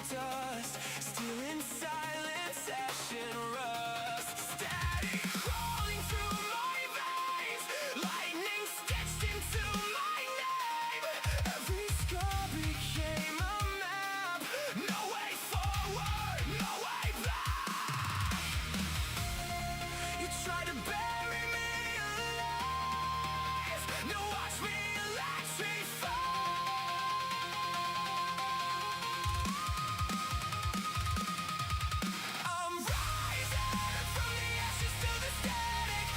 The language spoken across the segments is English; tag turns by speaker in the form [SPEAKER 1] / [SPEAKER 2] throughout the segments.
[SPEAKER 1] dust, stealing silence, ash and rust. Static crawling through my veins, lightning stitched into my name. Every scar became a map. No way forward, no way back. You try to bury me alive. Now watch me electrify. I'm rising from the ashes to the static.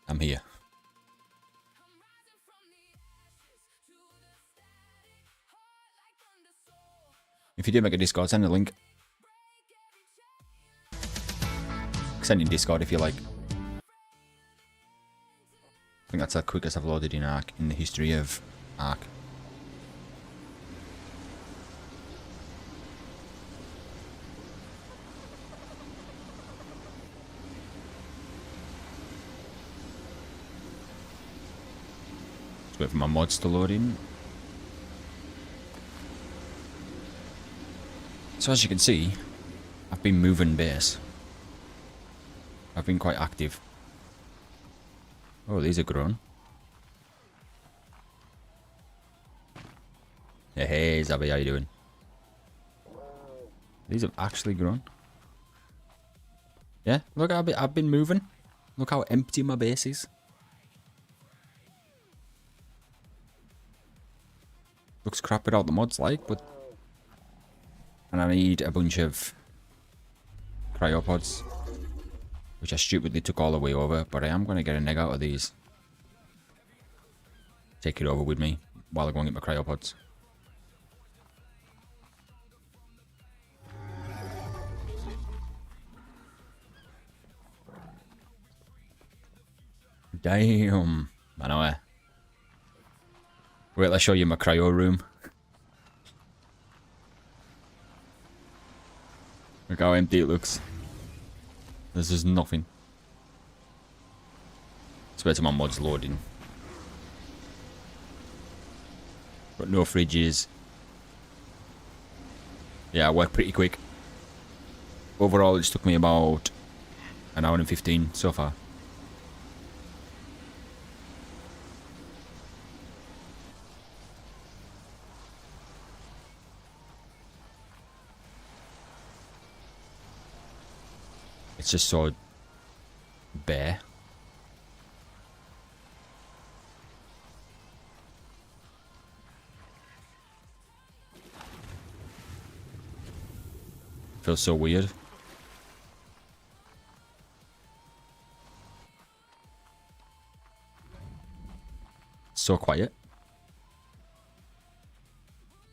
[SPEAKER 2] I'm here. If you do make a Discord, send a link. Send in Discord if you like. I think that's the quickest I've loaded in ARK in the history of ARK. Just wait for my mods to load in. So as you can see, I've been moving base. I've been quite active. Oh, these are grown. Hey, Zabby, how you doing? These have actually grown. Yeah, look, I've been moving. Look how empty my base is. Looks crap without the mods, like, but... And I need a bunch of cryopods, which I stupidly took all the way over, but I am going to get an egg out of these. Take it over with me while I go and get my cryopods. Damn. I know it. Wait, let's show you my cryo room. Look how empty it looks. This is nothing. Let's wait till my mod's loading. Got no fridges. Yeah, I work pretty quick. Overall, it's took me about an hour and 15 so far. It's just so bare. Feels so weird. So quiet.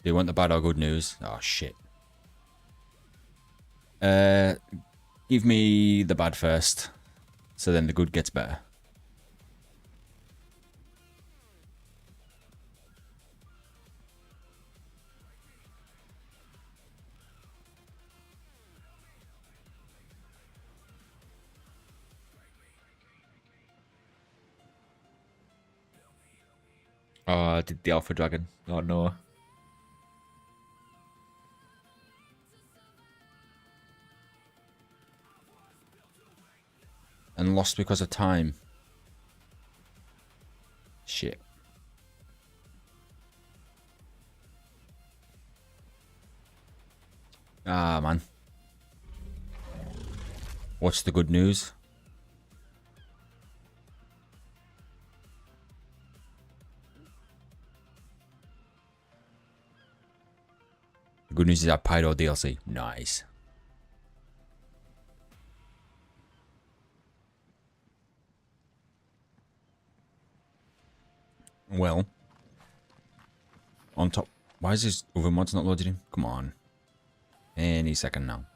[SPEAKER 2] Do you want the bad or good news? Oh shit. Give me the bad first, so then the good gets better. Oh, I did the Alpha Dragon. Oh no. And lost because of time. Shit. Ah, man. What's the good news? The good news is I Pyro DLC. Nice. Well, on top. Why is this other mod's not loaded in? Come on. Any second now.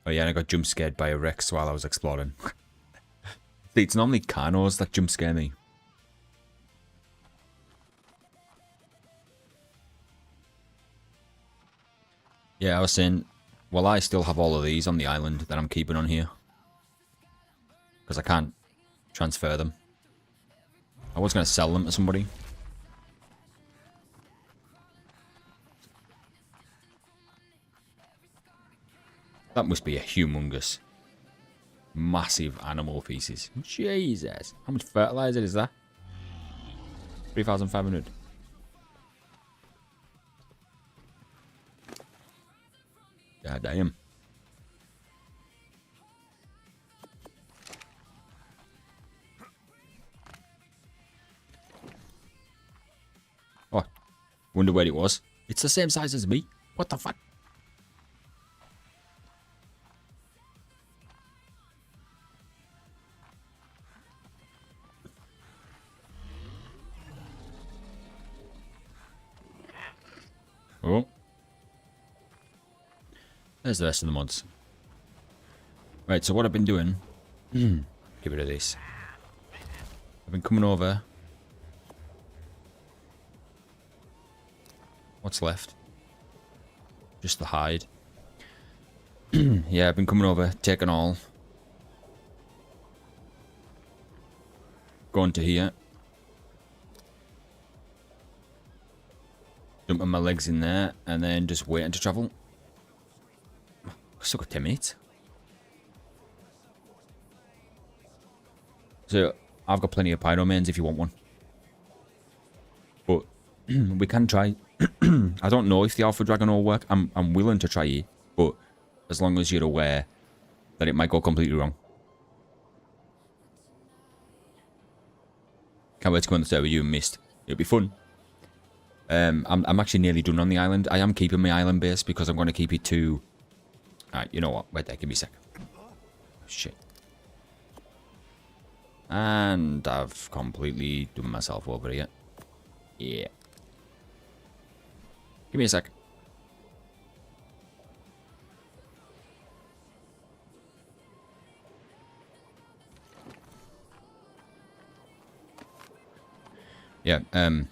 [SPEAKER 2] Oh yeah, and I got jump scared by a Rex while I was exploring. See, it's normally Carnos that jump scare me. Yeah, I was saying, well, I still have all of these on the island that I'm keeping on here. Because I can't transfer them. I was going to sell them to somebody. That must be a humongous, massive animal feces. Jesus. How much fertilizer is that? 3,500. God damn. Oh, wonder where it was. It's the same size as me. What the fuck? There's the rest of the mods. Right, so what I've been doing... get rid of this. I've been coming over... What's left? Just the hide. Yeah, I've been coming over, taking all. Going to here. Dumping my legs in there, and then just waiting to travel. Still got 10 minutes. So, I've got plenty of pyromanes if you want one. But, we can try. I don't know if the Alpha Dragon will work. I'm willing to try it, but as long as you're aware that it might go completely wrong. Can't wait to go on the server you and Mist. It'll be fun. I'm actually nearly done on the island. I am keeping my island base because I'm going to keep it to... Alright, you know what? Wait there, give me a sec. Shit. And I've completely done myself over here. Yeah. Give me a sec. Yeah, I'm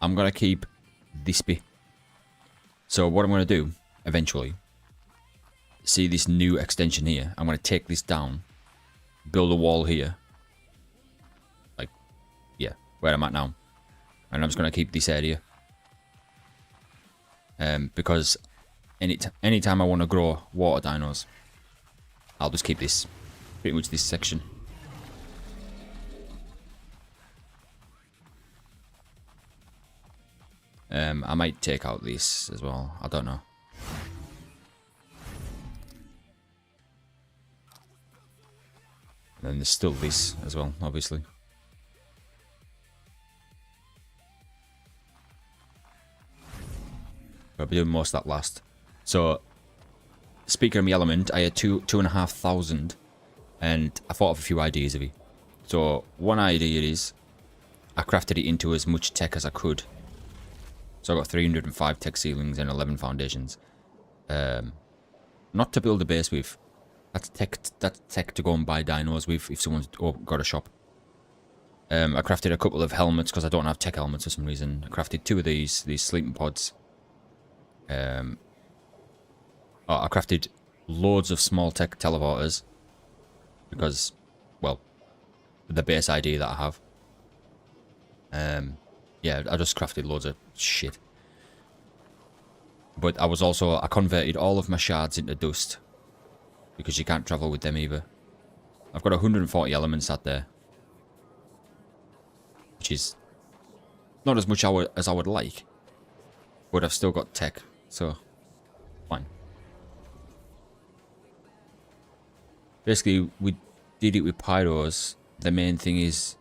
[SPEAKER 2] gonna keep this bit. So what I'm gonna do, eventually, see this new extension here. I'm gonna take this down, build a wall here. Like, yeah, where I'm at now. And I'm just gonna keep this area. Because anytime I want to grow water dinos, I'll just keep this, pretty much this section. I might take out this as well. I don't know. And then there's still this as well, obviously. I'll be doing most of that last. So, speaking of my element, I had 2,500, and I thought of a few ideas of it. So, one idea is, I crafted it into as much tech as I could. So I got 305 tech ceilings and 11 foundations. Not to build a base with. That's tech to go and buy dinos with if someone's got a shop. I crafted a couple of helmets because I don't have tech helmets for some reason. I crafted 2 of these sleeping pods. I crafted loads of small tech teleporters because, well, the base idea that I have. Yeah, I just crafted loads of shit. But I converted all of my shards into dust. Because you can't travel with them either. I've got 140 elements out there. Which is not as much as I would like. But I've still got tech, so fine. Basically, we did it with pyros. The main thing is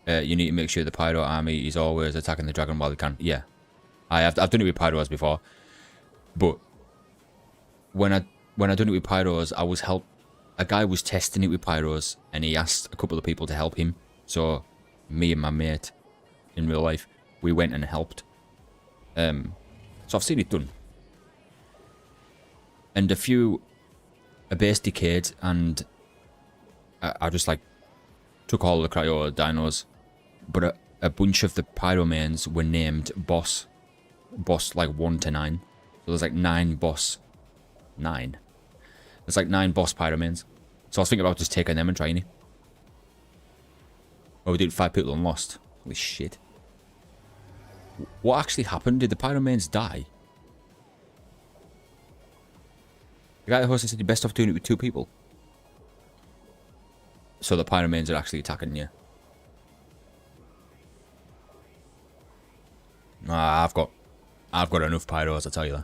[SPEAKER 2] you need to make sure the pyro army is always attacking the dragon while they can. Yeah, I've done it with pyros before, but when I done it with pyros, I was a guy was testing it with pyros, and he asked a couple of people to help him. So me and my mate in real life, we went and helped. So I've seen it done, and a base decayed, and I just like took all the cryo dinos. But a bunch of the pyromanes were named boss like 1 to 9. So there's like 9 boss. 9? There's like 9 boss pyromanes. So I was thinking about just taking them and trying it. Oh, we did 5 people and lost. Holy shit. What actually happened? Did the pyromanes die? The guy that hosted said you're best off doing it with 2 people. So the pyromanes are actually attacking you. I've got enough pyros, I tell you that.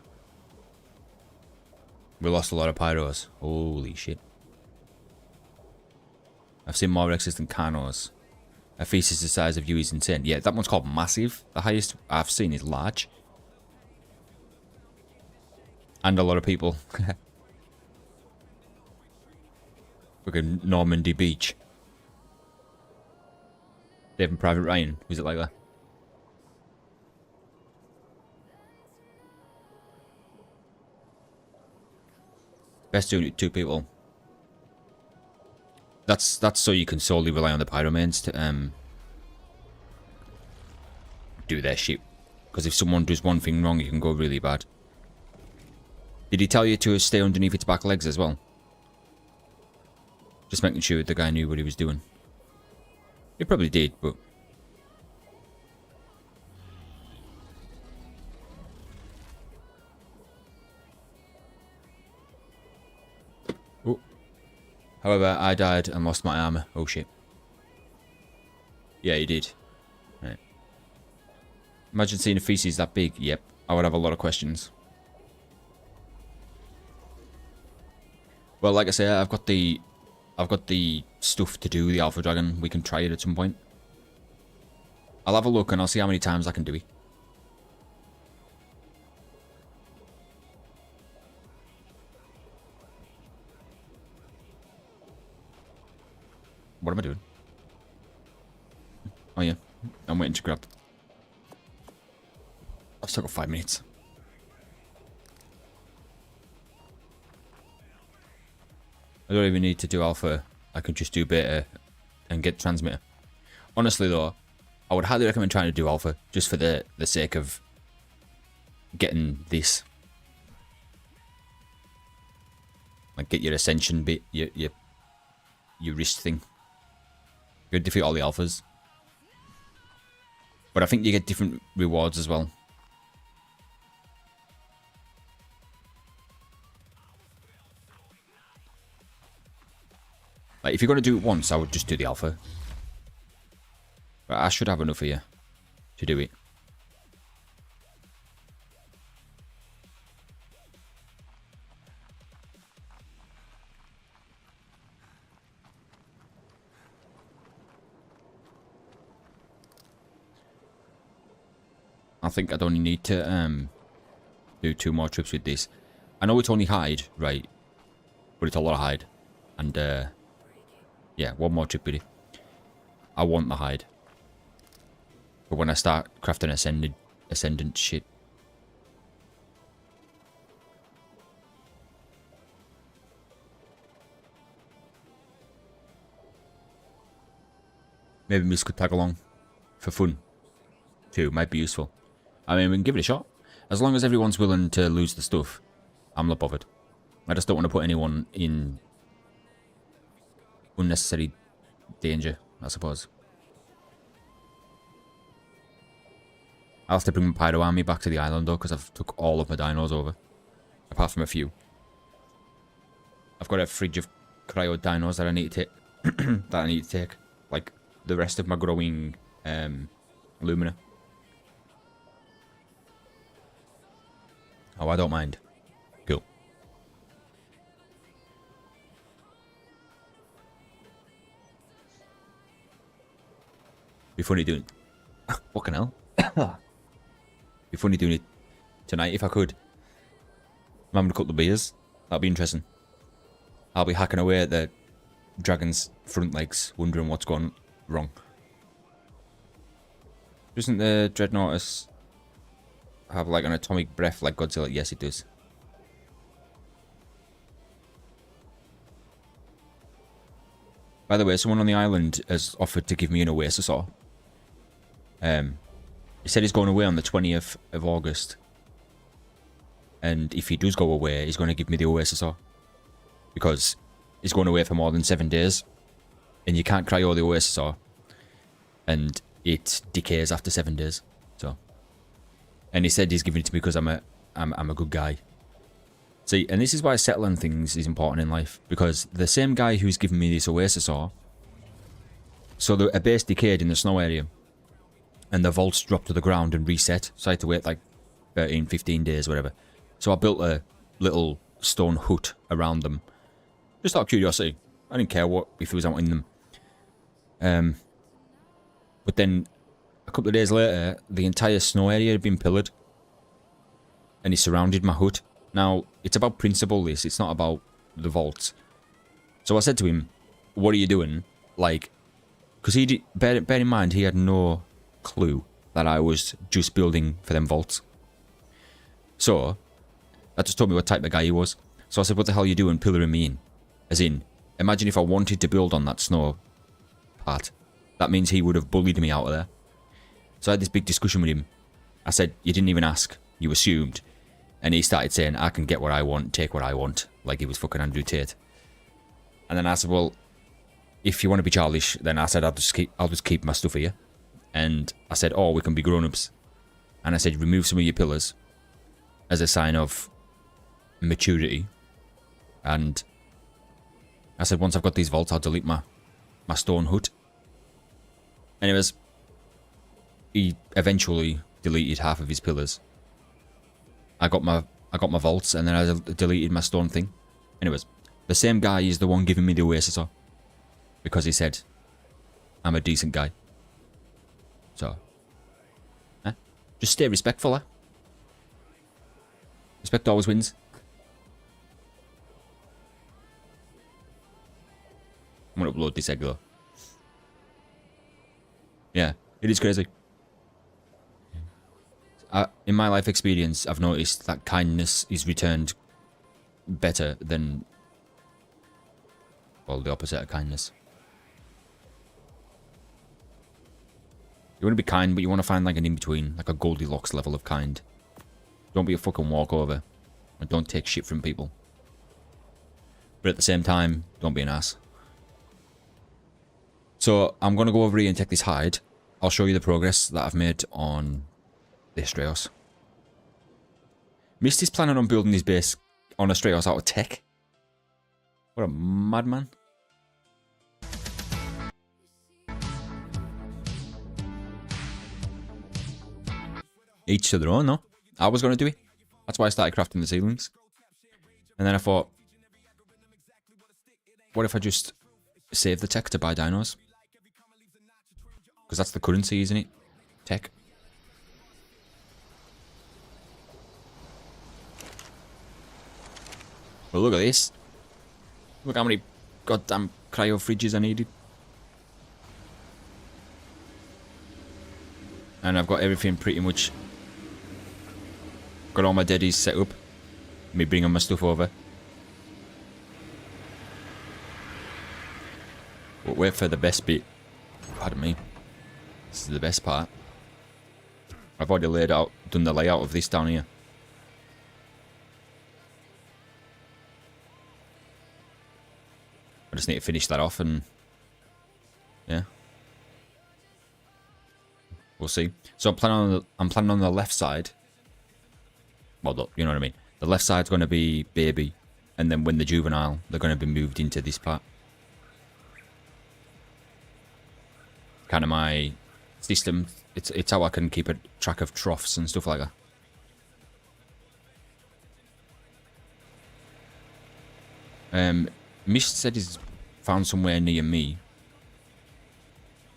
[SPEAKER 2] We lost a lot of pyros. Holy shit. I've seen more Rexes than Carnos. A feast is the size of you is insane. Yeah, that one's called massive. The highest I've seen is large. And a lot of people. Fucking Normandy Beach. Saving Private Ryan. Was it like that? Best doing it with 2 people. That's so you can solely rely on the pyromanes to do their shit. Because if someone does one thing wrong, it can go really bad. Did he tell you to stay underneath its back legs as well? Just making sure the guy knew what he was doing. He probably did, but... Oh. However, I died and lost my armor. Oh shit. Yeah, he did. Right. Imagine seeing a feces that big. Yep, I would have a lot of questions. Well, like I say, I've got the stuff to do the Alpha Dragon. We can try it at some point. I'll have a look and I'll see how many times I can do it. What am I doing? Oh yeah, I'm waiting to grab. I've still got 5 minutes. I don't even need to do alpha. I can just do beta and get transmitter. Honestly though, I would highly recommend trying to do alpha just for the sake of getting this. Like get your ascension bit, your wrist thing. You defeat all the alphas. But I think you get different rewards as well. Like, if you're going to do it once, I would just do the alpha. But I should have enough of you to do it. I think I'd only need to do 2 more trips with this. I know it's only hide, right? But it's a lot of hide. And yeah, 1 more trip with it. I want the hide. But when I start crafting ascendant shit. Maybe Miss could tag along for fun too. Might be useful. I mean, we can give it a shot. As long as everyone's willing to lose the stuff, I'm not bothered. I just don't want to put anyone in unnecessary danger, I suppose. I'll have to bring my Pyro army back to the island though, because I've took all of my dinos over. Apart from a few. I've got a fridge of cryo dinos that I need to take. Like the rest of my growing Lumina. Oh, I don't mind. Cool. Be funny doing it. Fucking hell. Be funny doing it tonight if I could. I'm having a couple of beers. That'd be interesting. I'll be hacking away at the dragon's front legs, wondering what's gone wrong. Doesn't the Dreadnoughtus have like an atomic breath like Godzilla? Yes, it does. By the way, someone on the island has offered to give me an Oasis Saw. He said he's going away on the 20th of August. And if he does go away, he's going to give me the Oasis Saw. Because he's going away for more than 7 days. And you can't cryo the Oasis Saw. And it decays after 7 days. So, and he said he's giving it to me because I'm a good guy. See, and this is why settling things is important in life, because the same guy who's given me this Oasis Saw, so a base decayed in the snow area, and the vaults dropped to the ground and reset, so I had to wait like 13, 15 days, whatever. So I built a little stone hut around them, just out of curiosity. I didn't care if it was out in them. But then, a couple of days later, the entire snow area had been pillared, and he surrounded my hut. Now, it's about principle, this. It's not about the vaults. So I said to him, what are you doing? Like, because he did, bear in mind, he had no clue that I was just building for them vaults. So, that just told me what type of guy he was. So I said, what the hell are you doing pillaring me in? As in, imagine if I wanted to build on that snow part. That means he would have bullied me out of there. So I had this big discussion with him. I said, you didn't even ask. You assumed. And he started saying, I can get what I want, take what I want. Like he was fucking Andrew Tate. And then I said, well, if you want to be childish, then I said, I'll just keep my stuff here. And I said, oh, we can be grown-ups. And I said, remove some of your pillars as a sign of maturity. And I said, once I've got these vaults, I'll delete my stone hut. Anyways, he eventually deleted half of his pillars. I got my vaults, and then I deleted my stone thing. Anyways, the same guy is the one giving me the oasis ore, because he said I'm a decent guy. So, just stay respectful, Respect always wins. I'm gonna upload this egg though. Yeah, it is crazy. In my life experience, I've noticed that kindness is returned better than, well, the opposite of kindness. You want to be kind, but you want to find like an in-between, like a Goldilocks level of kind. Don't be a fucking walkover, and don't take shit from people. But at the same time, don't be an ass. So I'm going to go over here and take this hide. I'll show you the progress that I've made on the Astraeos. Misty's planning on building his base on Astraeos out of tech. What a madman. Each to their own, no? I was going to do it. That's why I started crafting the ceilings. And then I thought, what if I just save the tech to buy dinos? Because that's the currency, isn't it? Tech. Well, look at this. Look how many goddamn cryo fridges I needed. And I've got everything pretty much. Got all my deadies set up. Me bringing my stuff over. But wait for the best bit. Pardon me. This is the best part. I've already done the layout of this down here. I just need to finish that off and yeah, we'll see. So I'm planning on the left side. Well, you know what I mean. The left side's going to be baby, and then when the juvenile, they're going to be moved into this part. Kind of my system. It's how I can keep a track of troughs and stuff like that. Mist said he's found somewhere near me,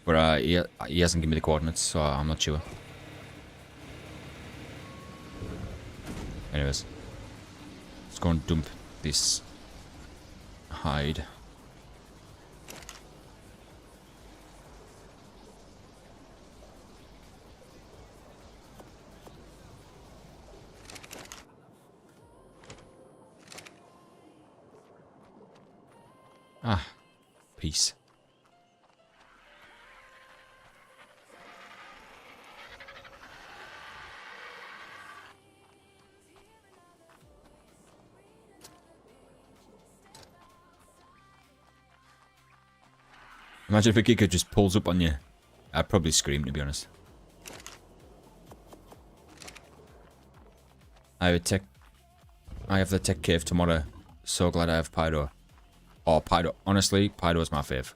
[SPEAKER 2] but he hasn't given me the coordinates, so I'm not sure. Anyways, let's go and dump this hide. Ah, peace. Imagine if a giga just pulls up on you. I'd probably scream, to be honest. I have the tech cave tomorrow. So glad I have Pyro. Oh, Pyro. Honestly, Pyro is my fave.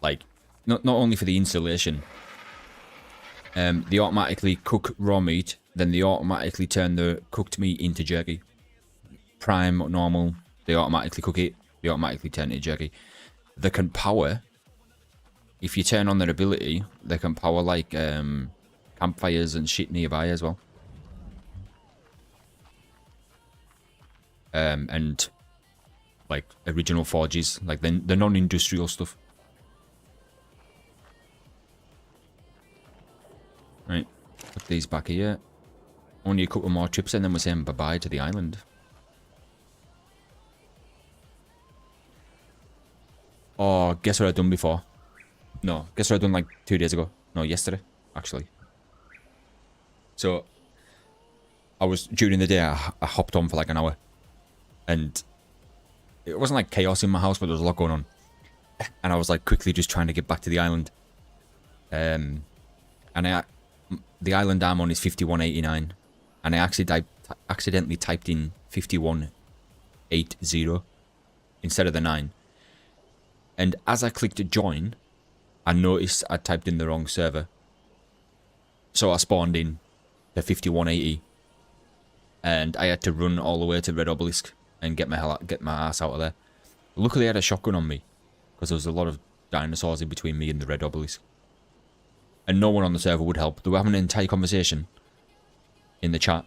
[SPEAKER 2] Like, not only for the installation. They automatically cook raw meat. Then they automatically turn the cooked meat into jerky. Prime, normal. They automatically cook it. They automatically turn it into jerky. They can power. If you turn on their ability, they can power like campfires and shit nearby as well. And like original forges, like the non-industrial stuff. Right, put these back here. Only a couple more trips and then we're saying bye-bye to the island. Oh, guess what I've done before? No, guess what I've done like 2 days ago? No, yesterday, actually. So, during the day, I hopped on for like an hour. And it wasn't like chaos in my house, but there was a lot going on. And I was like quickly just trying to get back to the island. And the island I'm on is 5189. And I accidentally typed in 5180 instead of the 9. And as I clicked join, I noticed I typed in the wrong server. So I spawned in the 5180. And I had to run all the way to Red Obelisk and get my ass out of there. Luckily I had a shotgun on me, because there was a lot of dinosaurs in between me and the Red Obelisk. And no one on the server would help. They were having an entire conversation in the chat.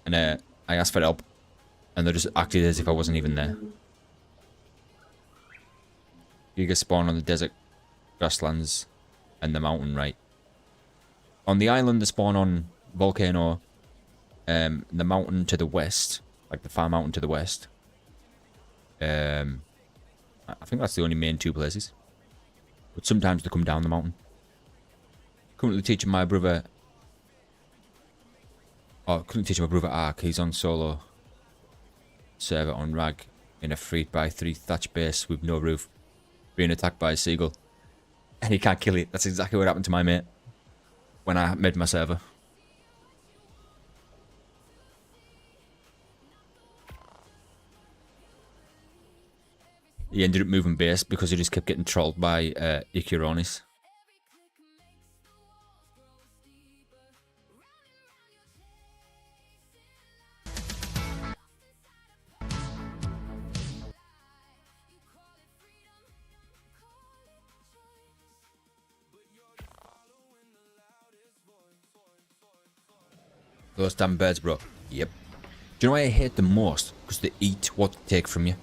[SPEAKER 2] And I asked for help, and they just acted as if I wasn't even there. You get spawned on the desert grasslands and the mountain, right? On the island, they spawn on Volcano, the mountain to the west, like the far mountain to the west. I think that's the only main 2 places. But sometimes they come down the mountain. Currently teaching my brother... Oh, currently teaching my brother ARK. He's on solo server on Rag in a 3x3 thatch base with no roof, being attacked by a seagull. And he can't kill it. That's exactly what happened to my mate when I made my server. He ended up moving base because he just kept getting trolled by Ichironis. Those damn birds, bro. Yep. Do you know why I hate them most? Because they eat what they take from you.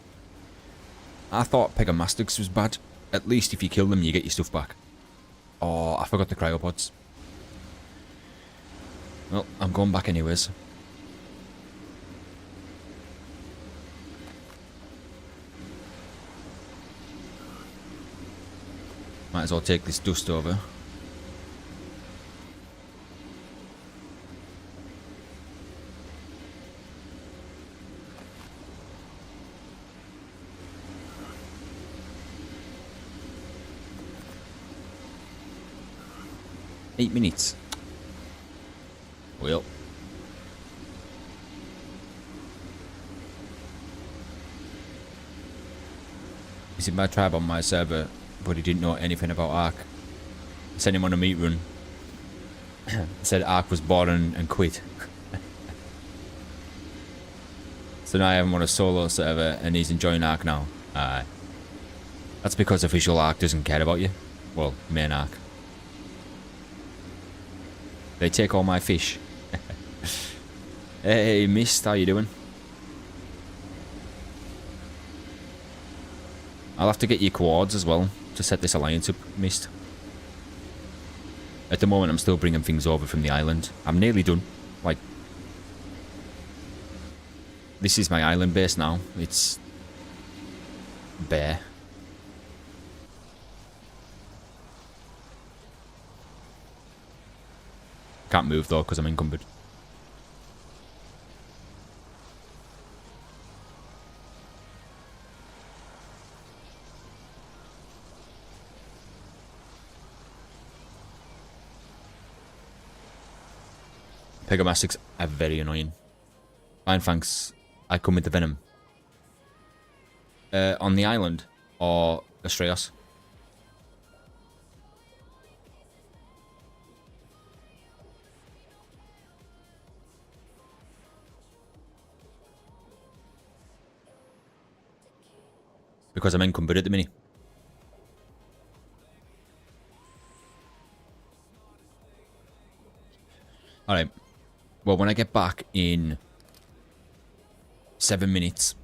[SPEAKER 2] I thought Pegamastics was bad. At least if you kill them, you get your stuff back. Oh, I forgot the cryopods. Well, I'm going back anyways. Might as well take this dust over. Eight minutes. Well. He's in my tribe on my server, but he didn't know anything about ARK. I sent him on a meat run. Said ARK was born and quit. So now I have him on a solo server and he's enjoying ARK now. That's because official ARK doesn't care about you. Well, main ARK. They take all my fish. Hey, Mist, how you doing? I'll have to get your quads as well to set this alliance up, Mist. At the moment, I'm still bringing things over from the island. I'm nearly done. Like, this is my island base now. It's bare. Can't move though because I'm encumbered. Pegamastics are very annoying. Fine, thanks. I come with the venom. On the island or Astraeos? Because I'm encumbered at the minute. Alright. Well, when I get back in 7 minutes,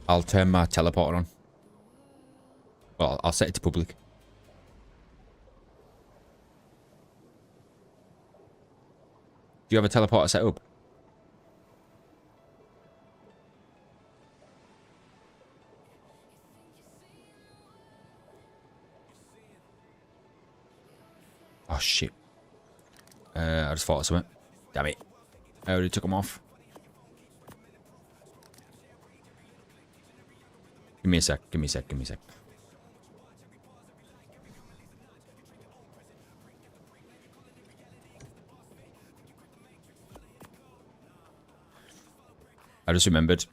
[SPEAKER 2] I'll turn my teleporter on. Well, I'll set it to public. Do you have a teleporter set up? Oh, shit. I just thought of something. Damn it. I already took them off. Give me a sec. Give me a sec. Give me a sec. I just remembered.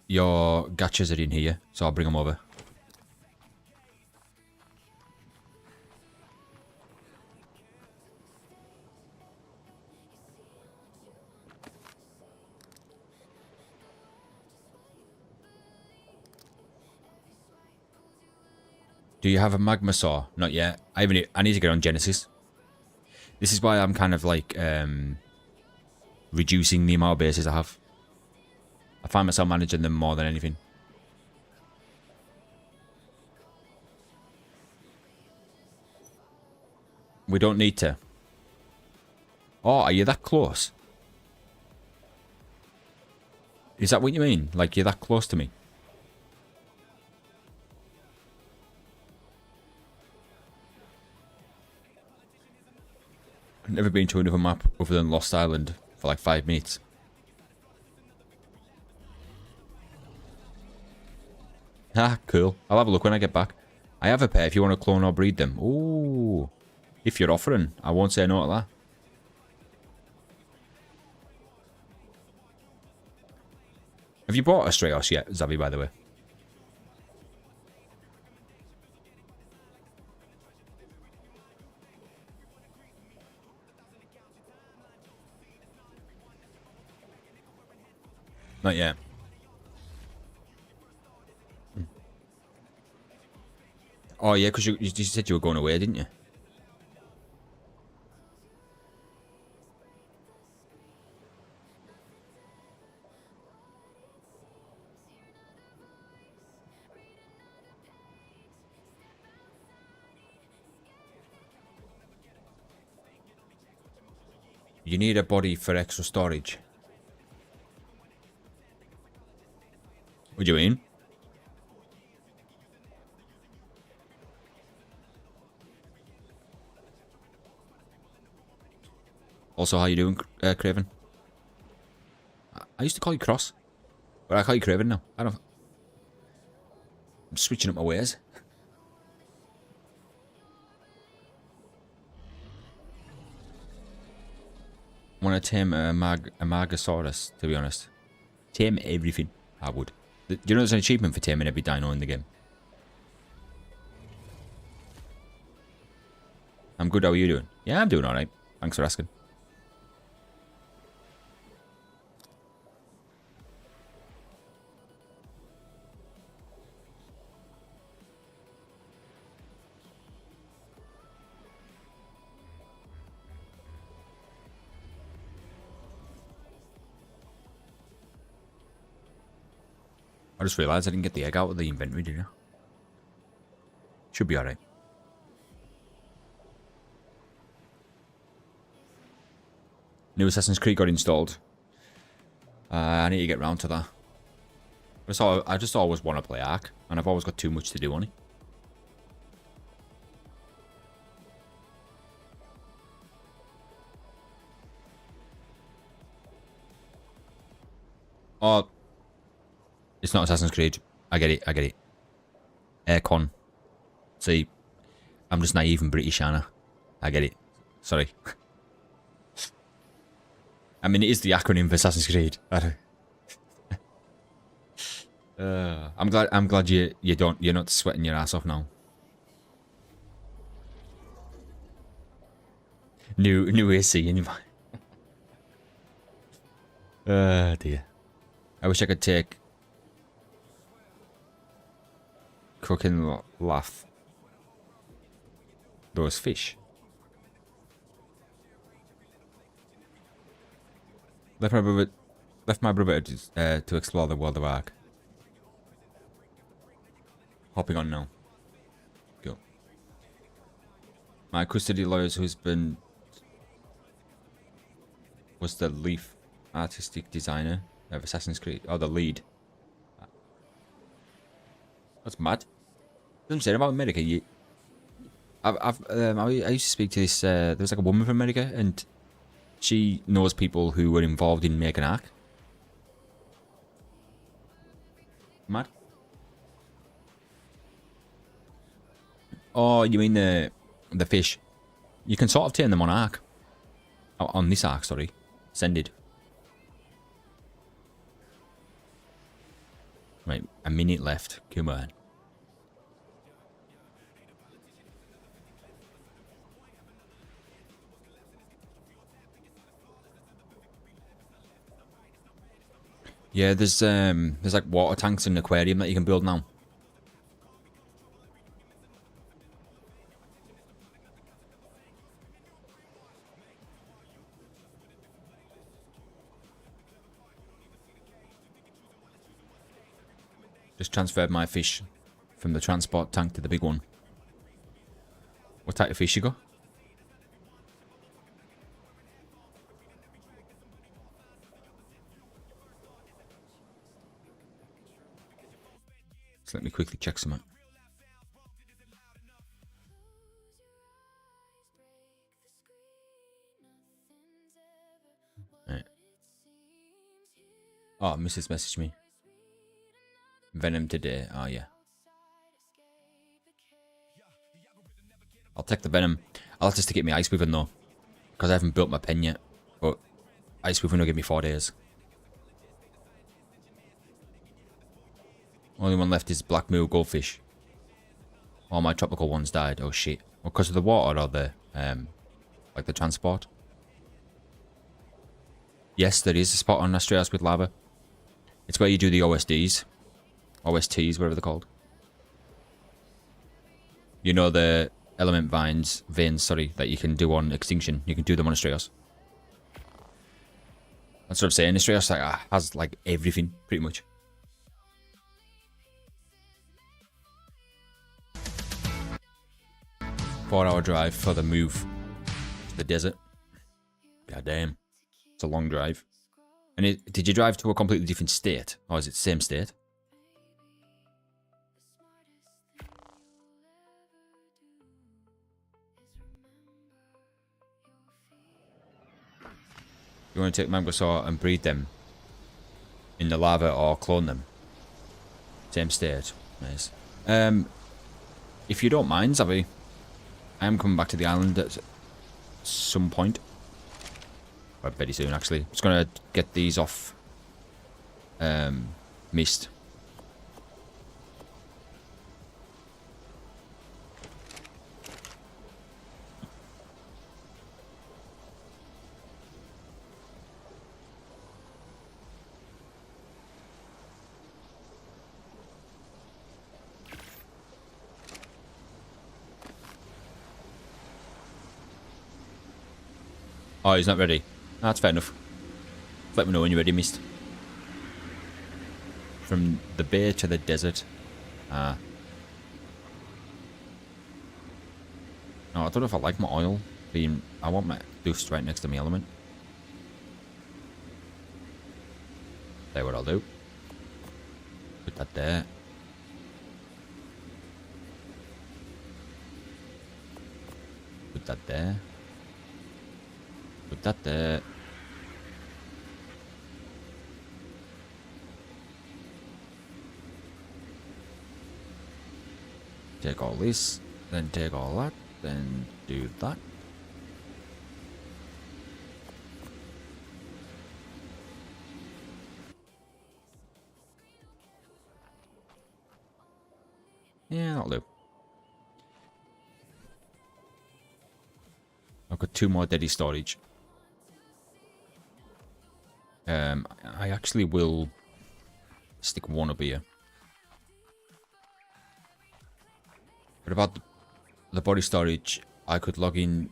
[SPEAKER 2] Your gachas are in here, so I'll bring them over. Do you have a magma saw? Not yet. I need to get on Genesis. This is why I'm kind of like reducing the amount of bases I have. I find myself managing them more than anything. We don't need to. Oh, are you that close? Is that what you mean? Like you're that close to me? I've never been to another map other than Lost Island for like 5 minutes. Ah, cool. I'll have a look when I get back. I have a pair if you want to clone or breed them. Ooh. If you're offering, I won't say no to that. Have you bought Astraeos yet, Zavi, by the way? Not yet. Oh, yeah, because you said you were going away, didn't you? You need a body for extra storage. What do you mean? Also, how you doing, Craven? I used to call you Cross, but I call you Craven now. I'm switching up my ways. Want to tame a Magosaurus, to be honest. Tame everything, I would. Do you know there's an achievement for taming every dino in the game? I'm good, how are you doing? Yeah, I'm doing alright. Thanks for asking. I just realised I didn't get the egg out of the inventory, did I? Should be alright. New Assassin's Creed got installed. I need to get round to that. I just always want to play ARK, and I've always got too much to do on it. Oh, it's not Assassin's Creed. I get it, I get it. Aircon. See, I'm just naive and British, Anna. I get it. Sorry. I mean, it is the acronym for Assassin's Creed. I'm glad you're not sweating your ass off now. New AC in your mind. Dear. I wish I could take cooking laugh those fish. Left my brother to explore the world of ARK. Hopping on now. Go. My custody lawyer's husband was the lead artistic designer of Assassin's Creed. Oh, the lead. That's mad. Doesn't say about America yet. I used to speak to this. There was like a woman from America, and she knows people who were involved in making ARK. Mad. Oh, you mean the fish? You can sort of turn them on ARK. Oh, on this ARK, sorry. Sended. Right, a minute left. Come on. Yeah, there's like water tanks and an aquarium that you can build now. Just transferred my fish from the transport tank to the big one. What type of fish you got? So let me quickly check some out. Right. Oh, Mrs. messaged me. Venom today. Oh, yeah. I'll take the Venom. I'll have to stick it in my Ice Weaving though. Because I haven't built my pen yet. But Ice Weaving will give me 4 days. Only one left is Black Moor Goldfish. All my tropical ones died. Oh shit. Well, because of the water or the, like the transport? Yes, there is a spot on Astraeos with lava. It's where you do the OSDs. OSTs, whatever they're called. You know the element veins, sorry, that you can do on Extinction. You can do them on Astraeos. That's what I'm saying. Astraeos has like everything, pretty much. Four-hour drive for the move to the desert. God damn. It's a long drive. And did you drive to a completely different state? Or is it the same state? You want to take mango saw and breed them in the lava or clone them? Same state. Nice. If you don't mind, Zavi, I am coming back to the island at some point. Well, very soon, actually. I'm just going to get these off Mist. Oh, he's not ready. That's fair enough. Let me know when you're ready, Mist. From the bay to the desert. No, I don't know if I like my oil being... I want my dust right next to my element. There, what I'll do. Put that there. Put that there. Put that there. Take all this, then take all that, then do that. Yeah, that'll do. I've got 2 more deady storage. I actually will stick 1 up here. But about the body storage, I could log in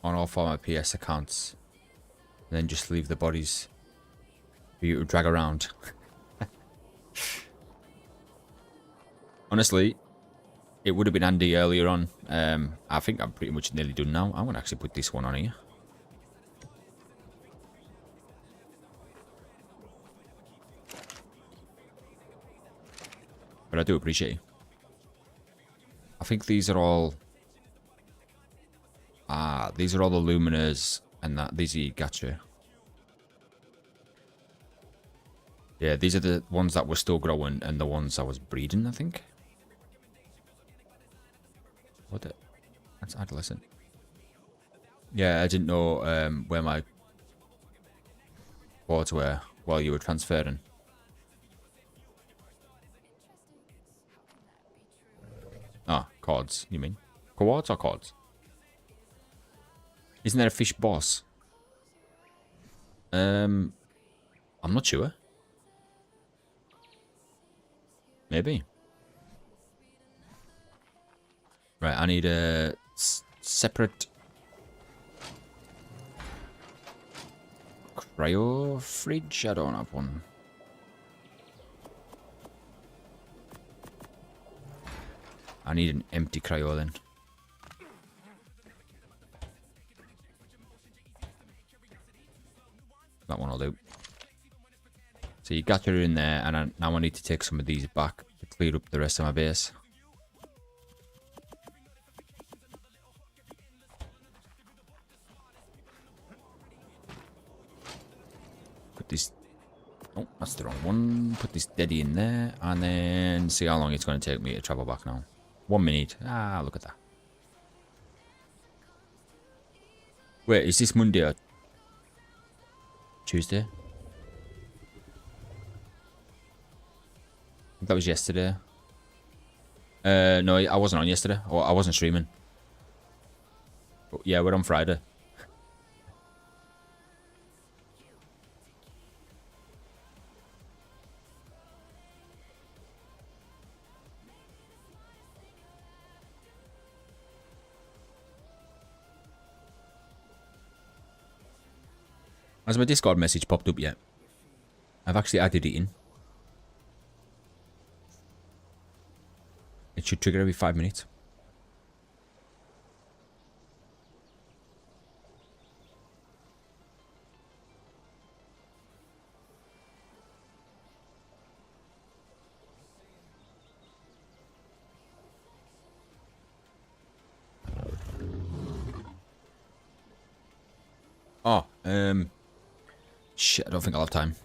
[SPEAKER 2] on all 4 my PS accounts and then just leave the bodies for you to drag around. Honestly, it would have been handy earlier on. I think I'm pretty much nearly done now. I'm going to actually put this one on here. But I do appreciate it. I think these are all Ah, these are all the luminers and that. These are gotcha. Yeah, these are the ones that were still growing and the ones I was breeding, I think. What the? That's adolescent. Yeah, I didn't know where my boards were while you were transferring. Ah, cords, you mean? Coords or cords? Isn't there a fish boss? I'm not sure. Maybe. Right, I need a separate cryo fridge. I don't have one. I need an empty cryo then. That one will do. So you got her in there, and now I need to take some of these back to clear up the rest of my base. Put this... Oh, that's the wrong one. Put this deady in there, and then see how long it's going to take me to travel back now. 1 minute. Ah, look at that. Wait, is this Monday or Tuesday? I think that was yesterday. No, I wasn't on yesterday. Or I wasn't streaming. But yeah, we're on Friday. Has my Discord message popped up yet? I've actually added it in. It should trigger every 5 minutes. Oh, shit, I don't think I'll have time.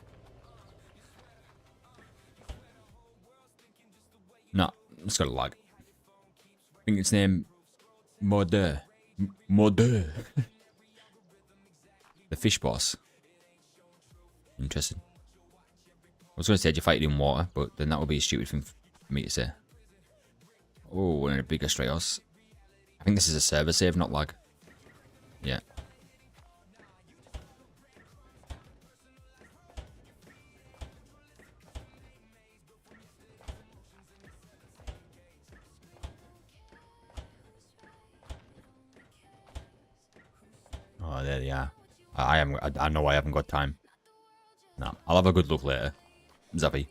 [SPEAKER 2] No, it's got a lag. I think its name Mode. Mode. The fish boss. Interesting. I was going to say you fight it in water, but then that would be a stupid thing for me to say. Oh, and a big Astraeos. I think this is a server save, not lag. Yeah. Oh, there they are. I know I haven't got time. No, I'll have a good look later. Zappy.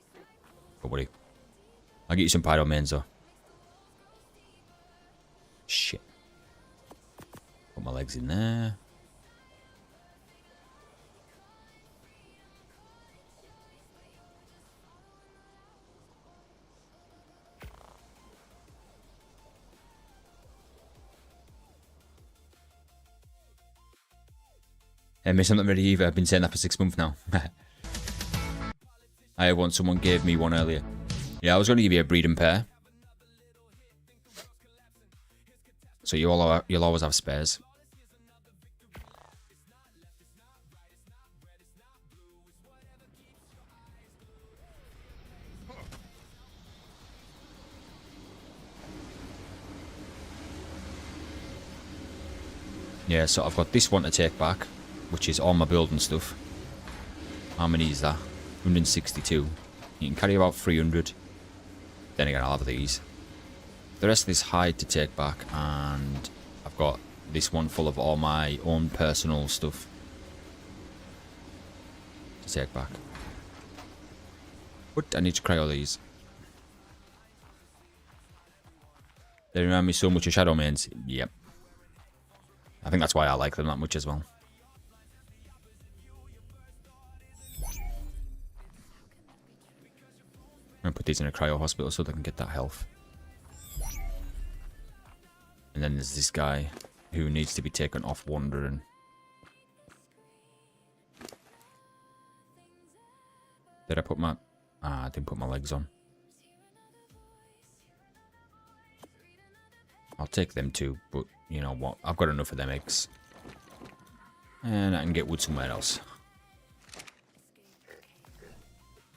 [SPEAKER 2] Don't worry. I'll get you some pyro mains though. Shit. Put my legs in there. Hey, miss, I'm not ready either. I've been saying that for 6 months now. I had one. Someone gave me one earlier. Yeah, I was going to give you a breeding pair. So you'll always have spares. Yeah, so I've got this one to take back, which is all my building stuff. How many is that? 162. You can carry about 300. Then again, I'll have these. The rest of this hide to take back, and I've got this one full of all my own personal stuff to take back. But I need to cry all these. They remind me so much of Shadow Mains. Yep. I think that's why I like them that much as well. I'm gonna put these in a cryo hospital so they can get that health. And then there's this guy who needs to be taken off wandering. Did I put my... I didn't put my legs on. I'll take them too, but you know what? I've got enough of them eggs. And I can get wood somewhere else.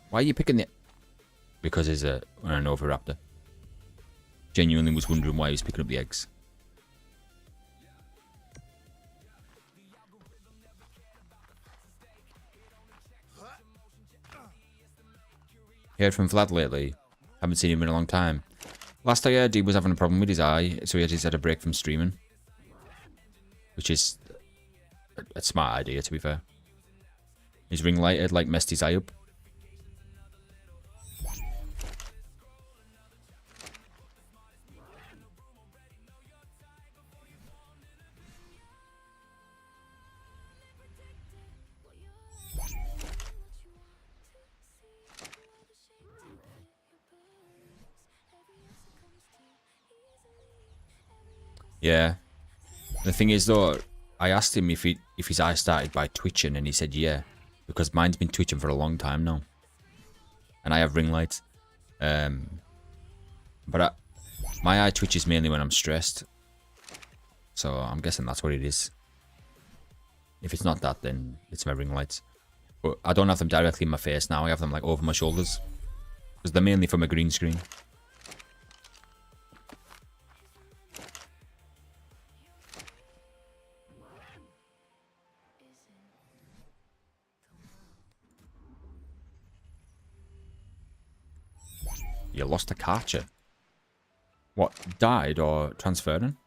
[SPEAKER 2] Why are you picking the... Because there's an Oviraptor. Genuinely was wondering why he was picking up the eggs. Heard from Vlad lately. Haven't seen him in a long time. Last I heard, he was having a problem with his eye, so he had a break from streaming. Which is a smart idea, to be fair. His ring light had, like, messed his eye up. Yeah. The thing is, though, I asked him if his eye started by twitching, and he said yeah, because mine's been twitching for a long time now, and I have ring lights. But my eye twitches mainly when I'm stressed, so I'm guessing that's what it is. If it's not that, then it's my ring lights. But I don't have them directly in my face now. I have them like over my shoulders, because they're mainly from a green screen. You lost a catcher. What, died or transferring?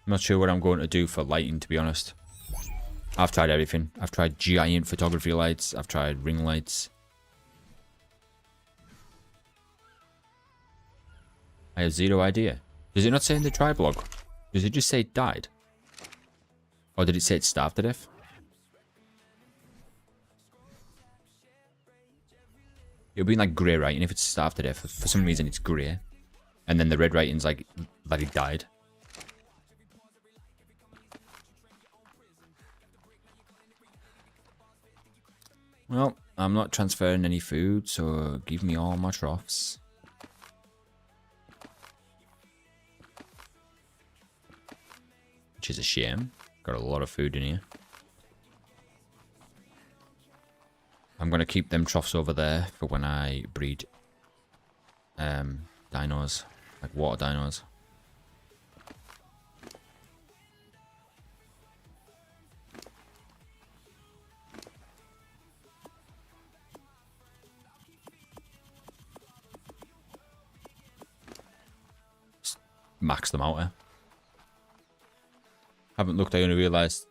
[SPEAKER 2] I'm not sure what I'm going to do for lighting, to be honest. I've tried everything. I've tried giant photography lights. I've tried ring lights. I have zero idea. Does it not say in the tribe log? Does it just say it died? Or did it say it starved to death? It'll be like grey writing if it's starved to death. For some reason it's grey. And then the red writing's like that it died. Well, I'm not transferring any food, so give me all my troughs. Which is a shame. Got a lot of food in here. I'm going to keep them troughs over there for when I breed dinos, like water dinos. Just max them out, eh? Haven't looked, I only realised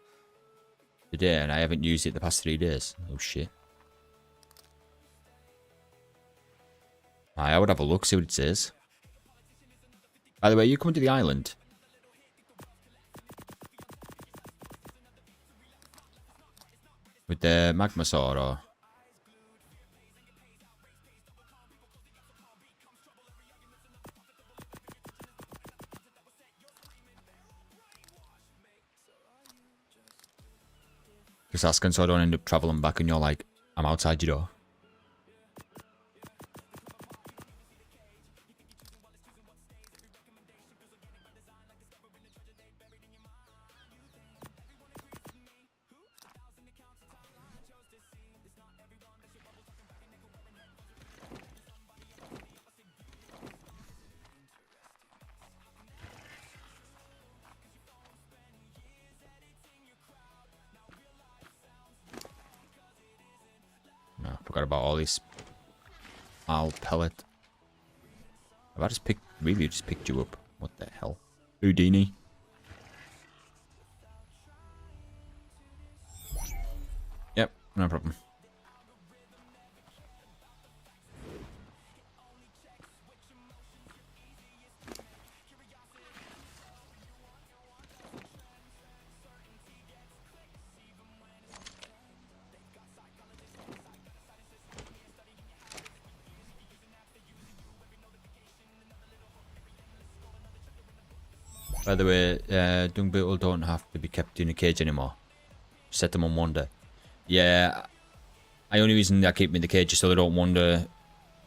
[SPEAKER 2] today, and I haven't used it the past 3 days. Oh shit. I would have a look, see what it says. By the way, you coming to the island? With the magma sword, or? Just asking so I don't end up travelling back and you're like, I'm outside your door. No, I forgot about all this. I'll pellet. Have I just picked... Really just picked you up. What the hell? Houdini. Yep, no problem. By the way, dung beetle don't have to be kept in a cage anymore. Set them on wander. Yeah, the only reason I keep them in the cage is so they don't wander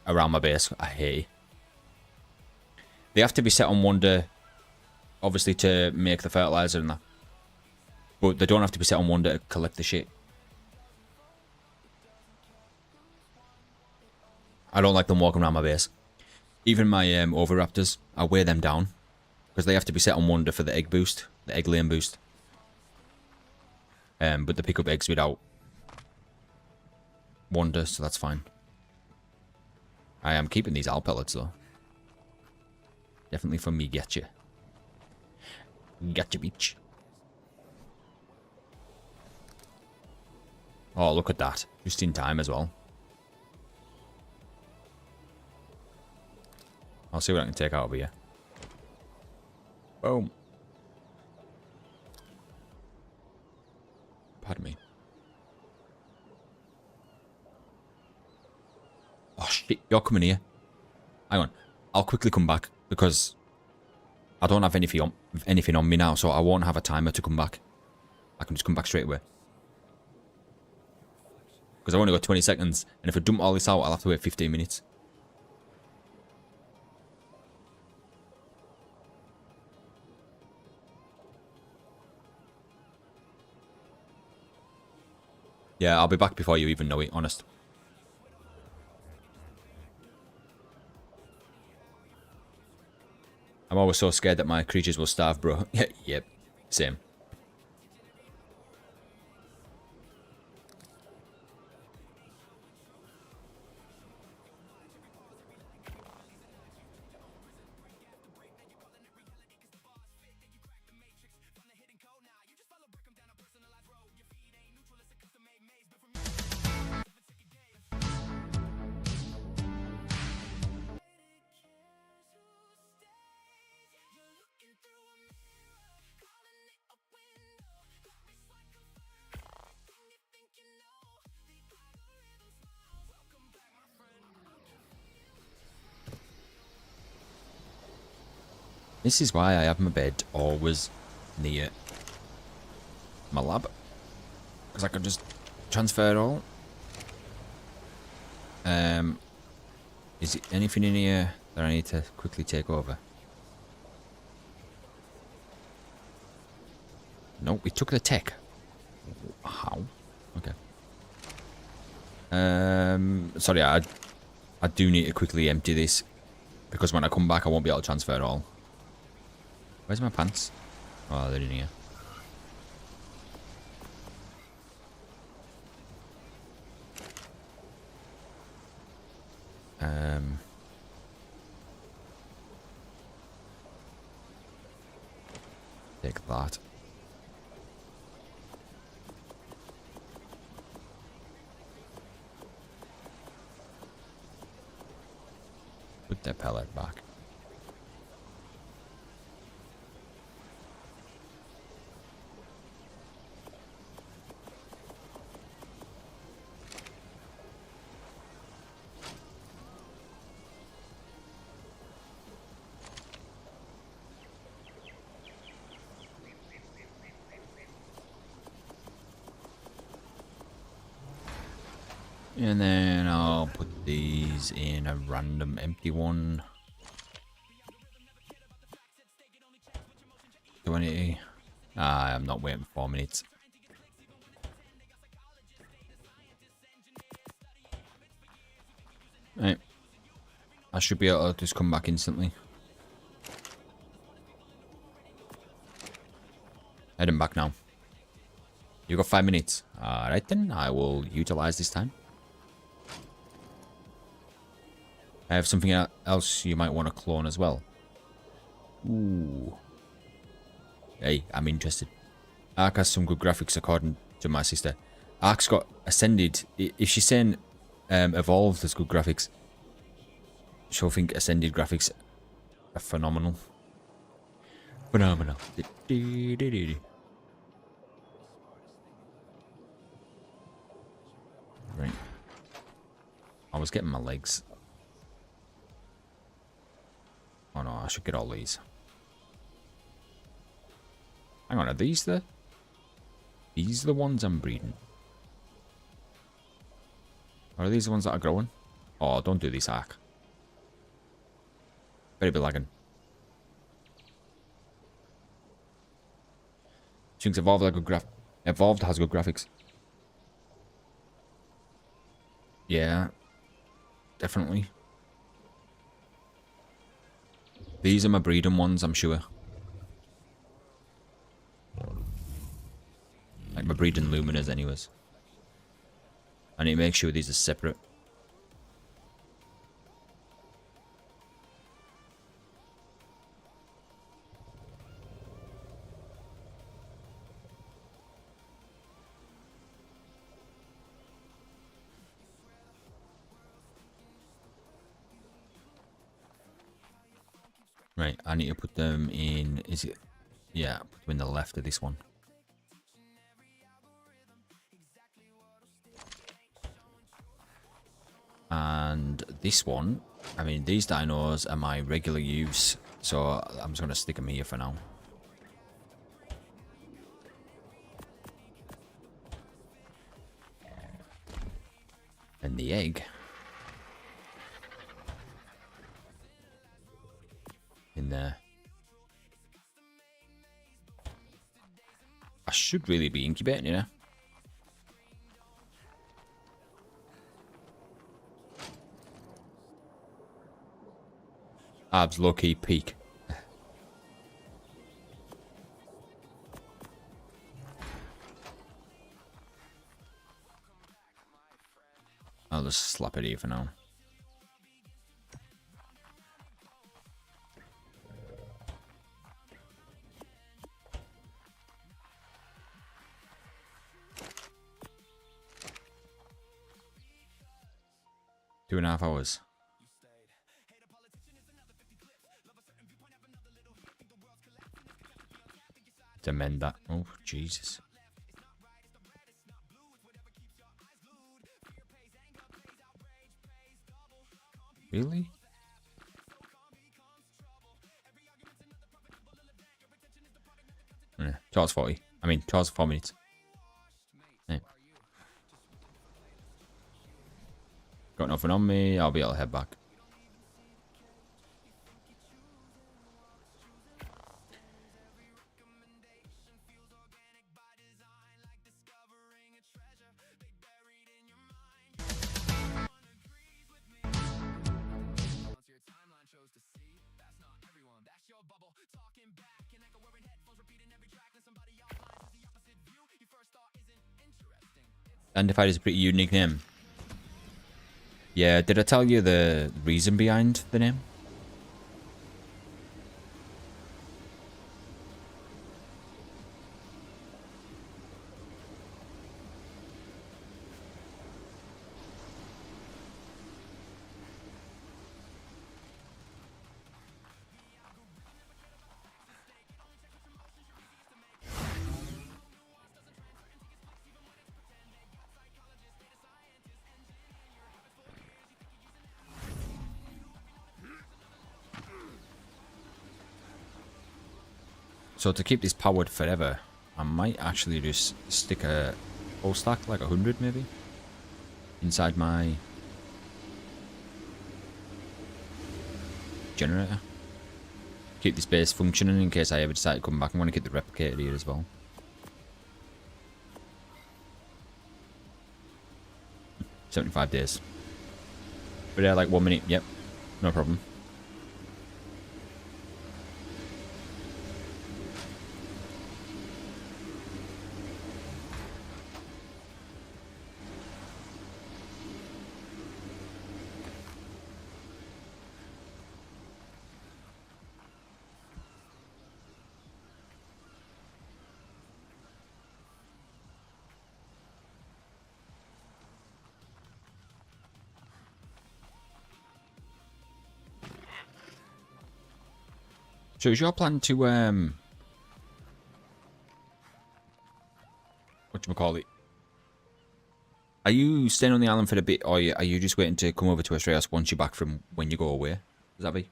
[SPEAKER 2] around my base. I hate it. They have to be set on wander, obviously, to make the fertilizer and that. But they don't have to be set on wander to collect the shit. I don't like them walking around my base. Even my Oviraptors, I wear them down. Because they have to be set on wander for the egg boost. The egg laying boost. But they pick up eggs without wander, so that's fine. I am keeping these owl pellets though. Definitely for me, getcha. Getcha beach. Oh, look at that. Just in time as well. I'll see what I can take out of here. Boom. Pardon me. Oh shit, you're coming here. Hang on. I'll quickly come back because I don't have anything on me now, so I won't have a timer to come back. I can just come back straight away. Because I've only got 20 seconds, and if I dump all this out, I'll have to wait 15 minutes. Yeah, I'll be back before you even know it, honest. I'm always so scared that my creatures will starve, bro. Yep, same. This is why I have my bed always near my lab. Because I can just transfer it all. Is it anything in here that I need to quickly take over? Nope, we took the tech. How? Okay. Sorry, I do need to quickly empty this. Because when I come back, I won't be able to transfer it all. Where's my pants? Oh, they're in here. Take that. Put that pellet back. And then I'll put these in a random empty one. 20. I'm not waiting for 4 minutes. Right. I should be able to just come back instantly. Heading back now. You got 5 minutes. Alright then, I will utilize this time. I have something else you might want to clone as well. Ooh. Hey, I'm interested. ARK has some good graphics according to my sister. ARK's got Ascended. If she's saying Evolved has good graphics, she'll think Ascended graphics are phenomenal. Phenomenal. Right. I was getting my legs. Oh no, I should get all these. Hang on, are these the ones I'm breeding? Or are these the ones that are growing? Oh, don't do this, ARK. Very be lagging. Chunks evolved like good Evolved has good graphics. Yeah, definitely. These are my breeding ones, I'm sure. Like my breeding luminas anyways. I need to make sure these are separate. Right, I need to put them in, is it? Yeah, put them in the left of this one. And this one, I mean, these dinos are my regular use, so I'm just going to stick them here for now. And the egg. In there. I should really be incubating, you know? Abs low-key peak. I'll just slap it here for now. Two and a half hours. To mend that. Oh, Jesus. Really? Yeah, Charles 40. I mean, Charles 4 minutes. Yeah. Got nothing on me. I'll be able to head back. Undefied is a pretty unique name. Yeah, did I tell you the reason behind the name? So to keep this powered forever, I might actually just stick a whole stack, like 100 maybe, inside my generator. Keep this base functioning in case I ever decide to come back. I'm going to keep the replicator here as well. 75 days. But yeah, like 1 minute. Yep, no problem. So is your plan to whatchamacallit? Are you staying on the island for a bit, or are you just waiting to come over to Astraeos once you're back from when you go away? Does that be?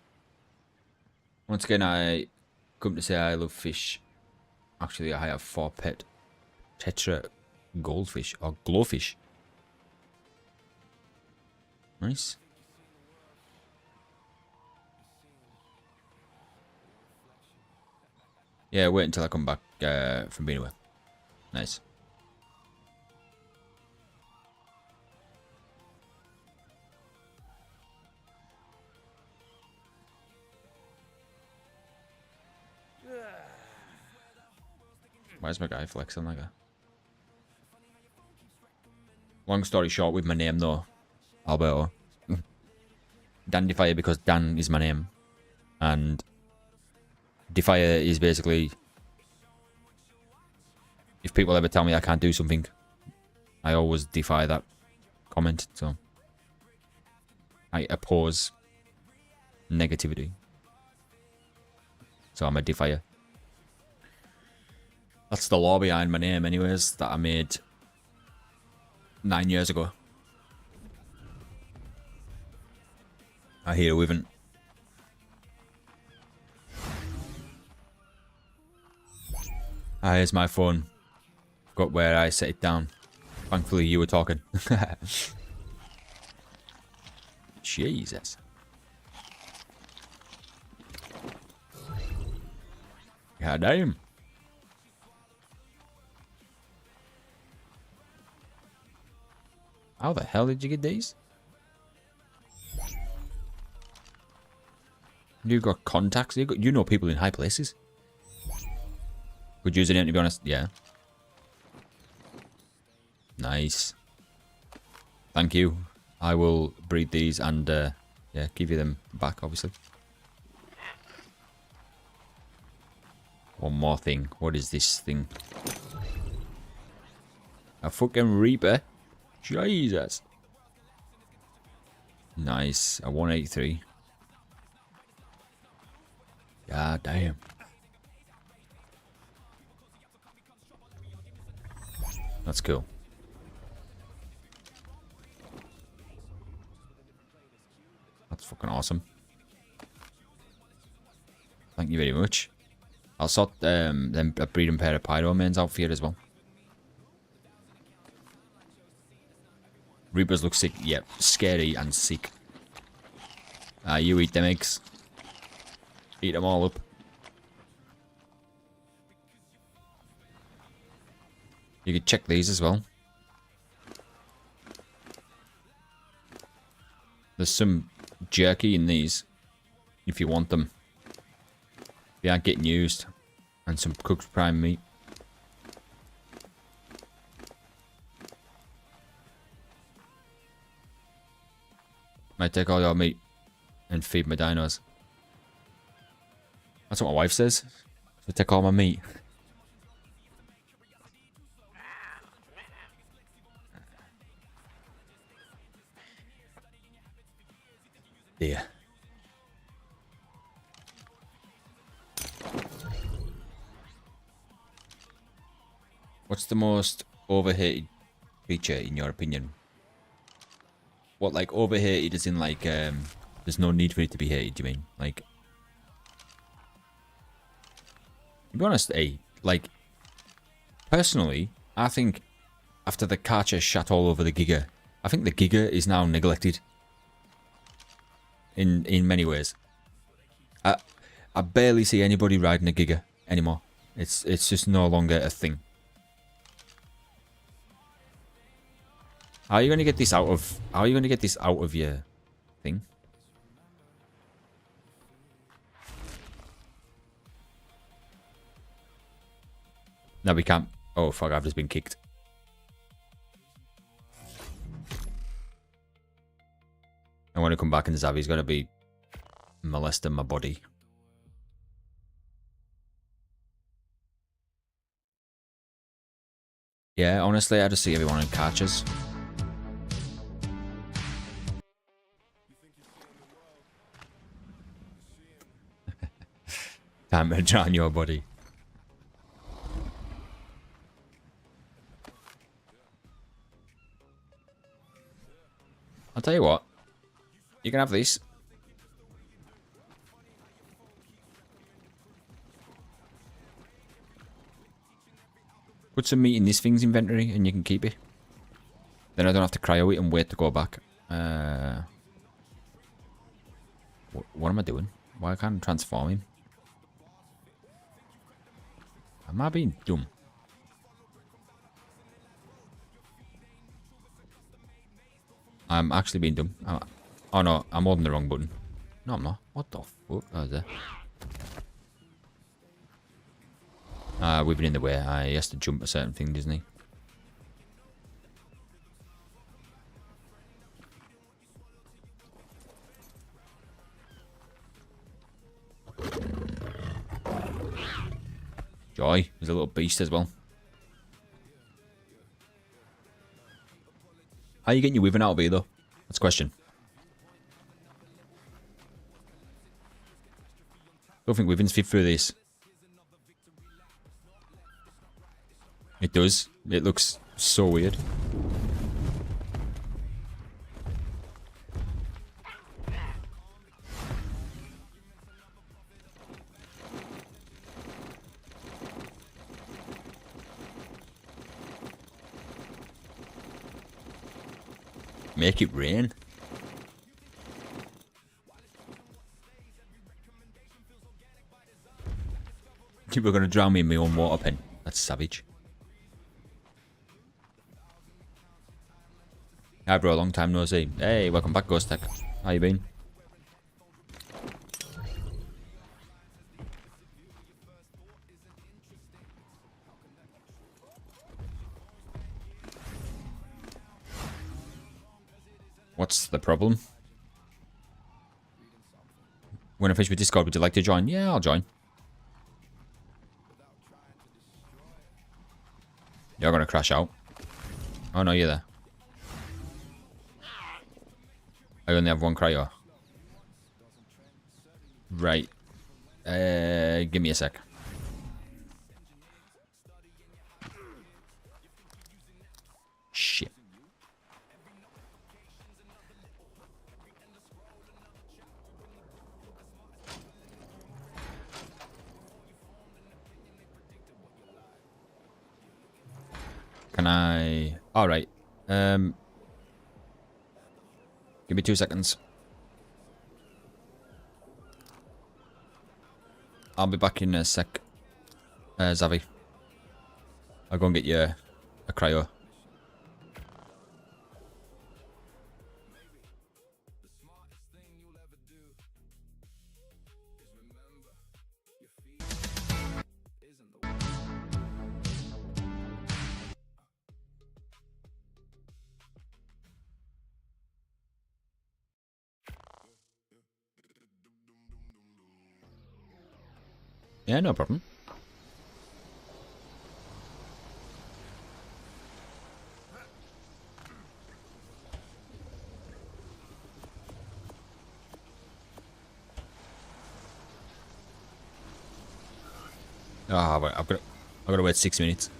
[SPEAKER 2] Once again, I come to say I love fish. Actually, I have 4 pet tetra goldfish or glowfish. Nice. Yeah, wait until I come back from being away. Nice. Why is my guy flexing like that? Long story short, with my name though, Alberto. Dan Defier because Dan is my name. And Defier is basically, if people ever tell me I can't do something, I always defy that comment. So I oppose negativity. So I'm a defier. That's the law behind my name anyways, that I made 9 years ago. I hear Wyvern. Ah, here's my phone. Forgot where I set it down. Thankfully you were talking. Jesus. God damn. How the hell did you get these? You got contacts? You know people in high places. Good username, to be honest. Yeah. Nice. Thank you. I will breed these and yeah, give you them back, obviously. One more thing. What is this thing? A fucking Reaper? Jesus. Nice. A 183. God damn. That's cool. That's fucking awesome. Thank you very much. I'll sort them a breeding pair of pyro mains out for you as well. Reapers look sick. Yep, scary and sick. You eat them eggs. Eat them all up. You could check these as well. There's some jerky in these, if you want them. They aren't getting used. And some cooked prime meat. Might take all your meat and feed my dinos. That's what my wife says. So take all my meat. Yeah. What's the most overhated creature in your opinion? What, like overhated is in like there's no need for it to be hated, you mean? Like, to be honest, like personally, I think after the Karcher shat all over the Giga, I think the Giga is now neglected. In many ways. I barely see anybody riding a Giga anymore. It's just no longer a thing. How are you gonna get this out of your thing? No, we can't. Oh fuck, I've just been kicked. I want to come back and Zavi's gonna be molesting my body. Yeah, honestly, I just see everyone in catches. Time to drown your body. I'll tell you what. You can have these. Put some meat in this thing's inventory and you can keep it. Then I don't have to cryo it and wait to go back. What am I doing? Why can't I transform him? Am I being dumb? I'm actually being dumb. Oh no, I'm holding the wrong button. No, I'm not. What the fuck? Oh, there. We've been in the way. He has to jump a certain thing, doesn't he? Joy. There's a little beast as well. How are you getting your wyvern out of here, though? That's a question. Don't think wyverns fit through this. It does. It looks so weird. Make it rain. People are going to drown me in my own water pen. That's savage. Hi bro, long time no see. Hey, welcome back Ghost Tech. How you been? What's the problem? When I finish with Discord, would you like to join? Yeah, I'll join. You're gonna crash out. Oh no, you're there. I only have one cryo. Right. Give me a sec. Shit. Can I... Alright. Give me 2 seconds. I'll be back in a sec. Zavi. I'll go and get you a cryo. Yeah, no problem. Ah, wait, I've got to wait 6 minutes.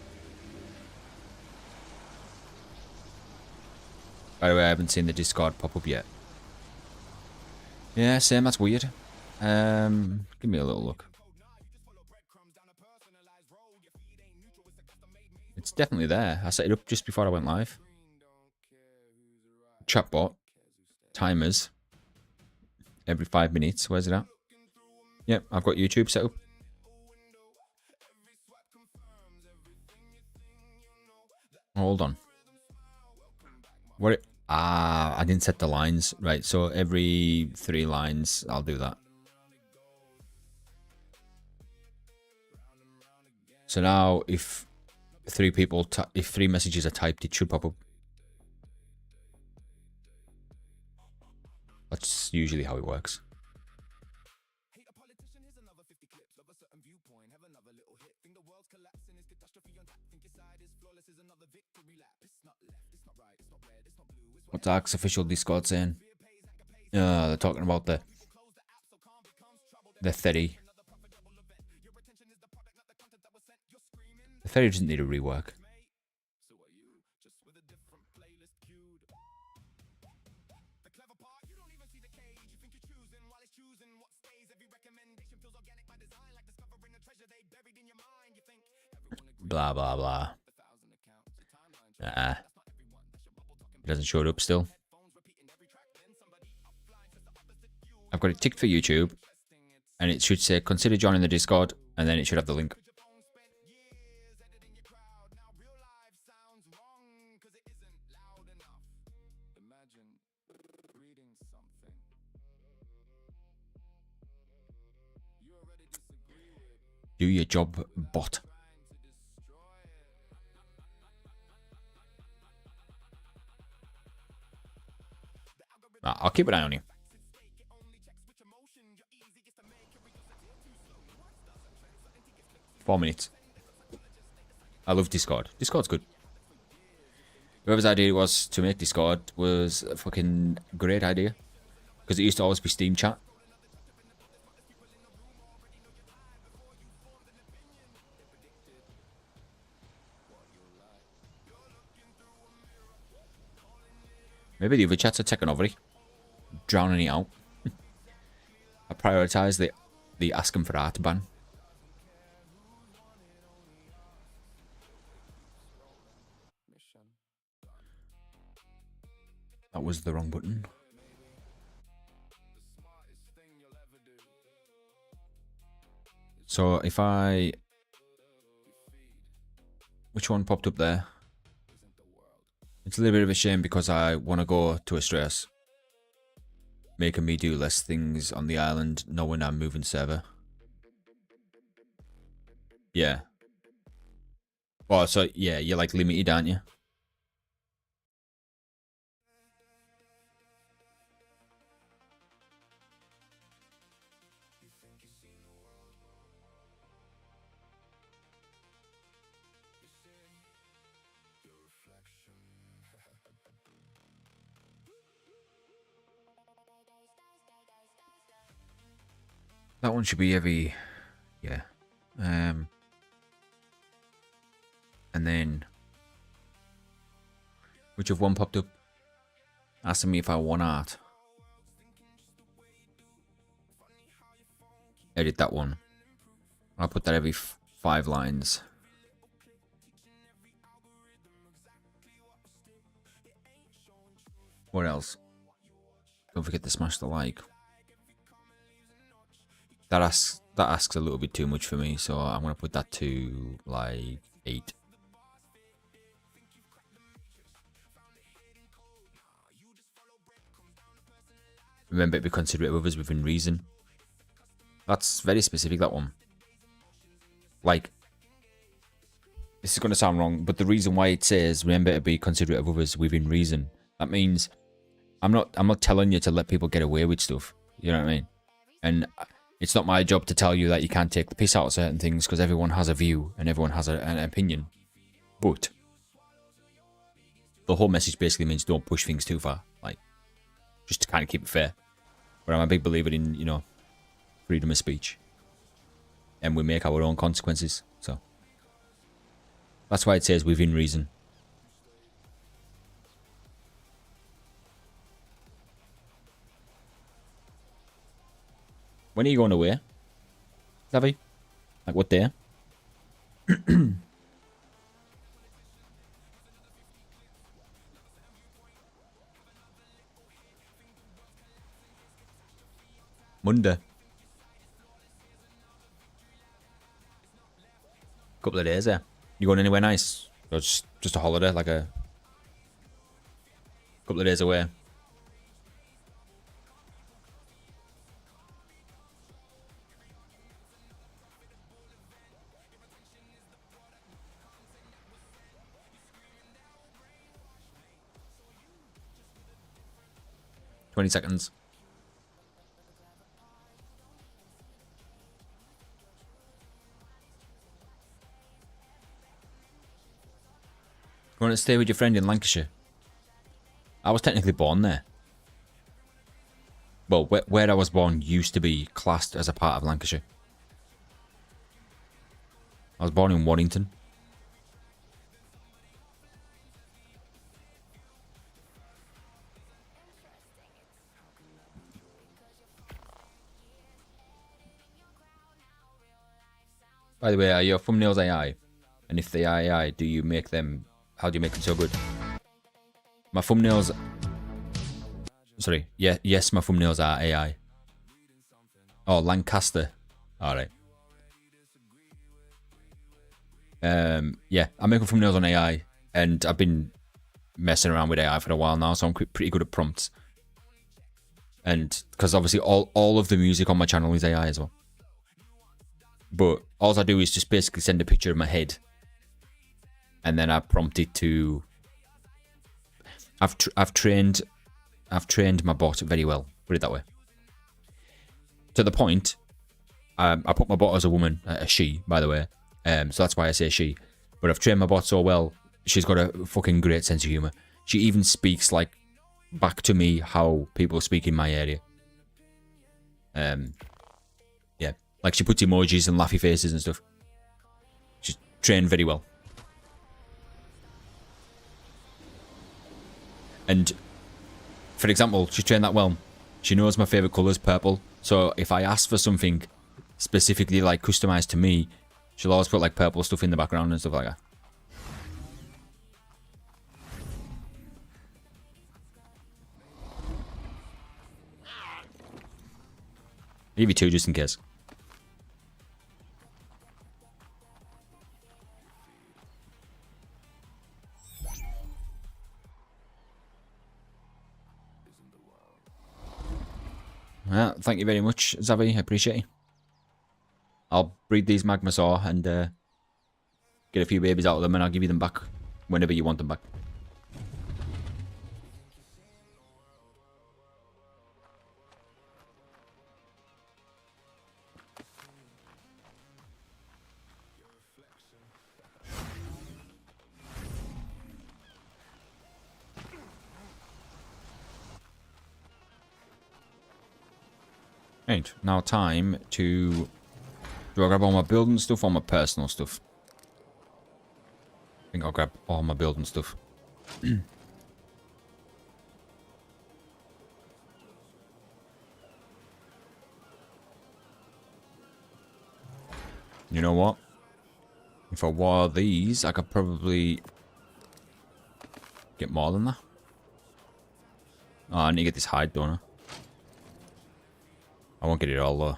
[SPEAKER 2] By the way, I haven't seen the Discord pop up yet. Yeah, same. That's weird. Give me a little look. It's definitely there. I set it up just before I went live. Chatbot. Timers. Every 5 minutes. Where's it at? Yep, I've got YouTube set up. Hold on. What? I didn't set the lines. Right, so every 3 lines, I'll do that. So now, if 3 messages are typed, it should pop up. That's usually how it works. What's ARK's official Discord saying? They're talking about the 30. The 30 doesn't need a rework. Blah, blah, blah. Nah, it hasn't showed up still. I've got it ticked for YouTube, and it should say consider joining the Discord, and then it should have the link. Do your job, bot. I'll keep an eye on you. Four minutes. I love Discord. Discord's good. Whoever's idea it was to make Discord was a fucking great idea. Because it used to always be Steam chat. Maybe the other chats are taking over it. Drowning it out. I prioritise the asking for art ban. That was the wrong button. So if I... Which one popped up there? It's a little bit of a shame because I want to go to Astraeos. Making me do less things on the island knowing I'm moving server. Yeah. Oh, so yeah, you're like limited, aren't you? That one should be every... Yeah. And then... Which of one popped up? Asking me if I want art. Edit that one. I'll put that every 5 lines. What else? Don't forget to smash the like. That asks a little bit too much for me, so I'm gonna put that to like 8. Remember to be considerate of others within reason. That's very specific, that one. Like, this is gonna sound wrong, but the reason why it says remember to be considerate of others within reason, that means I'm not telling you to let people get away with stuff. You know what I mean? And it's not my job to tell you that you can't take the piss out of certain things because everyone has a view and everyone has an opinion. But the whole message basically means don't push things too far. Like, just to kind of keep it fair. But I'm a big believer in, you know, freedom of speech. And we make our own consequences. So that's why it says within reason. When are you going away, Davy? Like what day? Monday. Couple of days there. You going anywhere nice? Or just a holiday, like a couple of days away? $20 seconds. You want to stay with your friend in Lancashire? I was technically born there. Well, where I was born used to be classed as a part of Lancashire. I was born in Waddington. By the way, are your thumbnails AI? And if they are AI, do you make them how do you make them so good? My thumbnails... Sorry. Yeah, yes, my thumbnails are AI. Oh, Lancaster. Alright. Yeah, I make thumbnails on AI, and I've been messing around with AI for a while now, so I'm pretty good at prompts. And because obviously all of the music on my channel is AI as well. But all I do is just basically send a picture of my head, and then I prompt it to... I've trained my bot very well, put it that way. To the point, I put my bot as a woman, a she, by the way. So that's why I say she. But I've trained my bot so well, she's got a fucking great sense of humour. She even speaks like back to me how people speak in my area. Yeah, like she puts emojis and laughy faces and stuff. She's trained very well. And for example, she's trained that well. She knows my favourite colour is purple. So if I ask for something specifically like customised to me, she'll always put like purple stuff in the background and stuff like that. I'll give you two just in case. Well, thank you very much, Zavi. I appreciate it. I'll breed these Magmasaur and get a few babies out of them, and I'll give you them back whenever you want them back. Right, now time to... Do I grab all my building stuff or my personal stuff? I think I'll grab all my building stuff. You know what? If I wore these, I could probably get more than that. Oh, I need to get this hide, don't I? I won't get it all though.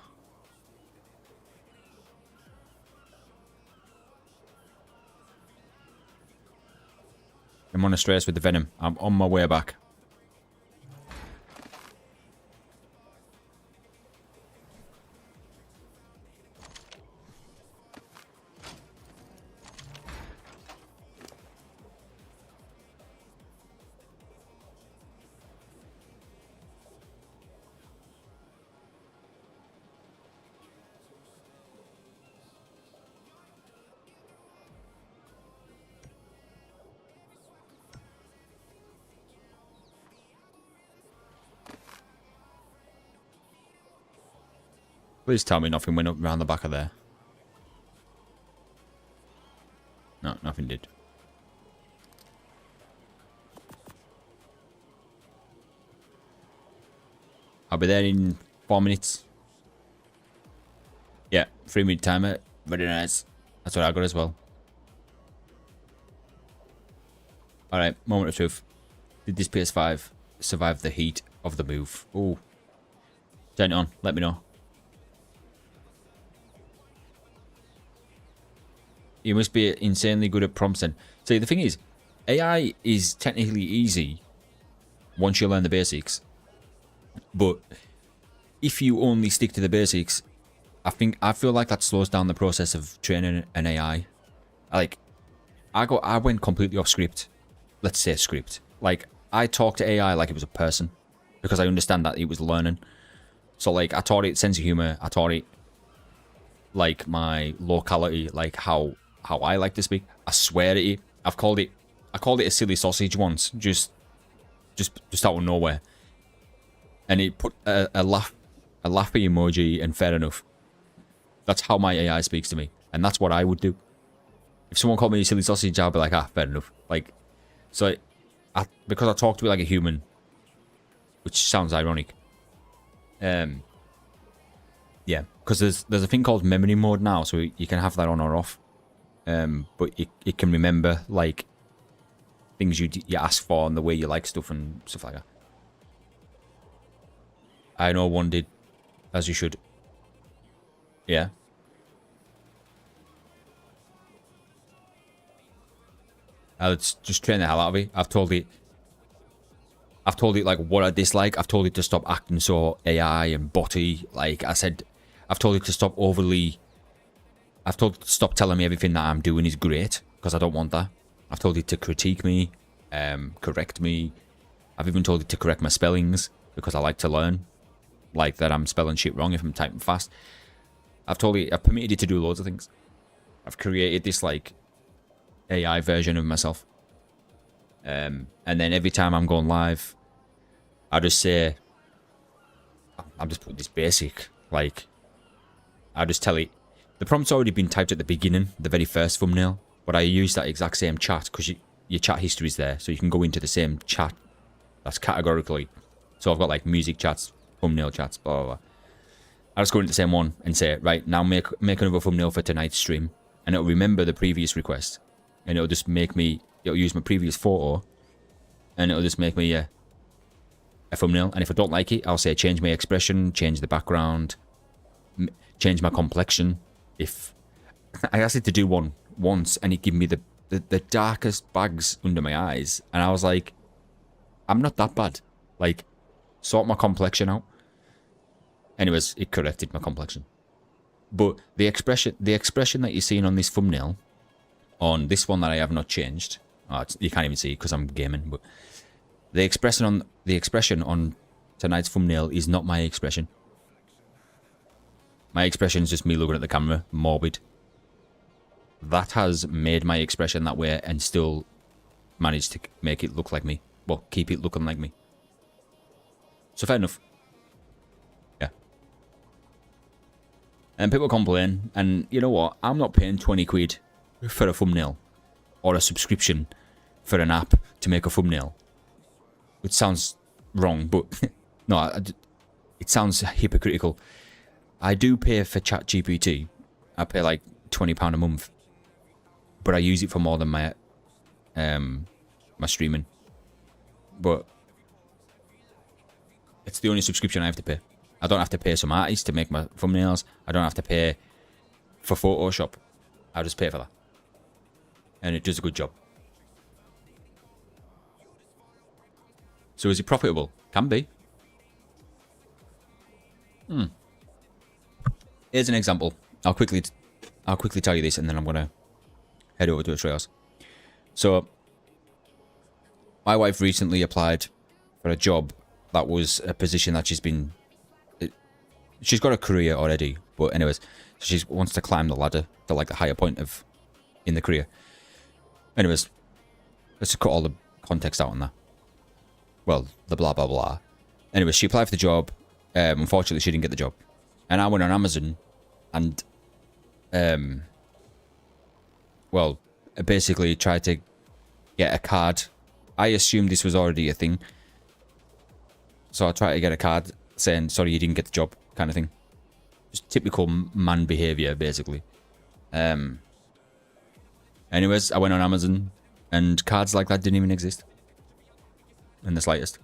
[SPEAKER 2] I'm on Astraeos with the venom. I'm on my way back. Please tell me nothing went up around the back of there. No, nothing did. I'll be there in 4 minutes. Yeah, 3-minute timer. Very nice. That's what I got as well. Alright, moment of truth. Did this PS5 survive the heat of the move? Ooh. Turn it on. Let me know. You must be insanely good at prompts then. See, the thing is, AI is technically easy once you learn the basics. But if you only stick to the basics, I feel like that slows down the process of training an AI. Like, I went completely off script. Let's say script. Like, I talked to AI like it was a person, because I understand that it was learning. So like, I taught it sense of humor. I taught it like my locality, like how I like to speak. I swear at it. I called it a silly sausage once, just out of nowhere, and it put a laughy emoji, and fair enough. That's how my AI speaks to me, and that's what I would do. If someone called me a silly sausage, I'd be like, ah, fair enough. Like, so because I talk to it like a human, which sounds ironic. Yeah, because there's a thing called memory mode now, so you can have that on or off. But it can remember like things you ask for and the way you like stuff and stuff like that. I know one did, as you should. Yeah. Let's just train the hell out of it. I've told it like what I dislike. I've told it to stop acting so AI and botty. Like I said, I've told it to stop overly. I've told it to stop telling me everything that I'm doing is great, because I don't want that. I've told it to critique me, correct me. I've even told it to correct my spellings, because I like to learn. Like that I'm spelling shit wrong if I'm typing fast. I've permitted it to do loads of things. I've created this like AI version of myself. And then every time I'm going live, I just say, I'm just putting this basic, like, I just tell it, the prompt's already been typed at the beginning, the very first thumbnail, but I use that exact same chat, because your chat history is there, so you can go into the same chat, that's categorically, so I've got like music chats, thumbnail chats, blah, blah, blah. I just go into the same one and say, right, now make another thumbnail for tonight's stream, and it'll remember the previous request, and it'll just make me, it'll use my previous photo, and it'll just make me a thumbnail. And if I don't like it, I'll say change my expression, change the background, change my complexion. If I asked it to do one once, and it gave me the darkest bags under my eyes, and I was like, I'm not that bad. Like, sort my complexion out. Anyways, it corrected my complexion. But the expression that you're seeing on this thumbnail, on this one that I have not changed, you can't even see it because I'm gaming, but the expression on tonight's thumbnail is not my expression. My expression is just me looking at the camera, morbid. That has made my expression that way and still managed to make it look like me. Well, keep it looking like me. So fair enough. Yeah. And people complain, and you know what? I'm not paying 20 quid for a thumbnail or a subscription for an app to make a thumbnail. It sounds wrong, but no, it sounds hypocritical. I do pay for ChatGPT. I pay like £20 a month, but I use it for more than my streaming. But it's the only subscription I have to pay. I don't have to pay some artists to make my thumbnails. I don't have to pay for Photoshop. I just pay for that, and it does a good job. So is it profitable? Can be. Here's an example. I'll quickly tell you this, and then I'm gonna head over to Astraeos. So my wife recently applied for a job that was a position that she's got a career already, but anyways, she wants to climb the ladder to like a higher point in the career. Anyways, let's just cut all the context out on that. Well, the blah blah blah. Anyways, she applied for the job. Unfortunately, she didn't get the job, and I went on Amazon and well, basically tried to get a card. I assumed this was already a thing, so I tried to get a card saying sorry you didn't get the job, kind of thing. Just typical man behavior, basically. Anyways, I went on Amazon, and cards like that didn't even exist in the slightest,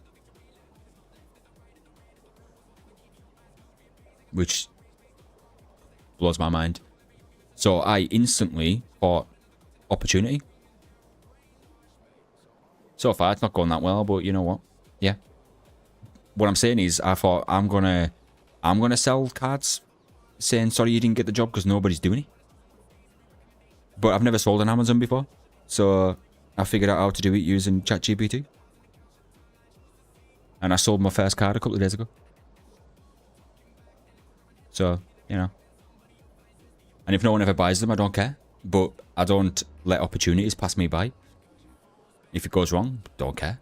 [SPEAKER 2] which blows my mind. So I instantly thought opportunity. So far it's not going that well, but you know what? Yeah. What I'm saying is, I thought I'm gonna sell cards saying sorry you didn't get the job because nobody's doing it. But I've never sold on Amazon before, so I figured out how to do it using ChatGPT. And I sold my first card a couple of days ago. So, you know. And if no one ever buys them, I don't care. But I don't let opportunities pass me by. If it goes wrong, don't care.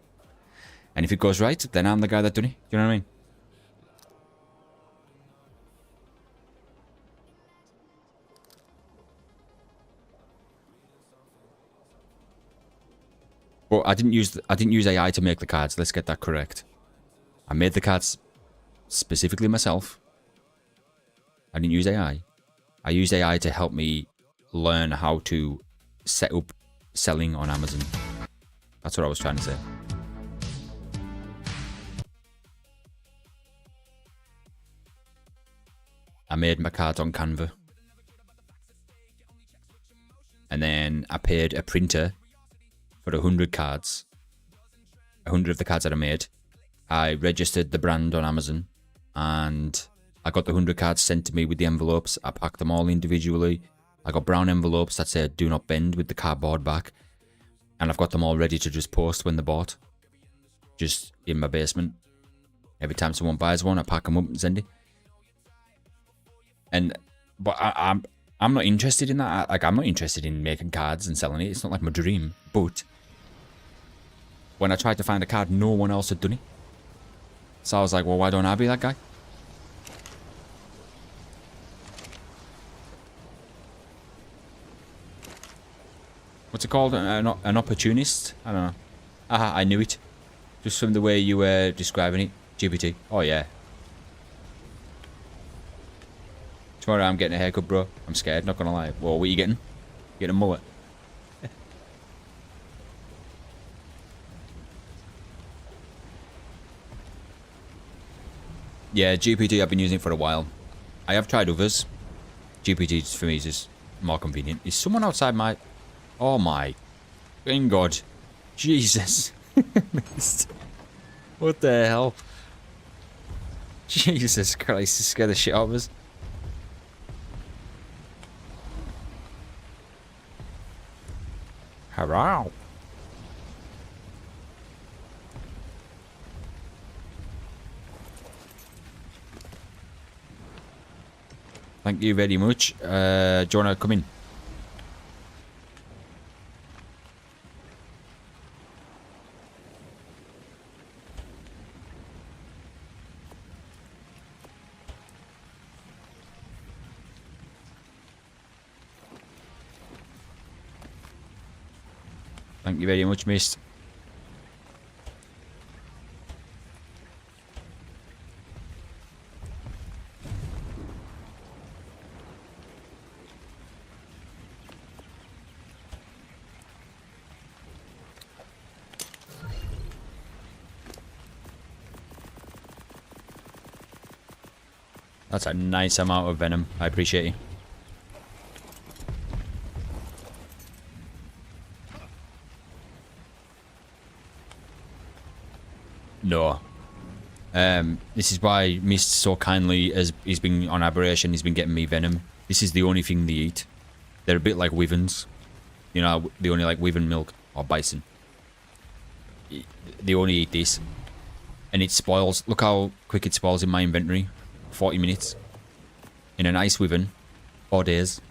[SPEAKER 2] And if it goes right, then I'm the guy that done it. You know what I mean? But I didn't use AI to make the cards. Let's get that correct. I made the cards specifically myself. I didn't use AI. I used AI to help me learn how to set up selling on Amazon. That's what I was trying to say. I made my cards on Canva. And then I paid a printer for 100 cards. 100 of the cards that I made. I registered the brand on Amazon. And I got the 100 cards sent to me with the envelopes. I packed them all individually. I got brown envelopes that said do not bend with the cardboard back. And I've got them all ready to just post when they're bought. Just in my basement. Every time someone buys one, I pack them up and send it. But I'm not interested in that. Like, I'm not interested in making cards and selling it. It's not like my dream. But when I tried to find a card, no one else had done it. So I was like, well, why don't I be that guy? What's it called? An opportunist? I don't know. Aha, I knew it. Just from the way you were describing it. GPT. Oh, yeah. Tomorrow I'm getting a haircut, bro. I'm scared, not gonna lie. Whoa, what are you getting? Getting a mullet. Yeah, GPT, I've been using it for a while. I have tried others. GPT, for me, is just more convenient. Is someone outside my... Oh my... Thank God. Jesus. What the hell? Jesus Christ, this scared the shit out of us. Hurrah! Thank you very much. Do you want to come in? Thank you very much, Mist. That's a nice amount of venom. I appreciate you. No. This is why Mist so kindly, as he's been on Aberration, he's been getting me venom. This is the only thing they eat. They're a bit like wyverns. You know, they only like wyvern milk or bison. They only eat this. And it spoils. Look how quick it spoils in my inventory. 40 minutes. In a nice wyvern. 4 days.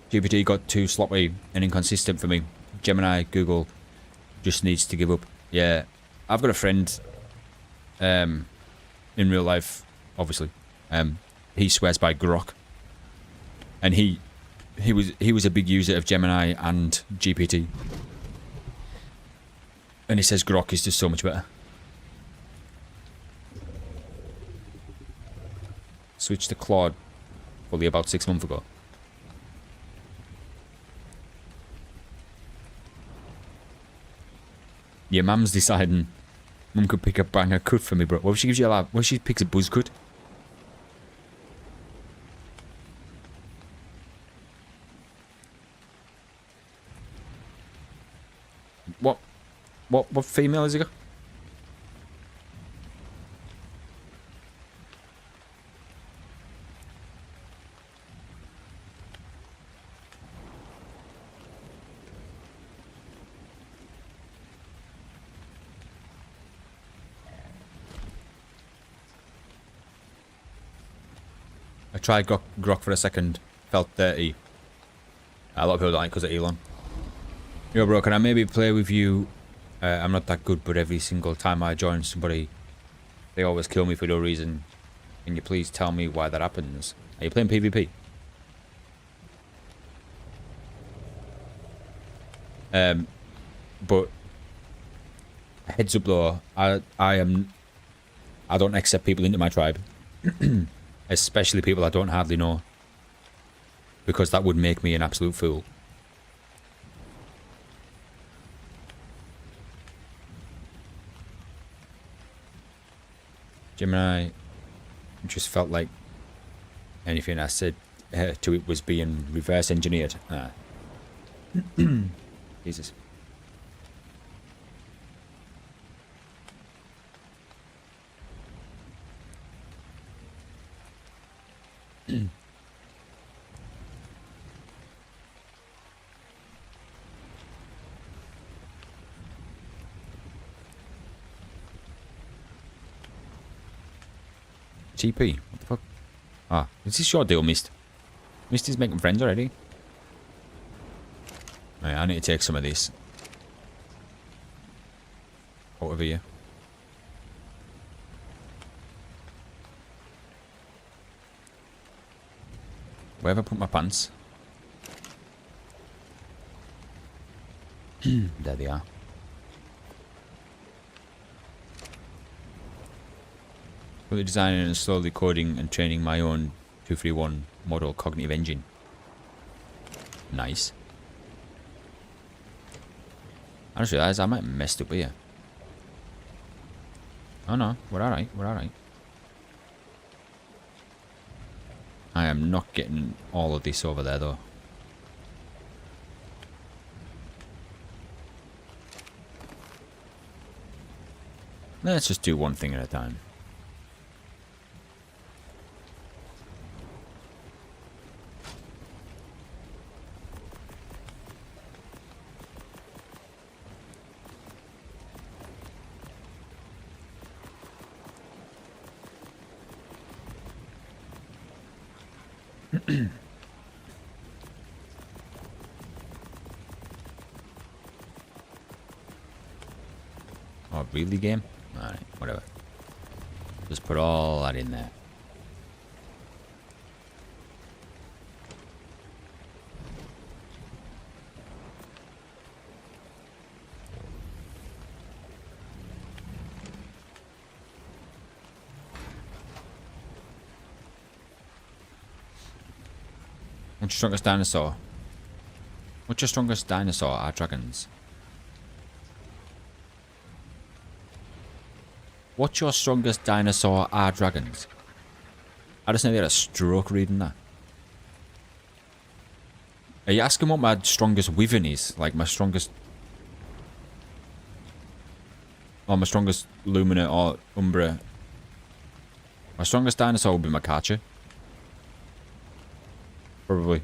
[SPEAKER 2] GPT got too sloppy and inconsistent for me. Gemini, Google just needs to give up. Yeah, I've got a friend in real life, obviously. He swears by Grok. And he was a big user of Gemini and GPT. And he says Grok is just so much better. Switched to Claude probably about 6 months ago. Yeah, Mum's deciding Mum could pick a banger cut for me, bro. What if she gives you a lap? What if she picks a buzz cut? What female has he got? I tried Grok for a second. Felt dirty. A lot of people don't like because of Elon. Yo, bro, can I maybe play with you? I'm not that good, but every single time I join somebody, they always kill me for no reason. Can you please tell me why that happens? Are you playing PvP? But heads up though, I don't accept people into my tribe. Especially people I don't hardly know. because that would make me an absolute fool. Gemini just felt like anything I said to it was being reverse engineered. Ah. Jesus. TP? What the fuck? Ah, is this your deal, Mist? Mist is making friends already. Right, I need to take some of this out of here. Where have I put my pants? There they are. Fully designing and slowly coding and training my own 231 model cognitive engine. Nice. I just realised I might have messed up here. Oh no, we're alright, we're alright. I am not getting all of this over there though. Let's just do one thing at a time. Oh, really, game? Alright, whatever. Just put all that in there. What's your strongest dinosaur? What's your strongest dinosaur? Are dragons. What's your strongest dinosaur? Are dragons. I just nearly had a stroke reading that. Are you asking what my strongest wyvern is? Like my strongest... Or my strongest Lumina or Umbra? My strongest dinosaur would be my Karcher. Probably.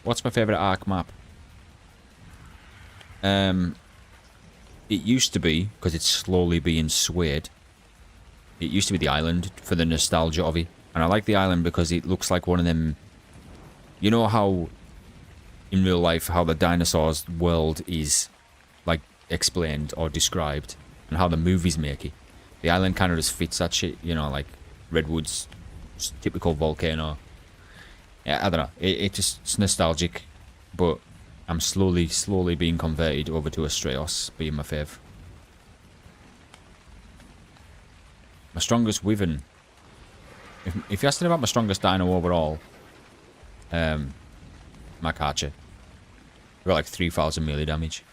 [SPEAKER 2] What's my favourite ARK map? It used to be, because it's slowly being swayed, it used to be the island for the nostalgia of it. And I like the island because it looks like one of them... You know how, in real life, how the dinosaurs world is, like, explained or described, and how the movies make it. The island kind of just fits that shit, you know, like Redwood's typical volcano. Yeah, I don't know. It's nostalgic, but I'm slowly being converted over to Astraeos being my fave. My strongest wyvern. If you're asking about my strongest dino overall, my Karcher. Got like 3,000 melee damage.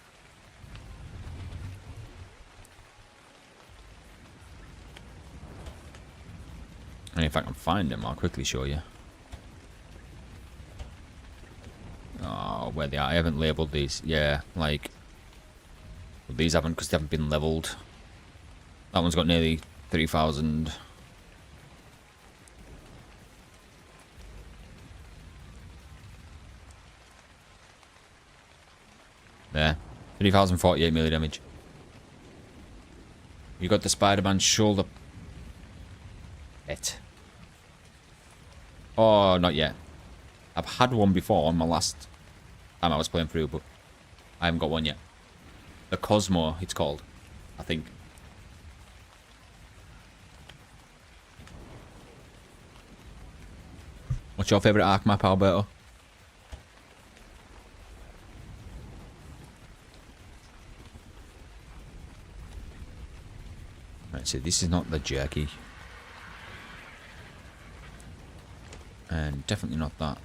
[SPEAKER 2] And if I can find them, I'll quickly show you. Oh, where they are. I haven't labelled these. Yeah, like... Well, these haven't, because they haven't been levelled. That one's got nearly 3,000. There. 3,048 melee damage. You got the Spider-Man shoulder... It. Oh, not yet. I've had one before on my last time I was playing through, but I haven't got one yet. The Cosmo, it's called, I think. What's your favourite ARK map, Alberto? Right, so this is not the jerky. And definitely not that.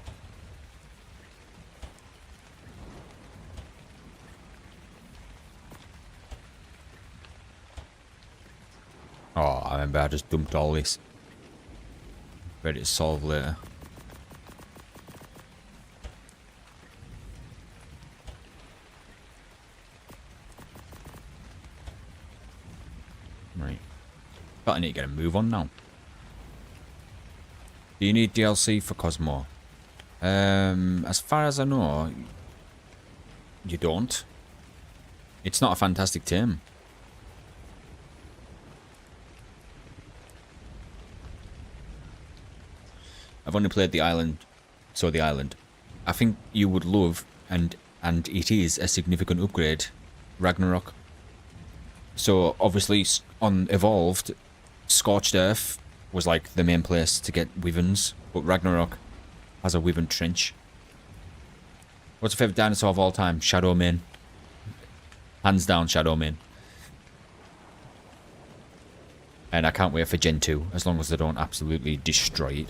[SPEAKER 2] Oh, I remember I just dumped all this. Ready to solve later. Right. But I need to get a move on now. Do you need DLC for Cosmo? As far as I know, you don't. It's not a fantastic team. I've only played the island, so the island. I think you would love, and it is a significant upgrade, Ragnarok. So obviously on Evolved, Scorched Earth was like the main place to get wyverns, but Ragnarok has a wyvern trench. What's your favourite dinosaur of all time? Shadow Mane. Hands down, Shadow Mane. And I can't wait for Gen 2, as long as they don't absolutely destroy it.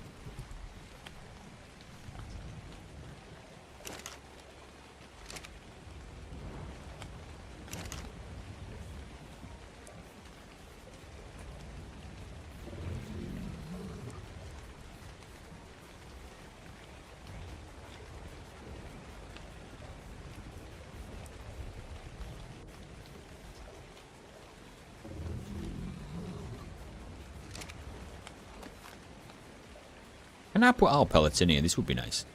[SPEAKER 2] Can I put our pellets in here? This would be nice.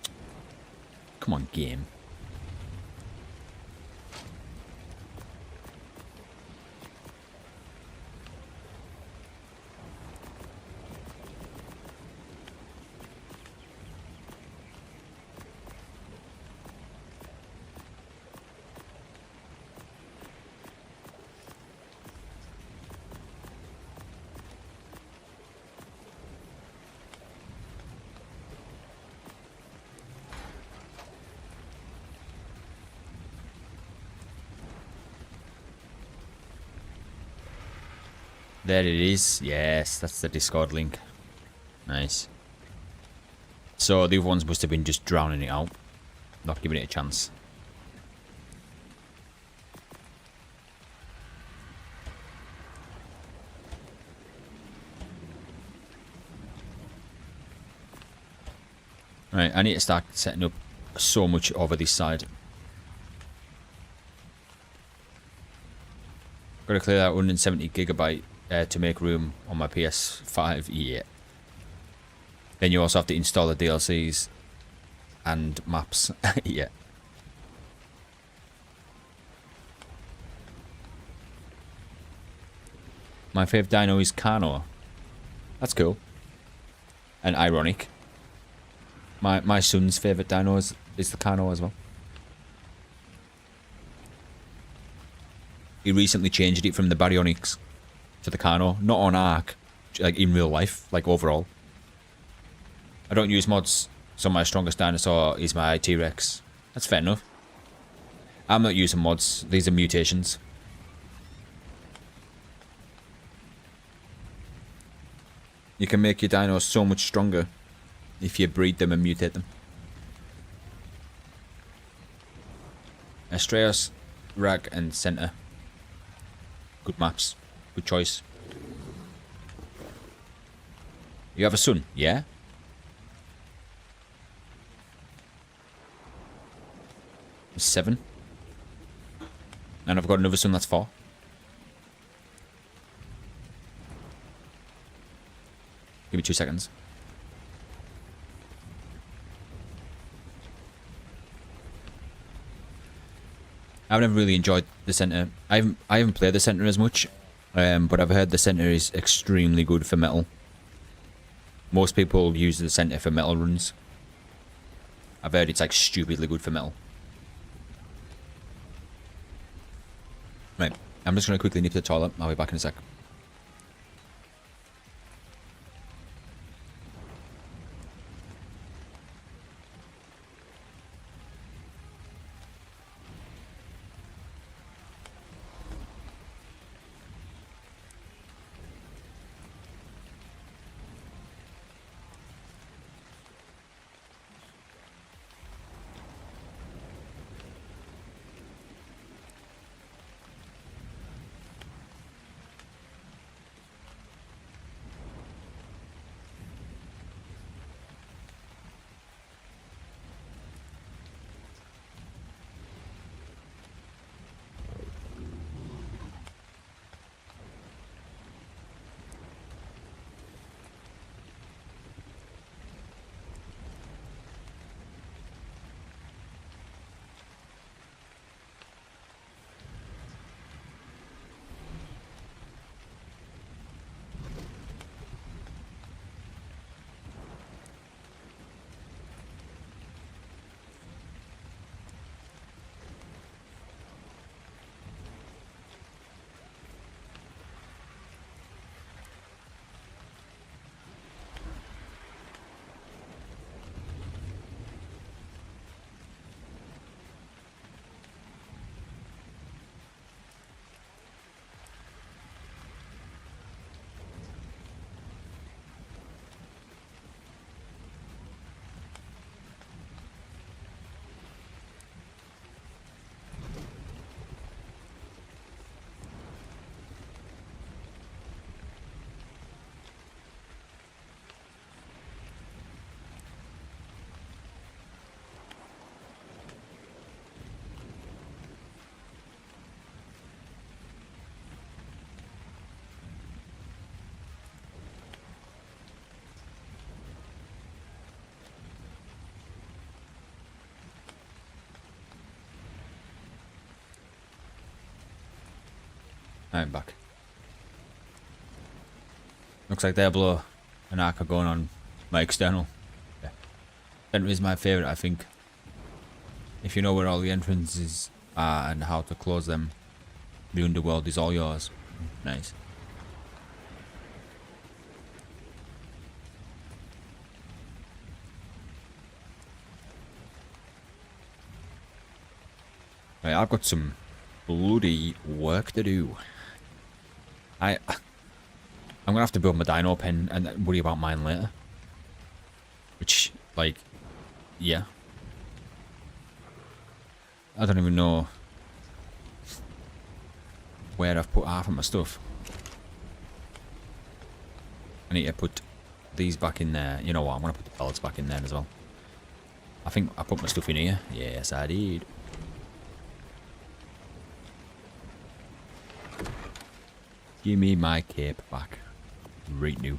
[SPEAKER 2] Come on, game. There it is. Yes, that's the Discord link. Nice. So the other ones must have been just drowning it out. Not giving it a chance. Right, I need to start setting up so much over this side. Got to clear that 170 gigabyte to make room on my PS5. Yeah. Then you also have to install the DLCs and maps. Yeah. My favourite dino is Kano. That's cool. And ironic. My son's favourite dino is the Kano as well. He recently changed it from the Baryonyx to the Kano. Not on ARK, like in real life, like overall. I don't use mods, so my strongest dinosaur is my T-Rex. That's fair enough. I'm not using mods, these are mutations. You can make your dinos so much stronger if you breed them and mutate them. Astraeos, Rag and Center. Good maps. Good choice. You have a son, yeah? He's 7. And I've got another son that's 4. Give me 2 seconds. I've never really enjoyed the center. I haven't played the center as much, but I've heard the center is extremely good for metal. Most people use the center for metal runs. I've heard it's like stupidly good for metal. Right, I'm just gonna quickly nip to the toilet. I'll be back in a sec. I'm back. Looks like Diablo and ARK are going on my external. Yeah. That is my favourite, I think. If you know where all the entrances are and how to close them, the underworld is all yours. Nice. Right, I've got some bloody work to do. I'm gonna have to build my dino pen and worry about mine later. Which, like, yeah. I don't even know where I've put half of my stuff. I need to put these back in there. You know what, I'm gonna put the pellets back in there as well. I think I put my stuff in here. Yes, I did. Give me my cape back. Right new.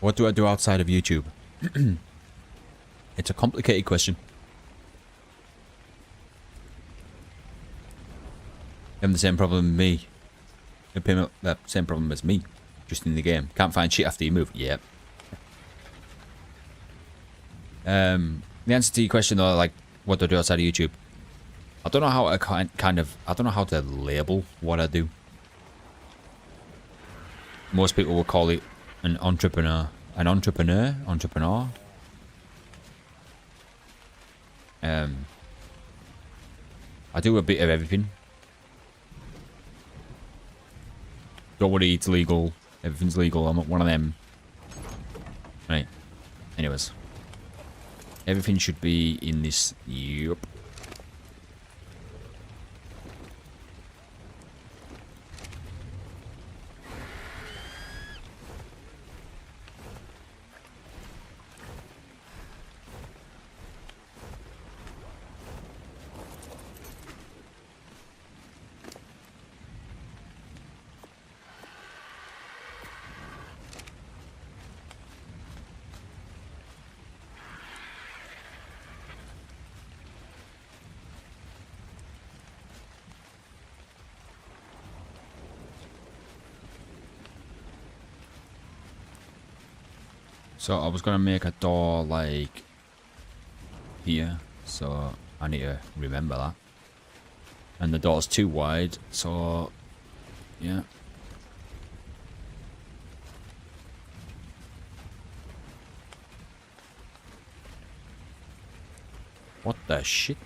[SPEAKER 2] What do I do outside of YouTube? It's a complicated question. You have the same problem with me. The same problem as me. Just in the game. Can't find shit after you move. Yep. The answer to your question though, like, what do I do outside of YouTube? I don't know how I I don't know how to label what I do. Most people will call it an entrepreneur. Entrepreneur. I do a bit of everything. Don't worry, it's legal. Everything's legal. I'm not one of them. Right. Anyways. Everything should be in this. Yup. So I was gonna make a door like here, so I need to remember that. And the door's too wide, so yeah. What the shit?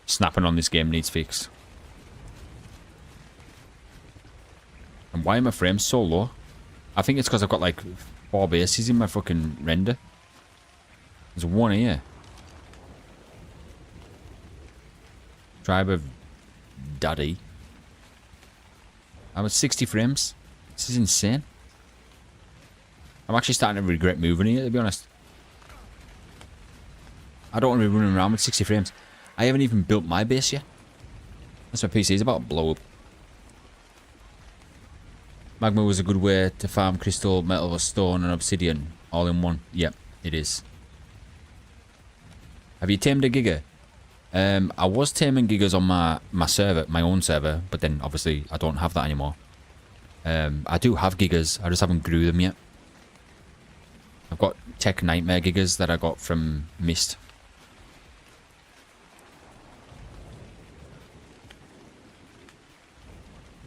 [SPEAKER 2] Snapping on this game needs fix. And why are my frames so low? I think it's because I've got like 4 bases in my fucking render. There's one here. Tribe of Daddy. I'm at 60 frames. This is insane. I'm actually starting to regret moving here, to be honest. I don't want to be running around with 60 frames. I haven't even built my base yet. That's my PC is about to blow up. Magma was a good way to farm crystal, metal, stone, and obsidian all in one. Yep, it is. Have you tamed a giga? I was taming gigas on my server, my own server, but then obviously I don't have that anymore. I do have gigas, I just haven't grew them yet. I've got Tech Nightmare gigas that I got from Mist.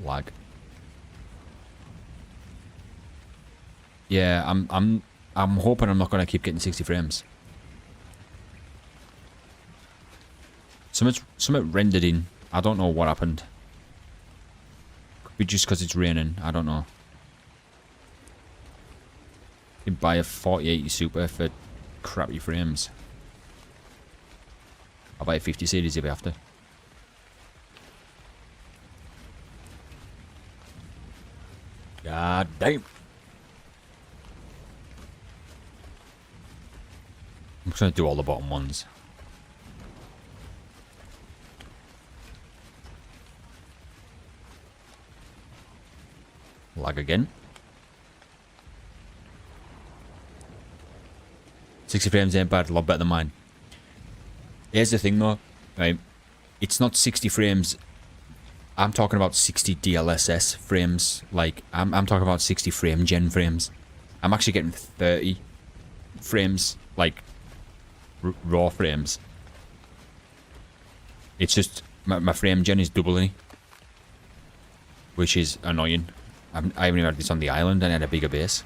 [SPEAKER 2] Lag. Yeah, I'm hoping I'm not gonna keep getting 60 frames. Something rendered in. I don't know what happened. Could be just because it's raining. I don't know. You can buy a 4080 Super for crappy frames. I'll buy a 50 series if you have to. God damn. I'm just going to do all the bottom ones. Lag again. 60 frames ain't bad, a lot better than mine. Here's the thing though, right? It's not 60 frames. I'm talking about 60 DLSS frames. Like, I'm talking about 60 frame gen frames. I'm actually getting 30 frames, like, raw frames. It's just, my frame gen is doubling, which is annoying. I haven't even had this on the island and I had a bigger base.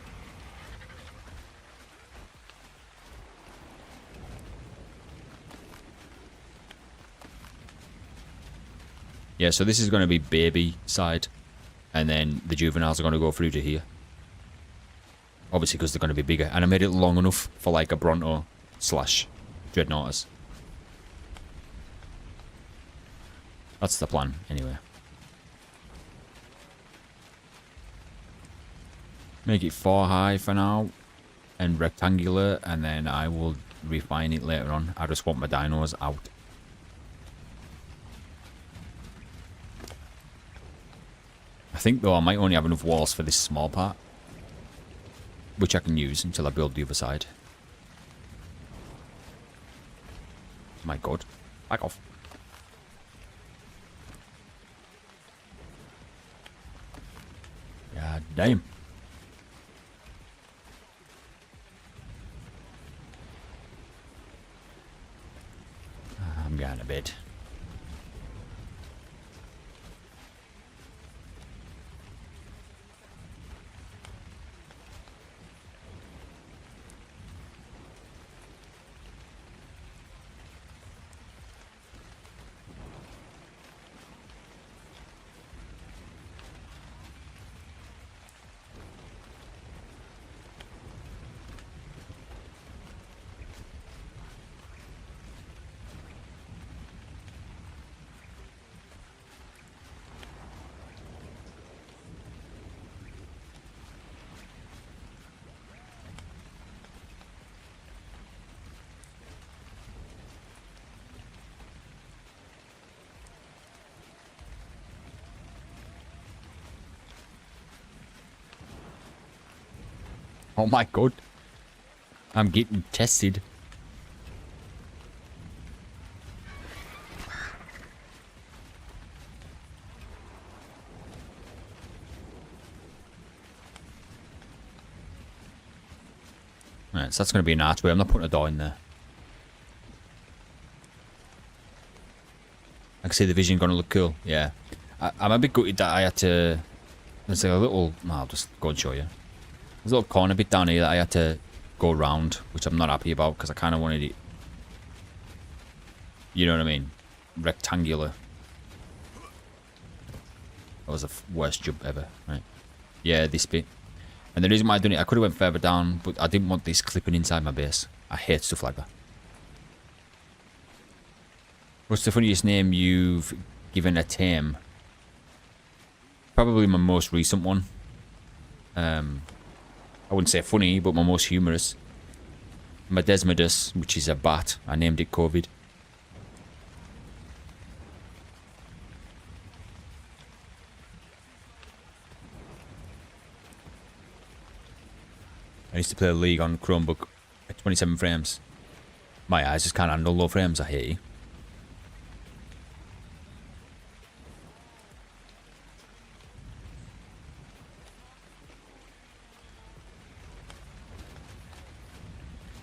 [SPEAKER 2] Yeah, so this is going to be baby side, and then the juveniles are going to go through to here. Obviously, because they're going to be bigger. And I made it long enough for like a Bronto / Dreadnoughtus. That's the plan, anyway. Make it 4 high for now, and rectangular, and then I will refine it later on. I just want my dinos out. I think though I might only have enough walls for this small part, which I can use until I build the other side. My god, back off. God damn. I'm going to bed. Oh my god. I'm getting tested. Right, so that's going to be an archway. I'm not putting a door in there. I can see the vision going to look cool. Yeah. I'm a bit gutted that I had to... There's like a little... I'll just go and show you. There's a little corner bit down here that I had to go around, which I'm not happy about because I kind of wanted it... You know what I mean? Rectangular. That was the worst jump ever. Right. Yeah, this bit. And the reason why I done it, I could have went further down, but I didn't want this clipping inside my base. I hate stuff like that. What's the funniest name you've given a tame? Probably my most recent one. I wouldn't say funny, but my most humorous. My Desmodus, which is a bat. I named it COVID. I used to play a league on Chromebook at 27 frames. My eyes just can't handle low frames, I hate you.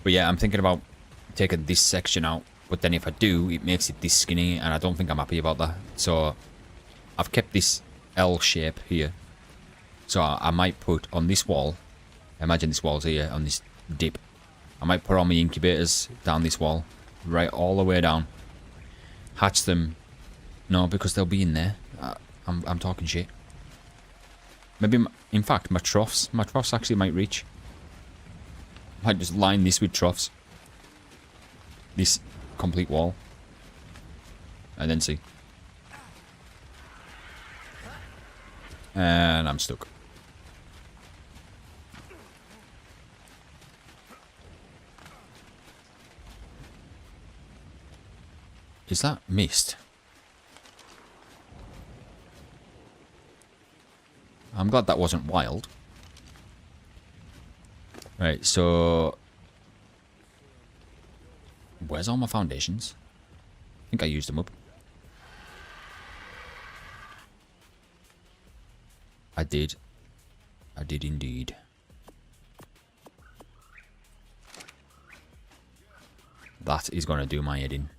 [SPEAKER 2] But yeah, I'm thinking about taking this section out. But then if I do, it makes it this skinny, and I don't think I'm happy about that. So I've kept this L shape here. So I might put on this wall, imagine this wall's here on this dip. I might put all my incubators down this wall, right all the way down. Hatch them. No, because they'll be in there. I'm talking shit. Maybe, in fact, my troughs actually might reach. I might just line this with troughs. This complete wall. And then see. And I'm stuck. Is that mist? I'm glad that wasn't wild. Right, so... Where's all my foundations? I think I used them up. I did. I did indeed. That is going to do my head in.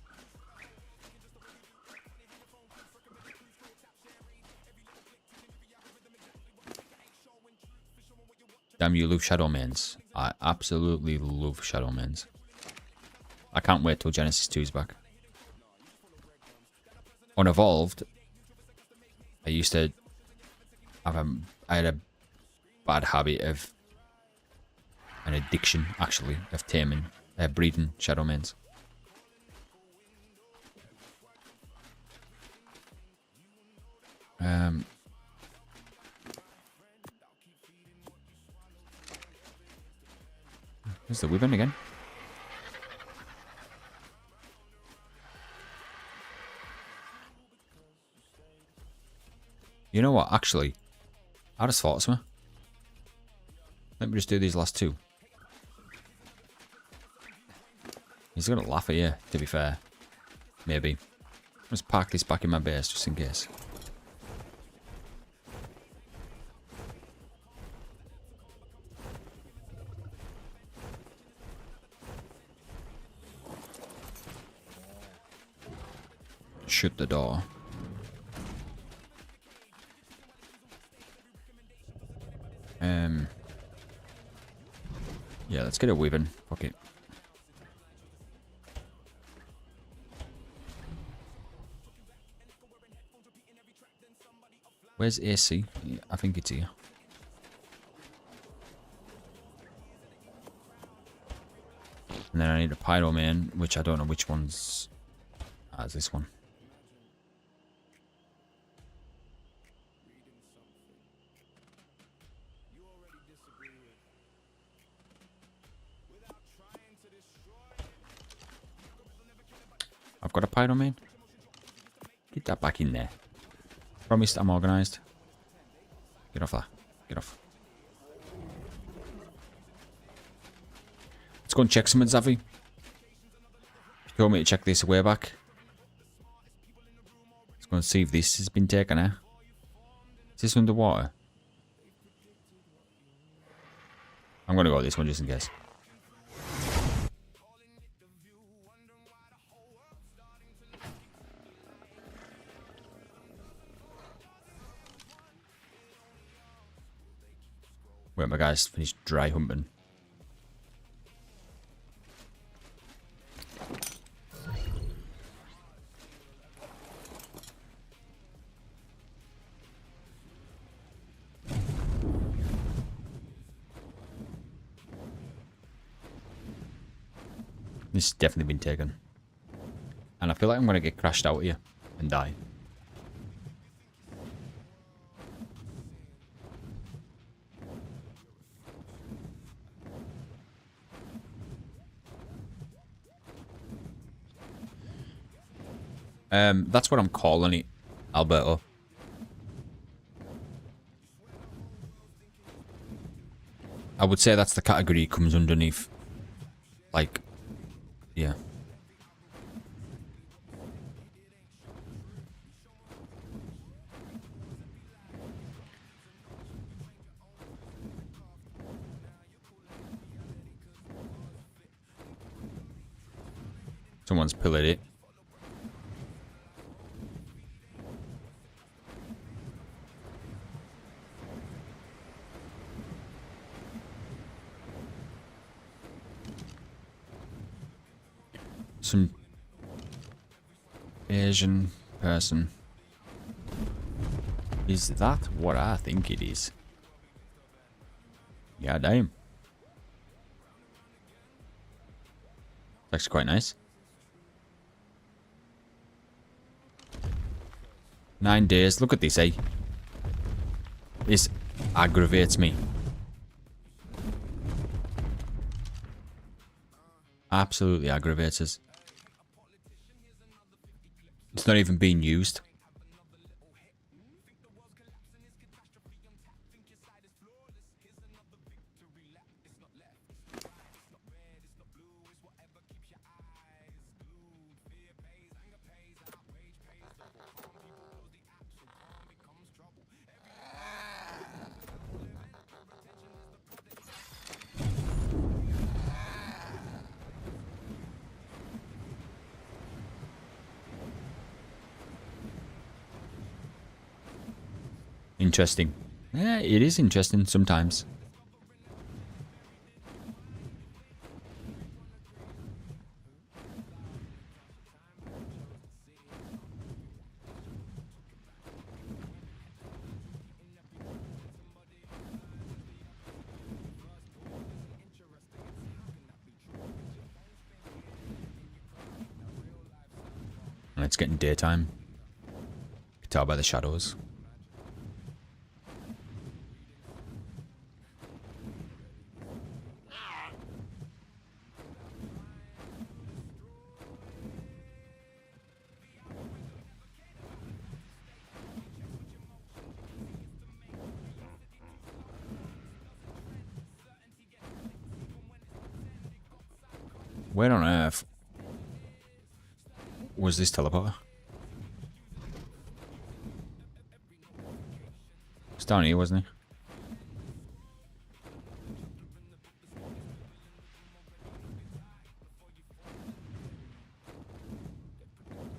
[SPEAKER 2] Damn, you love Shadow Mains. I absolutely love Shadow Mains. I can't wait till Genesis 2 is back. Unevolved, I used to have I had a bad habit of an addiction, actually, of taming, breeding Shadow Mains. There's the Wyvern again. You know what, actually, I just thought of something. Let me just do these last two. He's gonna laugh at you, to be fair. Maybe. Let's park this back in my base, just in case. Shut the door. Yeah, let's get a Wyvern. Fuck it. Where's AC? Yeah, I think it's here. And then I need a Pyro main, which I don't know which one's... Ah, it's this one. I've got a Pyro main. Get that back in there. Promised I'm organised. Get off that. Get off. Let's go and check something, Zavi. You told me to check this way back. Let's go and see if this has been taken, eh? Is this underwater? I'm going to go with this one just in case. Wait, my guy's finished dry humping. This has definitely been taken. And I feel like I'm going to get crashed out here and die. That's what I'm calling it, Alberto. I would say that's the category it comes underneath. Like, yeah. Someone's pillared it. Some Asian person. Is that what I think it is? Yeah, damn. It's actually quite nice. 9 days. Look at this, eh? This aggravates me. Absolutely aggravates us. It's not even being used. Interesting. Yeah, it is interesting sometimes. And it's getting daytime. You can tell by the shadows. Where on earth was this teleporter? It's down here, wasn't he?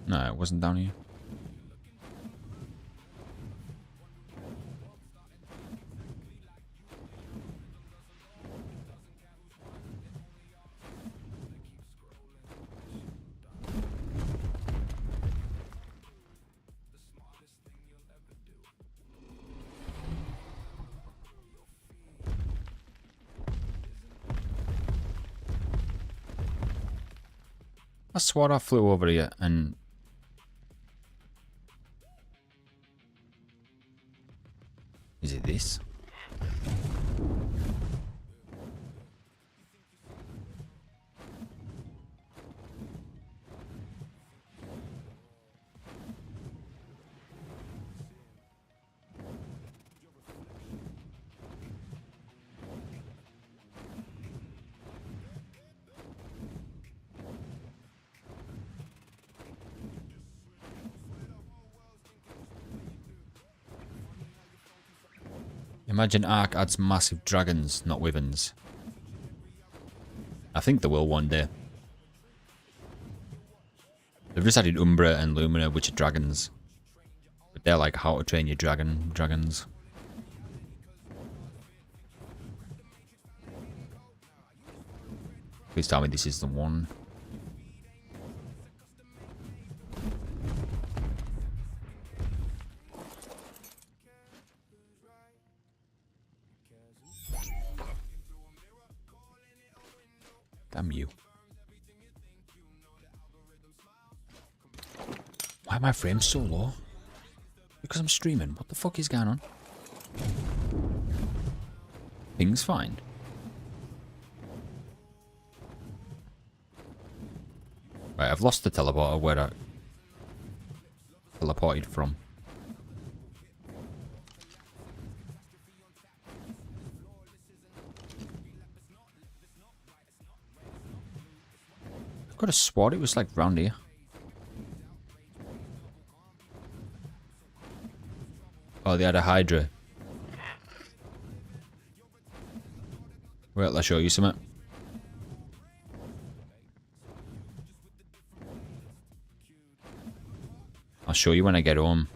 [SPEAKER 2] No, it wasn't down here. I swore I flew over here and... Is it this? Imagine ARK adds massive dragons, not wyverns. I think they will one day. They've just added Umbra and Lumina, which are dragons. But they're like how to train your dragons. Please tell me this is the one. Damn you. Why are my frames so low? Because I'm streaming. What the fuck is going on? Things fine. Right, I've lost the teleporter where I teleported from. I could have swore it was like round here. Oh, they had a Hydra. Wait, I'll show you something. I'll show you when I get home.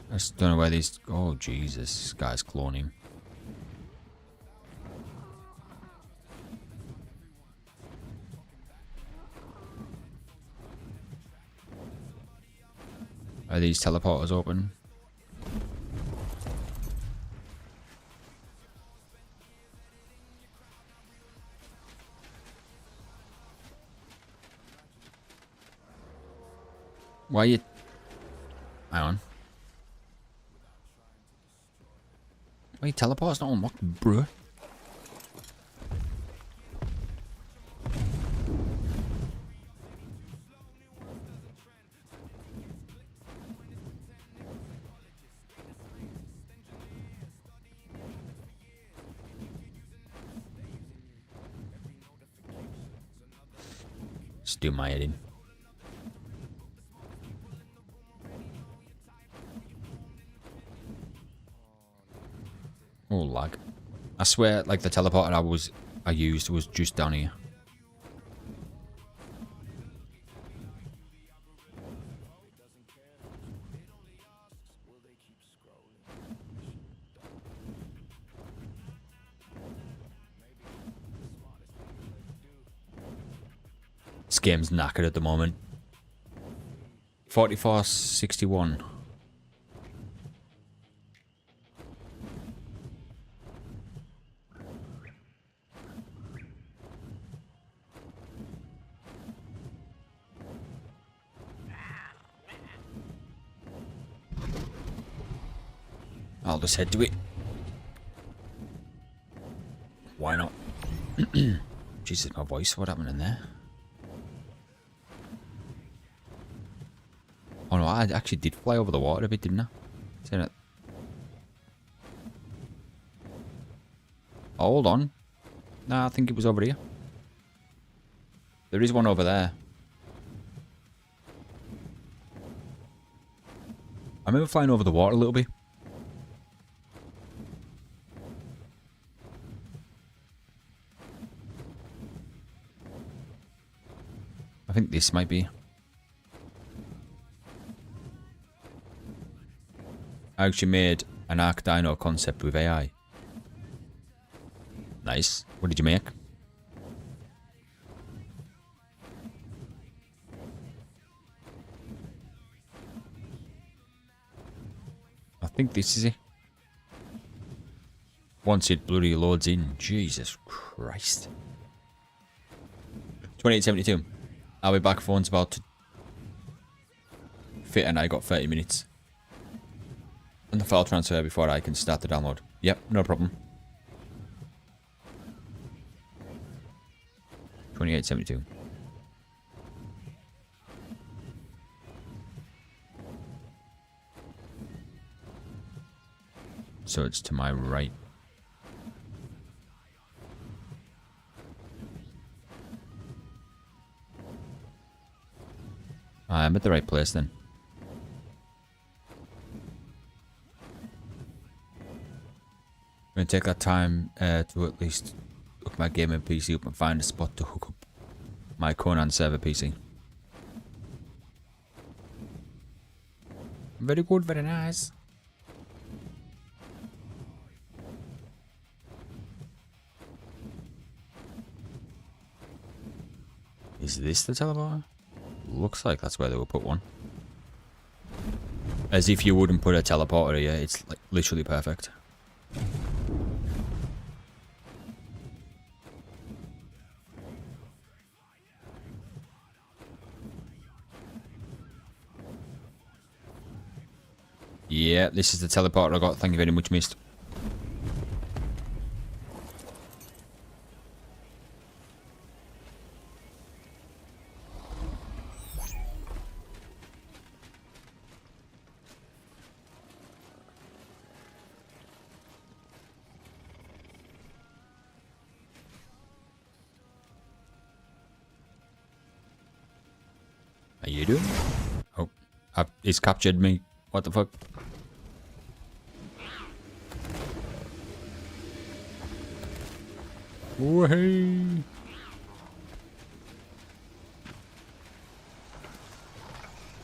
[SPEAKER 2] I just don't know where these... Oh, Jesus. This guy's cloning. Are these teleporters open? Why are you... Hang on. Why your teleport's not unlocked, bruh? Just do my head in. Oh, lag. I swear, like, the teleporter I used was just down here. This game's knackered at the moment. 4461. I'll just head to it. Why not? Jesus, my voice, what happened in there? Oh no, I actually did fly over the water a bit, didn't I? Seen it. Oh, hold on. Nah, I think it was over here. There is one over there. I remember flying over the water a little bit. I think this might be. I actually made an ARK Dino concept with AI. Nice. What did you make? I think this is it. Once it bloody loads in. Jesus Christ. 2872. I'll be back. Phone's about to fit and I got 30 minutes. And the file transfer before I can start the download. Yep, no problem. 2872. So it's to my right. I'm at the right place then. I'm going to take that time to at least hook my gaming PC up and find a spot to hook up my Conan server PC. Very good, very nice. Is this the teleporter? Looks like that's where they will put one. As if you wouldn't put a teleporter here, it's like literally perfect. Yeah, this is the teleporter I got. Thank you very much, Mist. Are you doing? Oh, it's captured me. What the fuck? Oh, hey.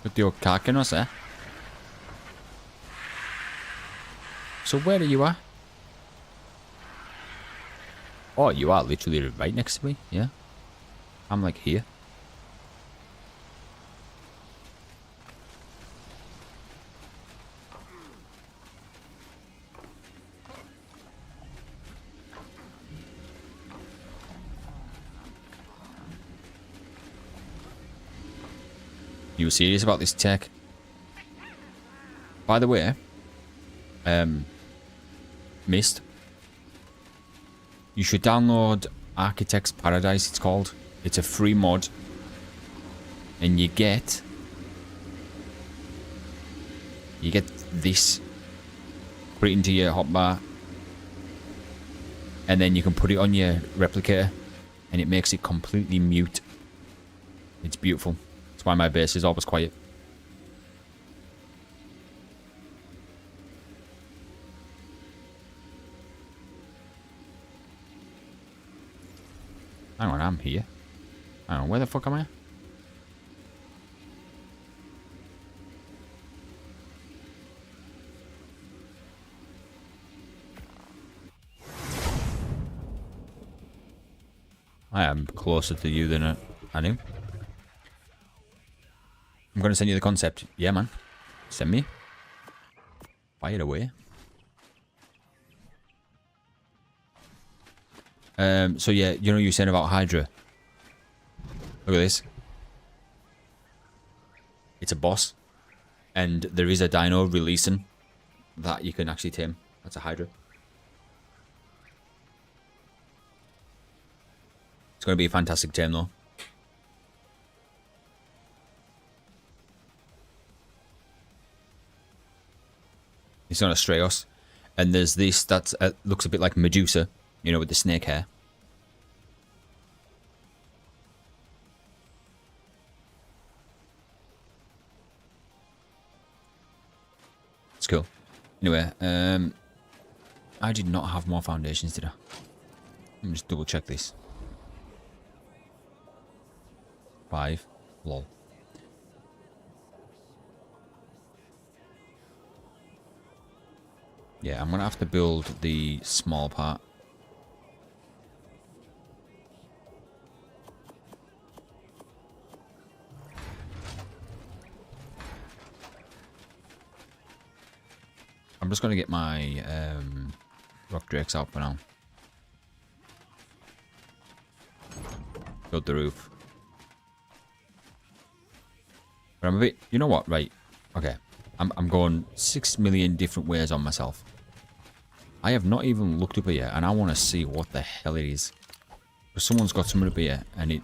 [SPEAKER 2] With your cocking us, eh? So where are you at? Oh, you are literally right next to me, yeah? I'm like here. You serious about this tech? By the way, Mist, you should download Architect's Paradise, it's called. It's a free mod. And you get this. Put it into your hotbar. And then you can put it on your replicator. And it makes it completely mute. It's beautiful. That's why my base is always quiet. Hang on, I'm here. Hang on, where the fuck am I? I am closer to you than I knew. I'm going to send you the concept. Yeah, man. Send me. Fire away. So yeah, you know you were saying about Hydra. Look at this. It's a boss. And there is a dino releasing that you can actually tame. That's a Hydra. It's going to be a fantastic tame though. It's on Astraeos. And there's this that looks a bit like Medusa. You know, with the snake hair. It's cool. Anyway, I did not have more foundations, did I? Let me just double check this. 5. Lol. Yeah, I'm going to have to build the small part. I'm just going to get my rock drakes out for now. Build the roof. But I'm a bit... You know what? Right. Okay. I'm going 6 million different ways on myself. I have not even looked up here yet, and I want to see what the hell it is. Because someone's got something up here, and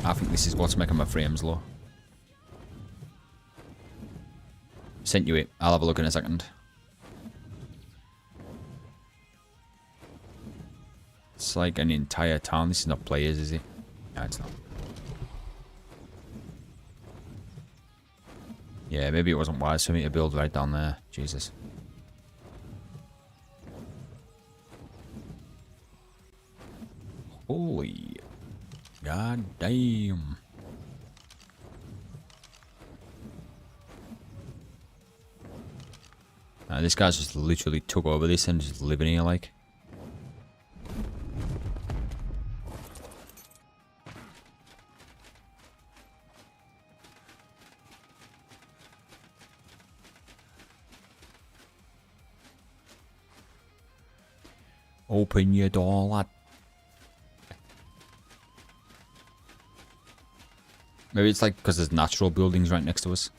[SPEAKER 2] I think this is what's making my frames low. Sent you it. I'll have a look in a second. It's like an entire town. This is not players, is it? No, it's not. Yeah, maybe it wasn't wise for me to build right down there. Jesus. Holy god damn. This guy's just literally took over this and just living here like. Open your door, lad. Maybe it's like because there's natural buildings right next to us.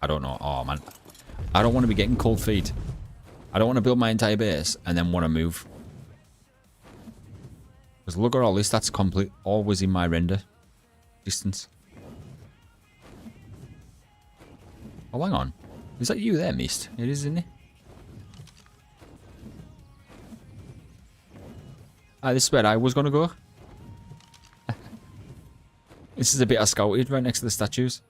[SPEAKER 2] I don't know. Oh, man. I don't want to be getting cold feet. I don't want to build my entire base and then want to move. Because look at all this. That's complete. Always in my render distance. Oh, hang on. Is that you there, Mist? It is, isn't it? Ah, this is where I was going to go. This is a bit I scouted right next to the statues.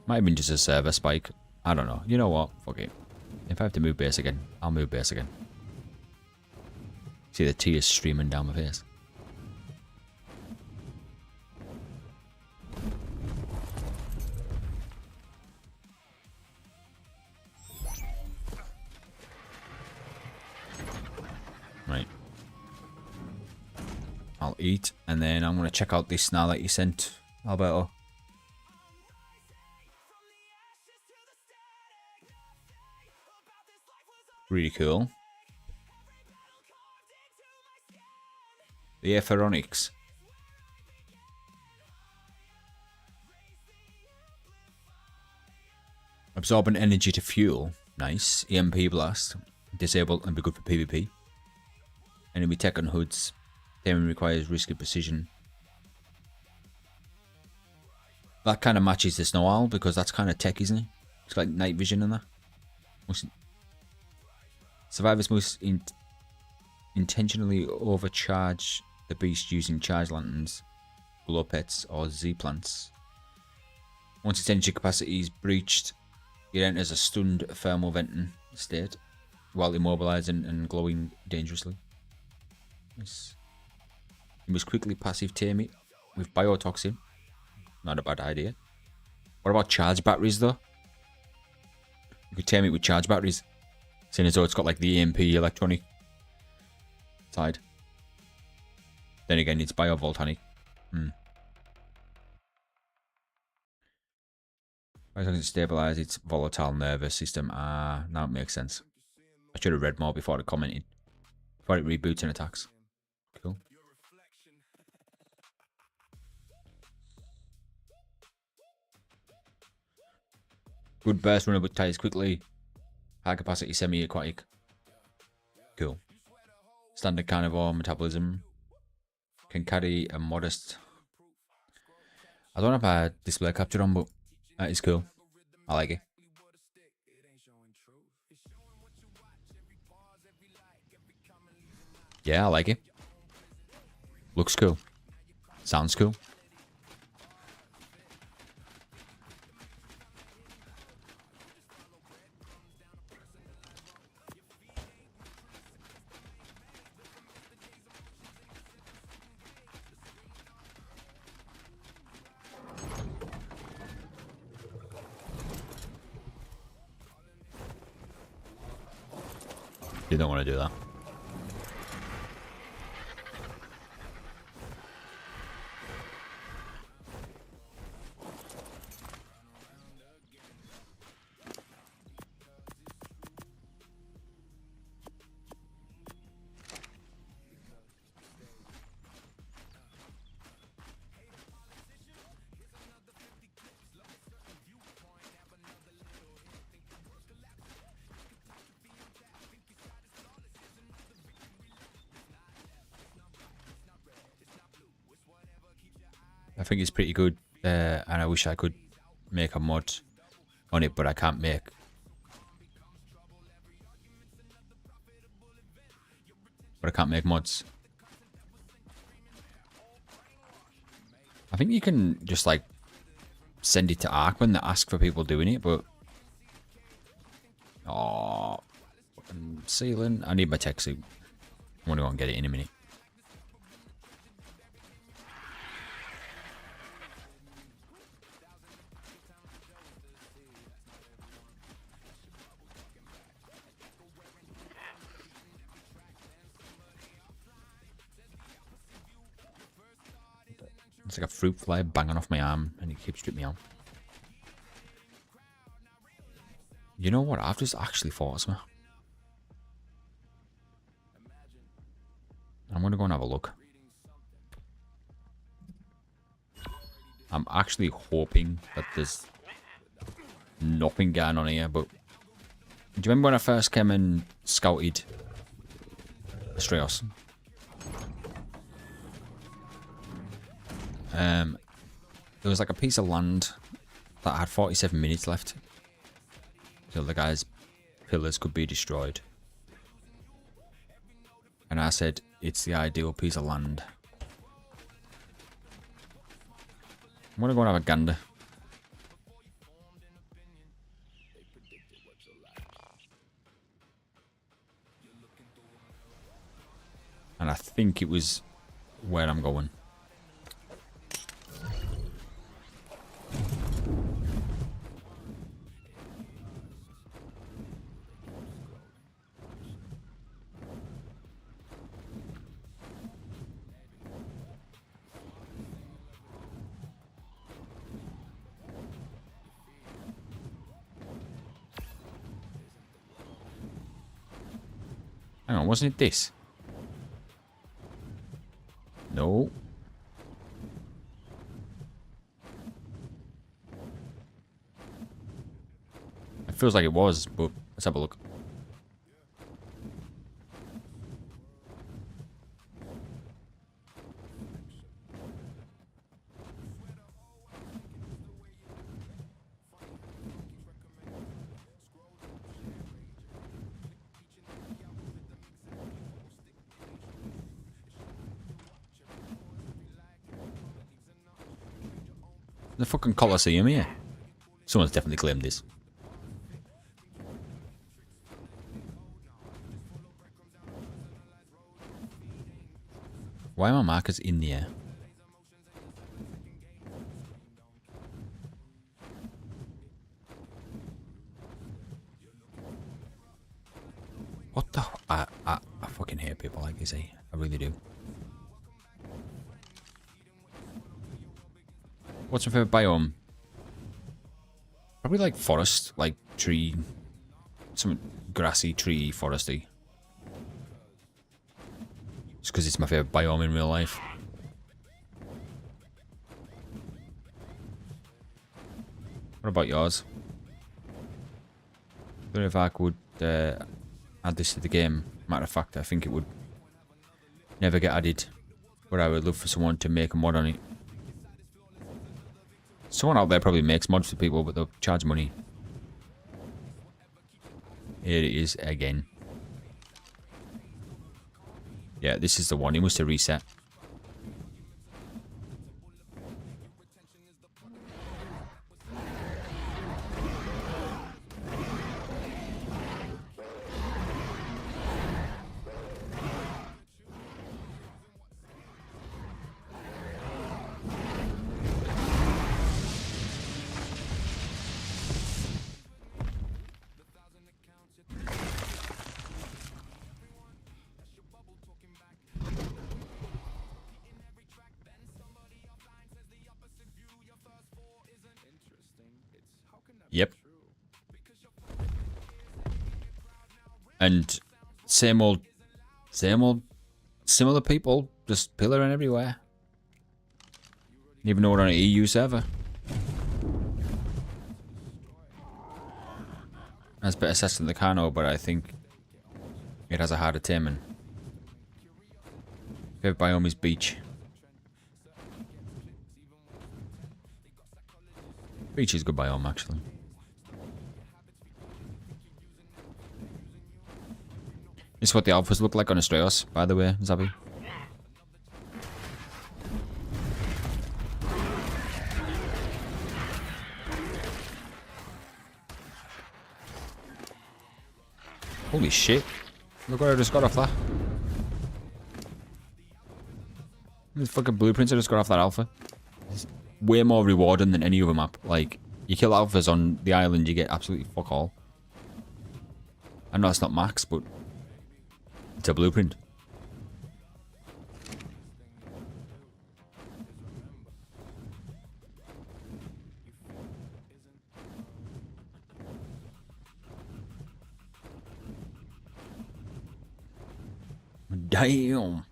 [SPEAKER 2] Might have been just a server spike. I don't know. You know what? Fuck it. If I have to move base again, I'll move base again. See the tears streaming down my face. Right. I'll eat, and then I'm going to check out this now that you sent, Alberto. Really cool. The Aphoronics. Absorbing energy to fuel. Nice. EMP blast. Disable and be good for PvP. Enemy tech on hoods. Taming requires risky precision. That kind of matches the Snow Owl because that's kind of tech, isn't it? It's like night vision and that. Survivors must Intentionally overcharge the beast using charge lanterns, glow pets, or Z plants. Once its energy capacity is breached, it enters a stunned thermal venting state while immobilizing and glowing dangerously. Nice. You must quickly passive tame it with biotoxin. Not a bad idea. What about charge batteries though? You could tame it with charge batteries. Seeing as though it's got like the EMP electronic side. Then again, it's biovolcanic. I can stabilize its volatile nervous system. Ah, now it makes sense. I should have read more before I commented. Before it reboots and attacks. Cool. Good burst runner but tires quickly. High capacity semi-aquatic. Cool. Standard carnivore metabolism. Can carry a modest... I don't have a display capture on, but that is cool. I like it. Yeah, I like it. Looks cool. Sounds cool. You don't want to do that. I think it's pretty good, and I wish I could make a mod on it, but I can't make. But I can't make mods. I think you can just like send it to ARK when they ask for people doing it, but oh, ceiling. I need my tech suit. I'm gonna go and get it in a minute. It's like a fruit fly banging off my arm and it keeps stripping me out. You know what? I've just actually thought of something. I'm going to go and have a look. I'm actually hoping that there's nothing going on here, but... Do you remember when I first came and scouted Astraeos? There was like a piece of land that had 47 minutes left till the guy's pillars could be destroyed. And I said, it's the ideal piece of land. I'm gonna go and have a gander. And I think it was where I'm going. Hang on, wasn't it this? No. It feels like it was, but let's have a look. The fucking Colosseum here. Someone's definitely claimed this. Why are my markers in the air? What the? I fucking hate people like this, eh? I really do. What's my favourite biome? Probably like forest, like tree, some grassy tree foresty. Just because it's my favourite biome in real life. What about yours? I don't know if I could add this to the game. Matter of fact, I think it would never get added. But I would love for someone to make a mod on it. Someone out there probably makes mods for people, but they'll charge money. Here it is again. Yeah, this is the one. He must have reset. Yep. And same old, similar people, just pillaring everywhere. Even though we're on an EU server. That's better set than the Kano, but I think it has a harder taming. Favorite biome is beach. Beach is good biome, actually. This is what the alphas look like on Astraeos, by the way, Zabi. Holy shit. Look what I just got off that. These fucking blueprints I just got off that alpha. It's way more rewarding than any other map. Like, you kill alphas on the island, you get absolutely fuck all. I know it's not max, but it's a blueprint. Damn.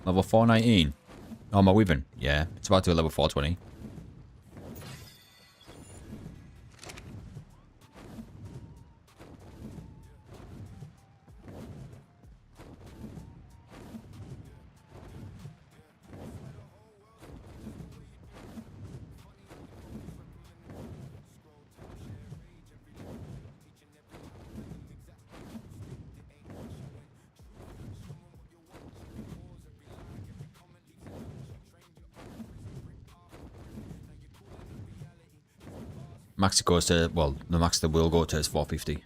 [SPEAKER 2] Level 419. Oh, my Wyvern. Yeah, it's about to be level 420. Max it goes to, well, the max that will go to is 450.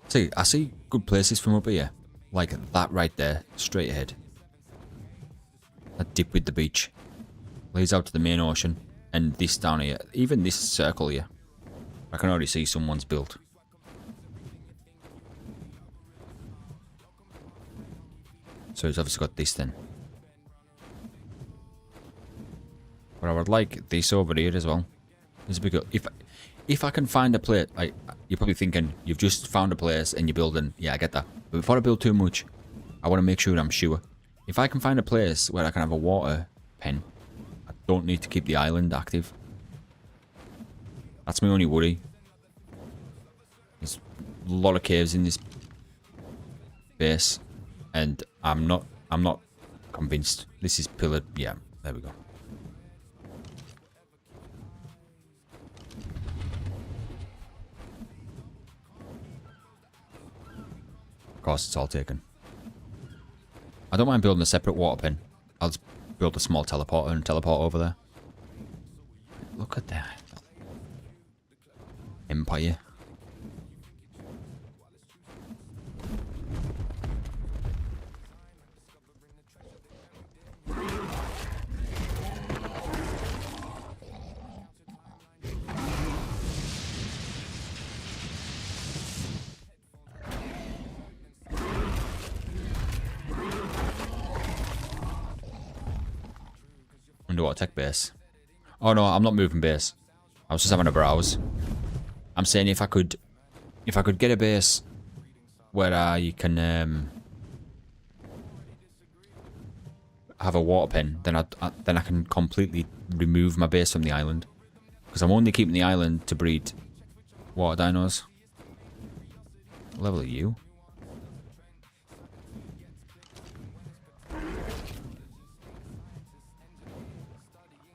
[SPEAKER 2] See, I see good places from up here. Like that right there, straight ahead. That dip with the beach. Leads out to the main ocean. And this down here, even this circle here. I can already see someone's built. So he's obviously got this then. But I would like this over here as well. This would be good. If I can find a place, like, you're probably thinking you've just found a place and you're building. Yeah, I get that. But before I build too much, I want to make sure I'm sure. If I can find a place where I can have a water pen, I don't need to keep the island active. That's my only worry. There's a lot of caves in this base, and I'm not convinced. This is pillared. Yeah, there we go. Of course, it's all taken. I don't mind building a separate water pin. I'll just build a small teleporter and teleport over there. Look at that. Empire. Underwater tech base. Oh no, I'm not moving base. I was just having a browse. I'm saying if I could get a base where you can have a water pin, then I can completely remove my base from the island, because I'm only keeping the island to breed water dinos. What level are you?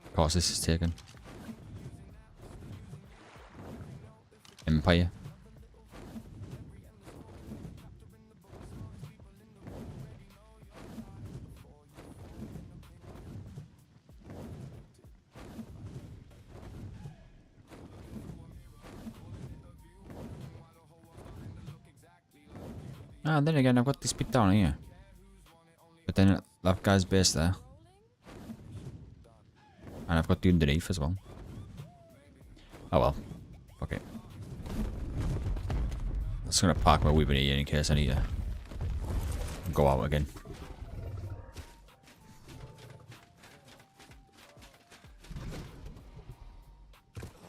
[SPEAKER 2] Of course, this is taken. Empire. Ah, then again, I've got this bit down here. But then that guy's base there. And I've got the underneath as well. Oh well. Okay. I'm just gonna park my weapon here in case I need to go out again.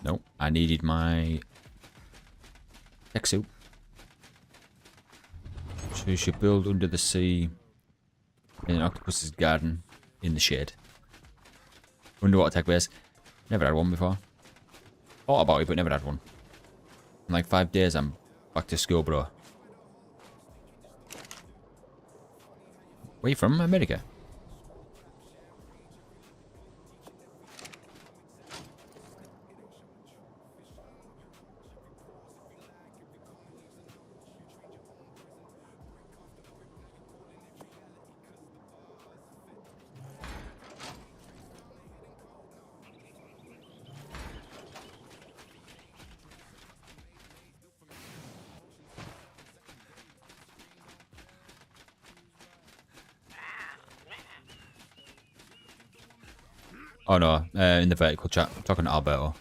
[SPEAKER 2] Nope, I needed my tech suit. So you should build under the sea in an octopus's garden in the shade. Underwater tech base. Never had one before. Thought about it, but never had one. In like 5 days, I'm back to school, bro. Where you from? America? Oh no, in the vertical chat. I'm talking to Alberto.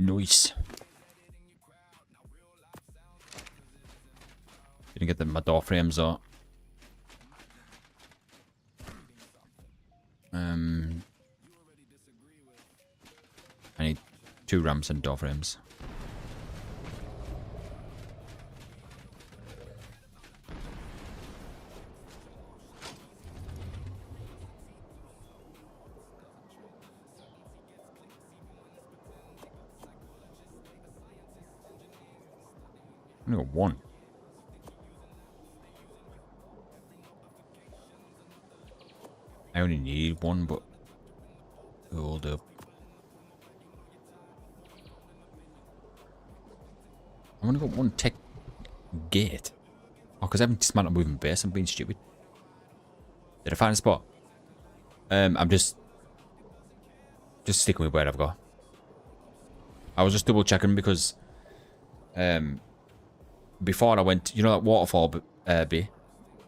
[SPEAKER 2] Nice. Gonna get my door frames out. I need 2 ramps and door frames. I only got 1. I only need 1, but hold up. I've only got 1 tech gate. Oh, because I haven't dismantled moving base. I'm being stupid. Did I find a spot? I'm just sticking with where I've got. I was just double checking because before I went, you know that waterfall bit? I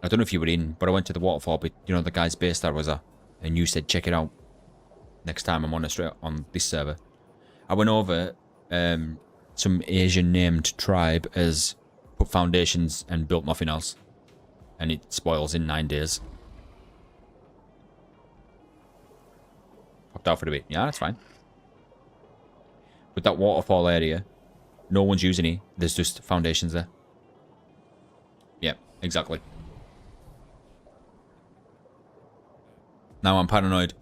[SPEAKER 2] don't know if you were in, but I went to the waterfall bit, you know the guy's base that was at, and you said check it out next time I'm on Astraeos on this server. I went over, some Asian named tribe has put foundations and built nothing else. And it spoils in 9 days. Popped out for a bit. Yeah, that's fine. With that waterfall area, no one's using it. There's just foundations there. Yep, exactly. Now I'm paranoid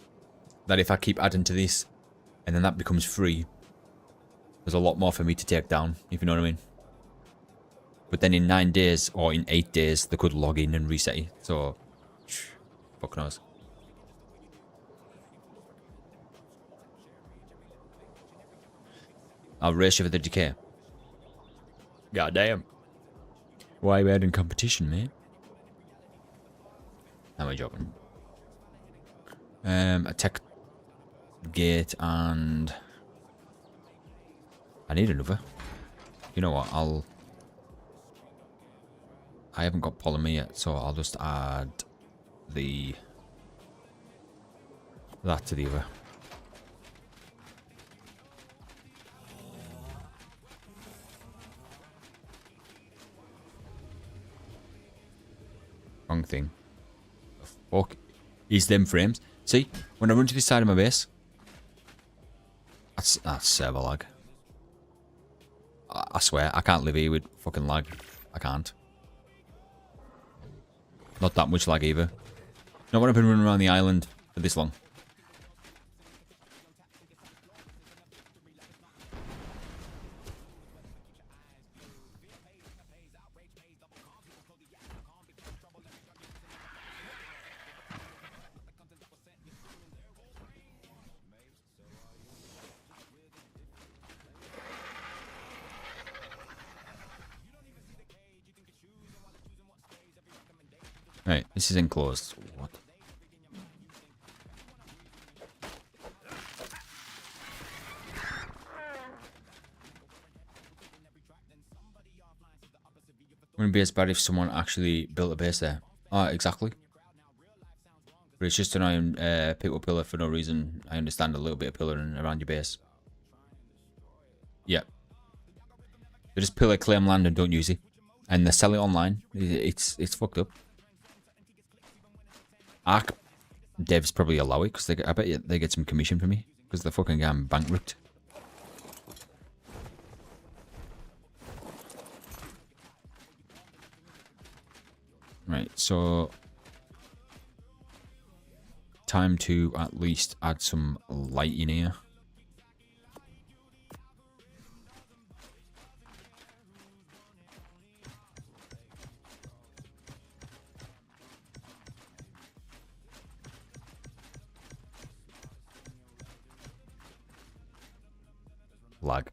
[SPEAKER 2] that if I keep adding to this, and then that becomes free, there's a lot more for me to take down, if you know what I mean. But then in 9 days, or in 8 days, they could log in and reset it. So, fuck knows. I'll race you for the decay. God damn. Why are we adding competition, mate? Am I joking? Attack gate and I need another. You know what? I haven't got polymer yet, so I'll just add that to the other. Wrong thing. The fuck is them frames? See, when I run to the side of my base, that's server lag. I swear, I can't live here with fucking lag. I can't. Not that much lag either. Not when I've been running around the island for this long. Right, this is enclosed. What? Wouldn't be as bad if someone actually built a base there. Ah, exactly. But it's just annoying pick up pillar for no reason. I understand a little bit of pillaring around your base. Yeah. They just pillar claim land and don't use it. And they sell it online. It's fucked up. ARK devs probably allow it because I bet they get some commission from me because they're fucking getting bankrupt. Right, so time to at least add some light in here. Lag.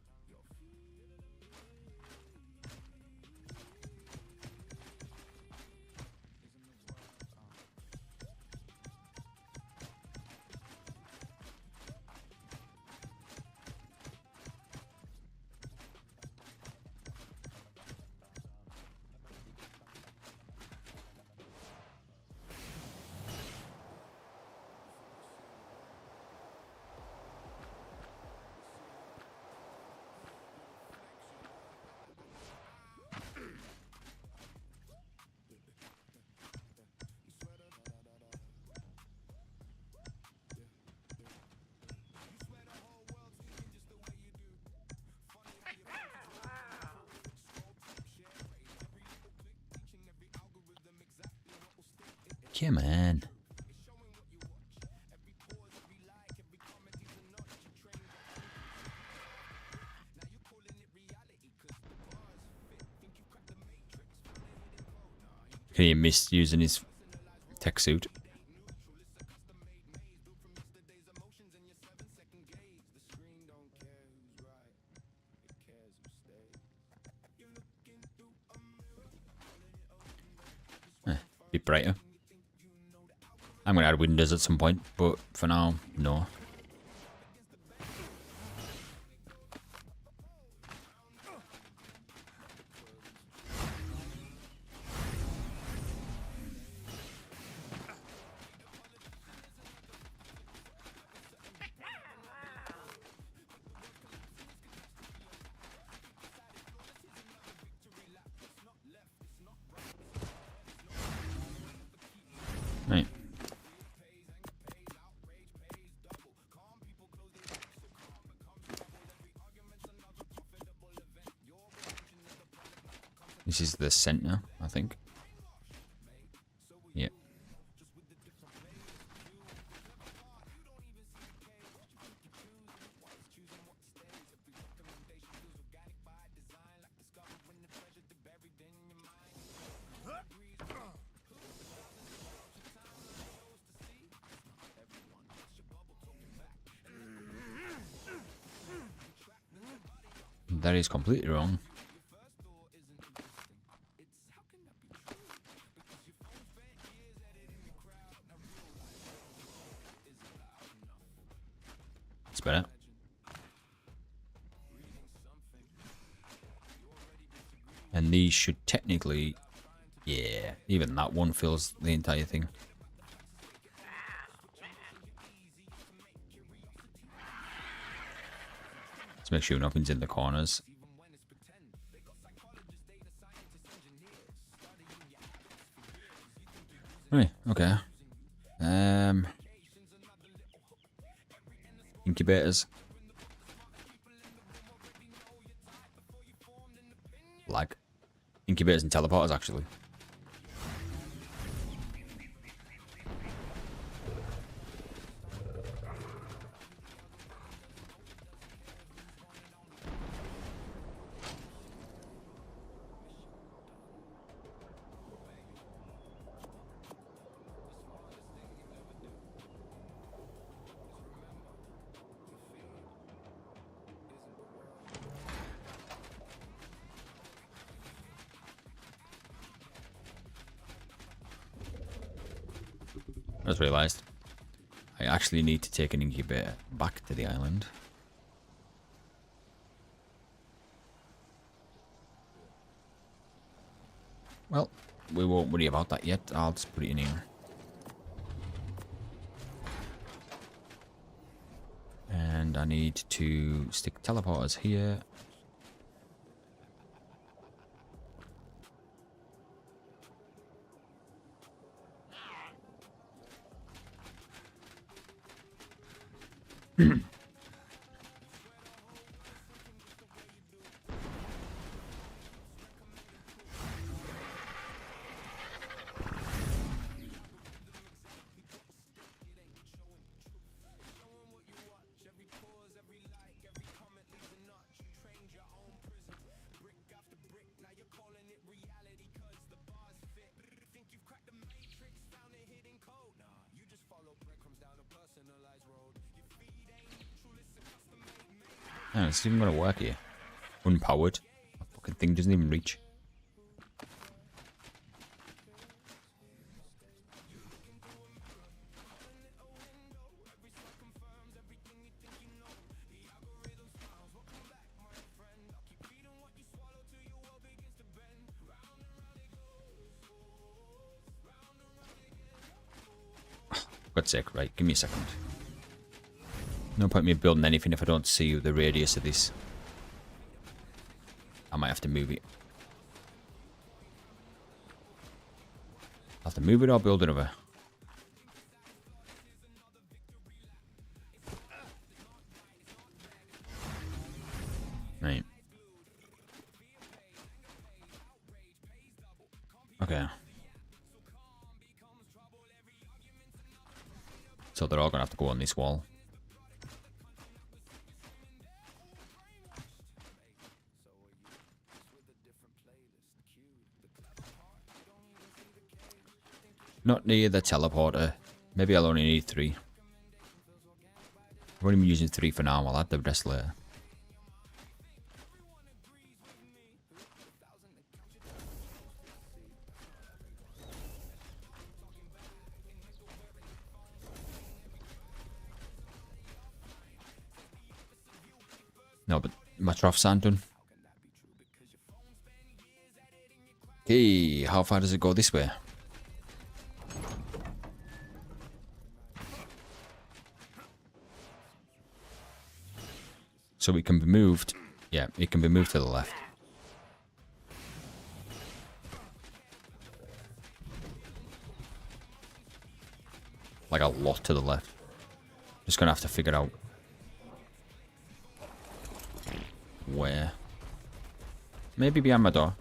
[SPEAKER 2] Yeah, man. He missed using his tech suit. Bit brighter. I'm going to add windows at some point, but for now, no. Right. This is the center, I think. Yep. That is completely wrong. It's better. And these should technically... Yeah, even that one fills the entire thing. Let's make sure nothing's in the corners. Right, okay. Incubators. Lag. Incubators and teleporters, actually. I just realised I actually need to take an incubator back to the island. Well, we won't worry about that yet. I'll just put it in here. And I need to stick teleporters here. Oh, it's even gonna work here. Unpowered. That fucking thing doesn't even reach. God's sake, right, give me a second. No point in me building anything if I don't see the radius of this. I might have to move it. I'll have to move it or build another. Right. Okay. So they're all gonna have to go on this wall. Not near the teleporter. Maybe I'll only need 3. I've only been using 3 for now. I'll add the rest later. No, but my troughs aren't done. Okay, how far does it go this way? So it can be moved. Yeah, it can be moved to the left. Like a lot to the left. Just gonna have to figure out where. Maybe behind my door.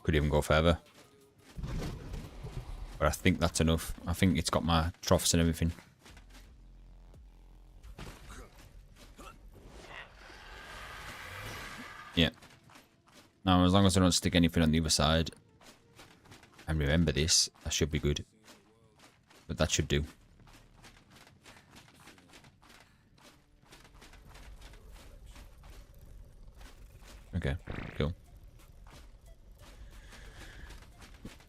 [SPEAKER 2] Could even go further. But I think that's enough. I think it's got my troughs and everything. Yeah. Now, as long as I don't stick anything on the other side, and remember this, I should be good. But that should do. Okay, cool.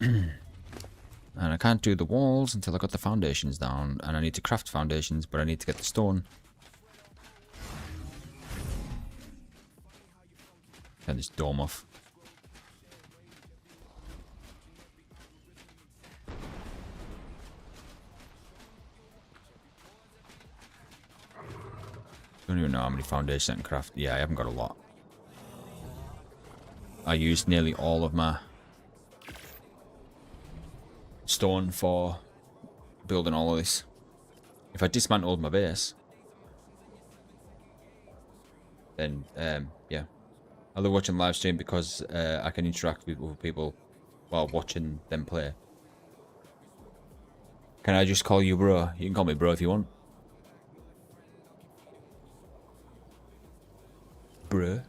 [SPEAKER 2] And I can't do the walls until I got the foundations down. And I need to craft foundations, but I need to get the stone. Turn this dome off. Don't even know how many foundations I can craft. Yeah, I haven't got a lot. I used nearly all of my stone for building all of this. If I dismantled my base, then yeah. I love watching live stream because I can interact with people while watching them play. Can I just call you bro? You can call me bro if you want. Bruh.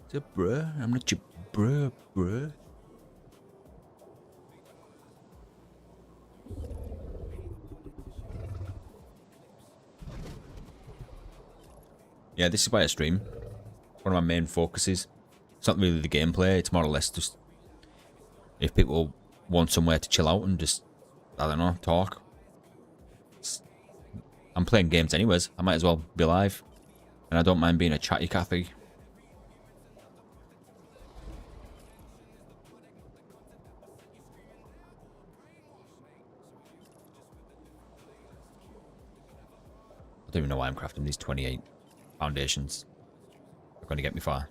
[SPEAKER 2] Is it bruh? I'm not your bruh, bruh. Yeah, this is why I stream. One of my main focuses. It's not really the gameplay, it's more or less just if people want somewhere to chill out and just, I don't know, talk. I'm playing games anyways, I might as well be live. And I don't mind being a chatty Cathy. I don't even know why I'm crafting these 28 foundations. They're going to get me far.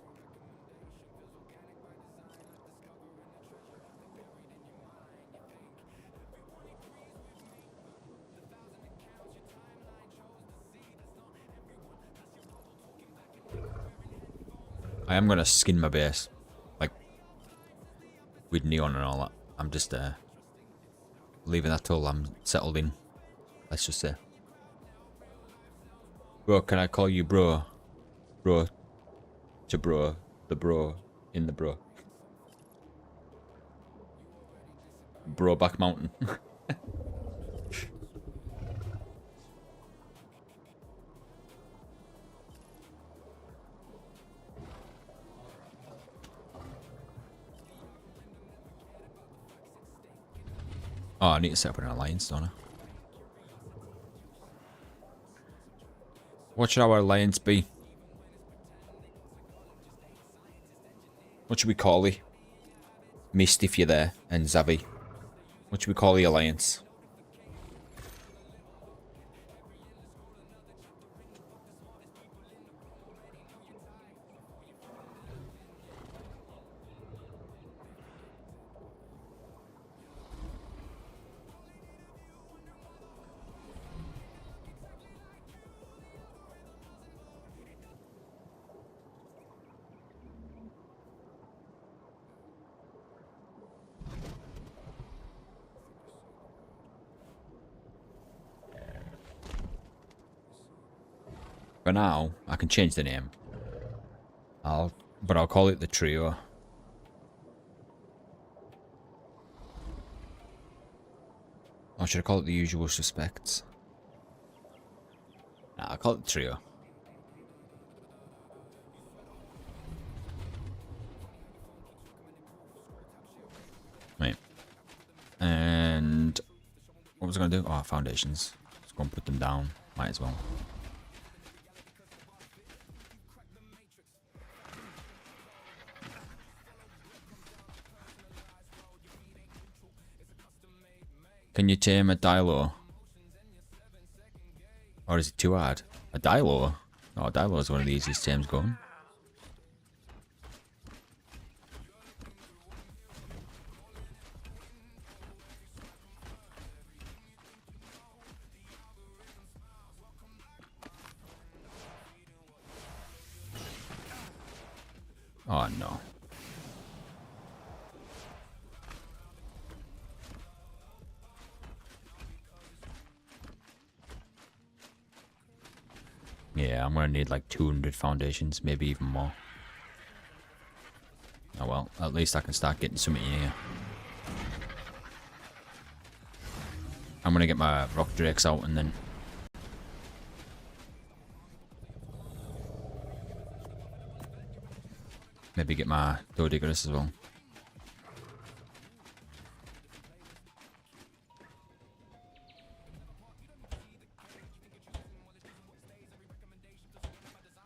[SPEAKER 2] I am going to skin my base. Like, with neon and all that. I'm just leaving that till I'm settled in. Let's just say. Bro, can I call you bro? Bro. To bro. The bro. In the bro. Bro back mountain. Oh, I need to set up an alliance, don't I? What should our alliance be? What should we call it? Mist if you're there, and Zavi. What should we call the alliance? For now, I can change the name. But I'll call it the trio. Or should I call it the usual suspects? Nah, I'll call it the trio. Right. And what was I going to do? Oh, foundations. Let's go and put them down. Might as well. Can you tame a Dilo? Or is it too hard? A Dilo? Oh, a Dilo is one of the easiest tames going. Oh no. Yeah, I'm gonna need like 200 foundations, maybe even more. Oh well, at least I can start getting something here. I'm gonna get my rock drakes out and then maybe get my Dodigerus as well.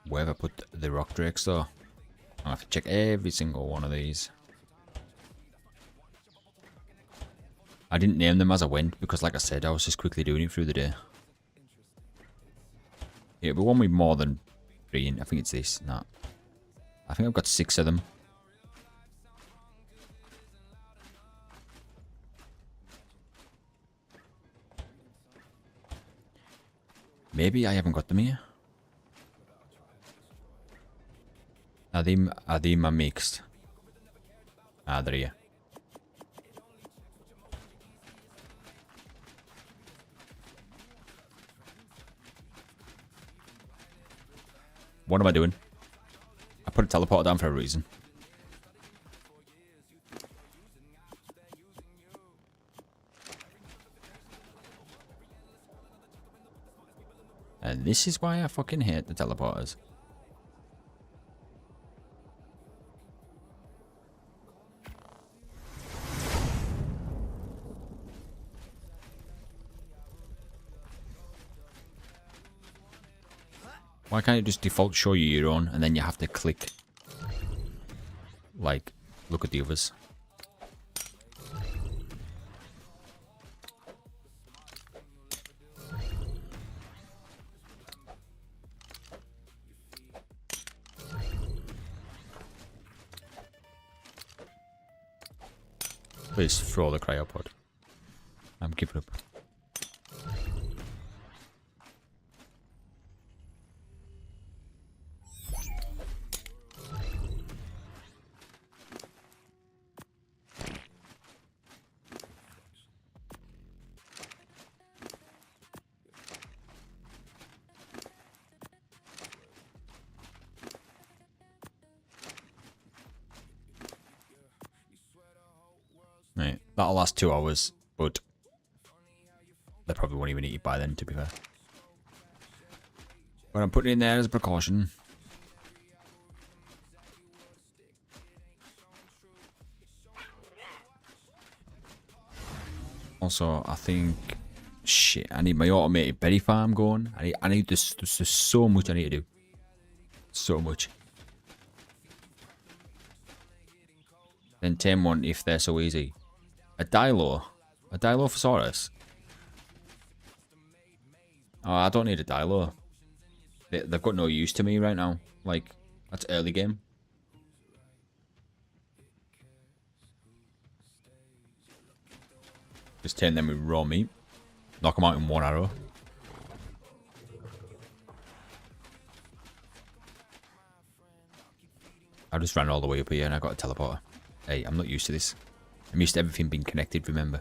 [SPEAKER 2] Where have I put the rock drakes though? I'll have to check every single one of these. I didn't name them as I went because like I said, I was just quickly doing it through the day. Yeah, but one with more than 3 in. I think it's this. No. I think I've got 6 of them. Maybe I haven't got them here. Are they my mixed? Ah, they're here. What am I doing? I put a teleporter down for a reason. And this is why I fucking hate the teleporters. Why can't it just default show you your own and then you have to click? Like, look at the others. Please throw the cryopod. I'm giving up. Right, that'll last 2 hours, but they probably won't even eat it by then, to be fair. But I'm putting it in there as a precaution. Also, I think... Shit, I need my automated berry farm going. I need this. There's just so much I need to do. So much. Then tame one if they're so easy. A Dilo? A Dilophosaurus? Oh, I don't need a Dilo. They've got no use to me right now. Like, that's early game. Just tame them with raw meat. Knock them out in 1 arrow. I just ran all the way up here and I got a teleporter. Hey, I'm not used to this. I'm used to everything being connected, remember?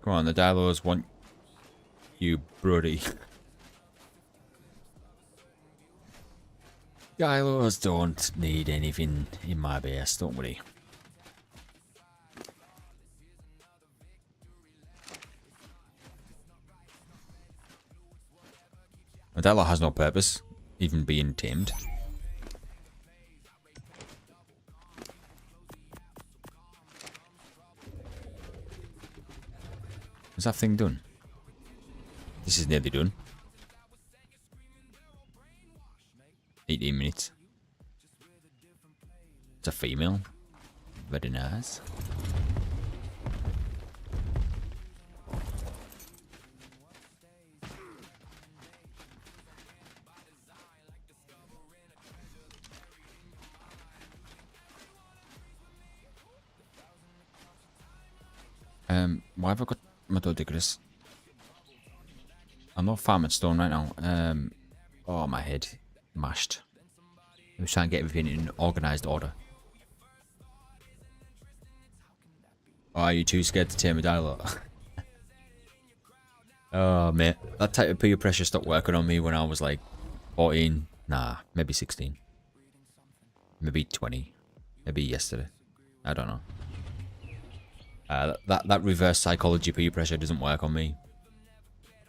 [SPEAKER 2] Come on, the Dilos want you, Brody. Dilos don't need anything in my base, don't worry. The Dilo has no purpose, even being tamed. Is that thing done? This is nearly done. 18 minutes. It's a female. Very nice. Why have I got my Dodigrous? I'm not farming stone right now. Oh, my head. Mashed. I was trying to get everything in organised order. Oh, are you too scared to tame a Dilo? Oh, mate. That type of peer pressure stopped working on me when I was like 14. Nah, maybe 16. Maybe 20. Maybe yesterday. I don't know. That reverse psychology peer pressure doesn't work on me.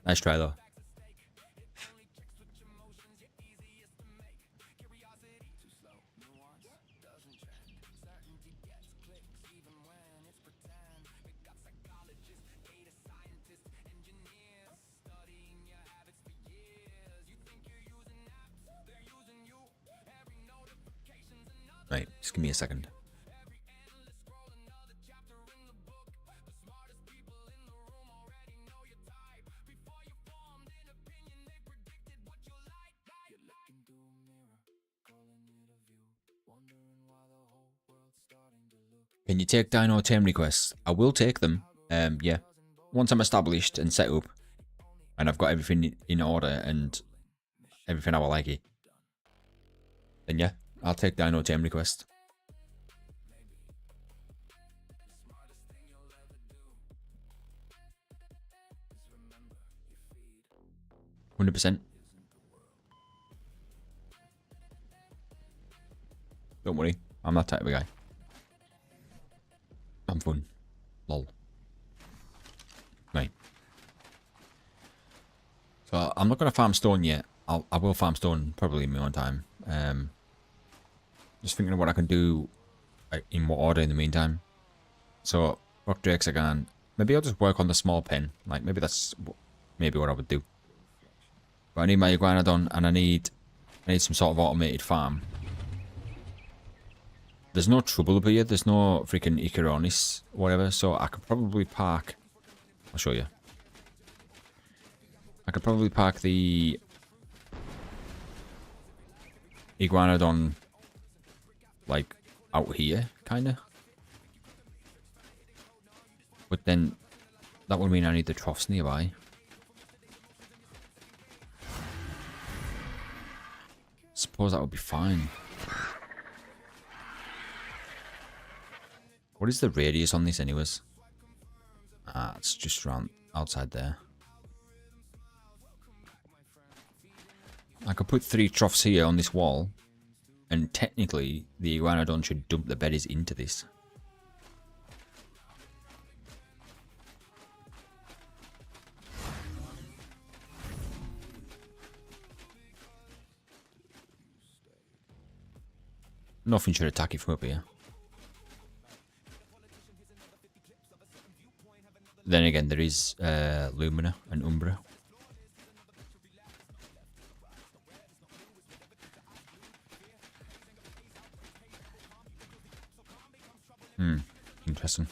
[SPEAKER 2] Nice try though. Right, just give me a second. Can you take dino tame requests? I will take them. Yeah. Once I'm established and set up, and I've got everything in order and everything how I like it, then yeah, I'll take dino tame request. 100%. Don't worry, I'm that type of guy. I'm fun. Lol. Right. So I'm not going to farm stone yet. I will farm stone probably in my own time. Just thinking of what I can do in what order in the meantime. So rock drakes again. Maybe I'll just work on the small pen. Like maybe that's maybe what I would do. But I need my iguanodon and I need some sort of automated farm. There's no trouble up here. There's no freaking Icaronis, whatever. So I could probably park. I'll show you. I could probably park the Iguanodon like out here, kinda. But then that would mean I need the troughs nearby. Suppose that would be fine. What is the radius on this anyways? Ah, it's just around outside there. I could put 3 troughs here on this wall, and technically the Iguanodon should dump the berries into this. Nothing should attack it from up here. Then again, there is Lumina and Umbra. Interesting.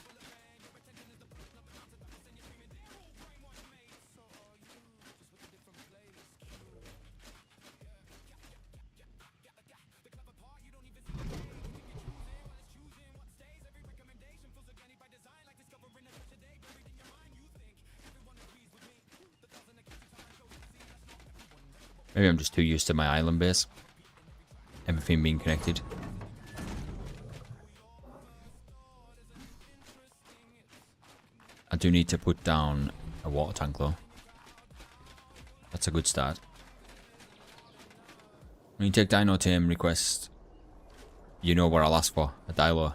[SPEAKER 2] Maybe I'm just too used to my island base. Everything being connected. I do need to put down a water tank though. That's a good start. When you take dino tame request, you know what I'll ask for. A Dilo.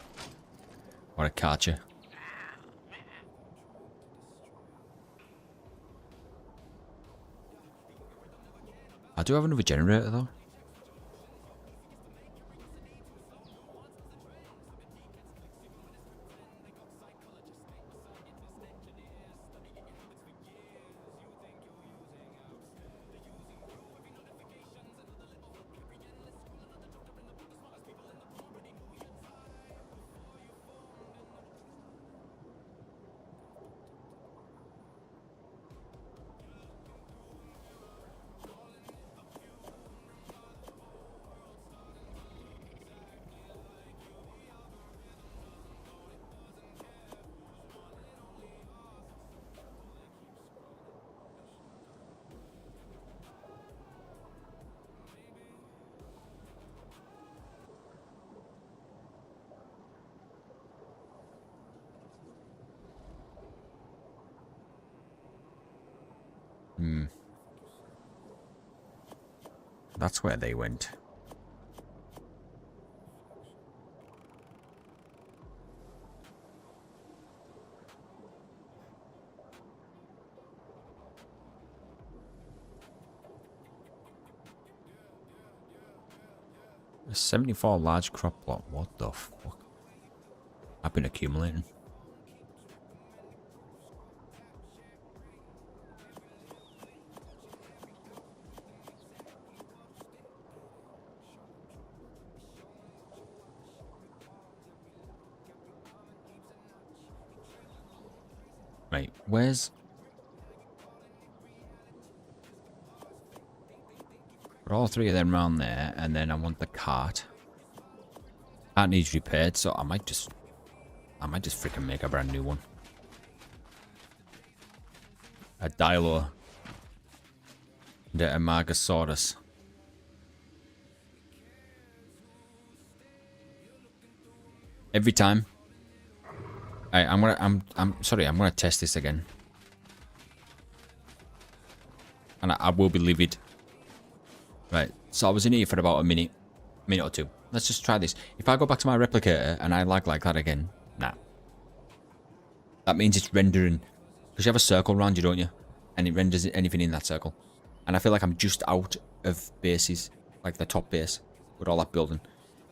[SPEAKER 2] Or a Karcher. I do have another generator though. That's where they went. A 74 large crop plot. What the fuck? I've been accumulating. Right, where's... Put all three of them around there, and then I want the cart. Cart needs repaired, so I might just freaking make a brand new one. A Dilo. And a Margosaurus. Every time. I'm sorry, I'm gonna test this again. And I will be livid. Right, so I was in here for about a minute or two. Let's just try this. If I go back to my replicator and I lag like that again, nah. That means it's rendering, because you have a circle around you, don't you? And it renders anything in that circle. And I feel like I'm just out of bases, like the top base, with all that building.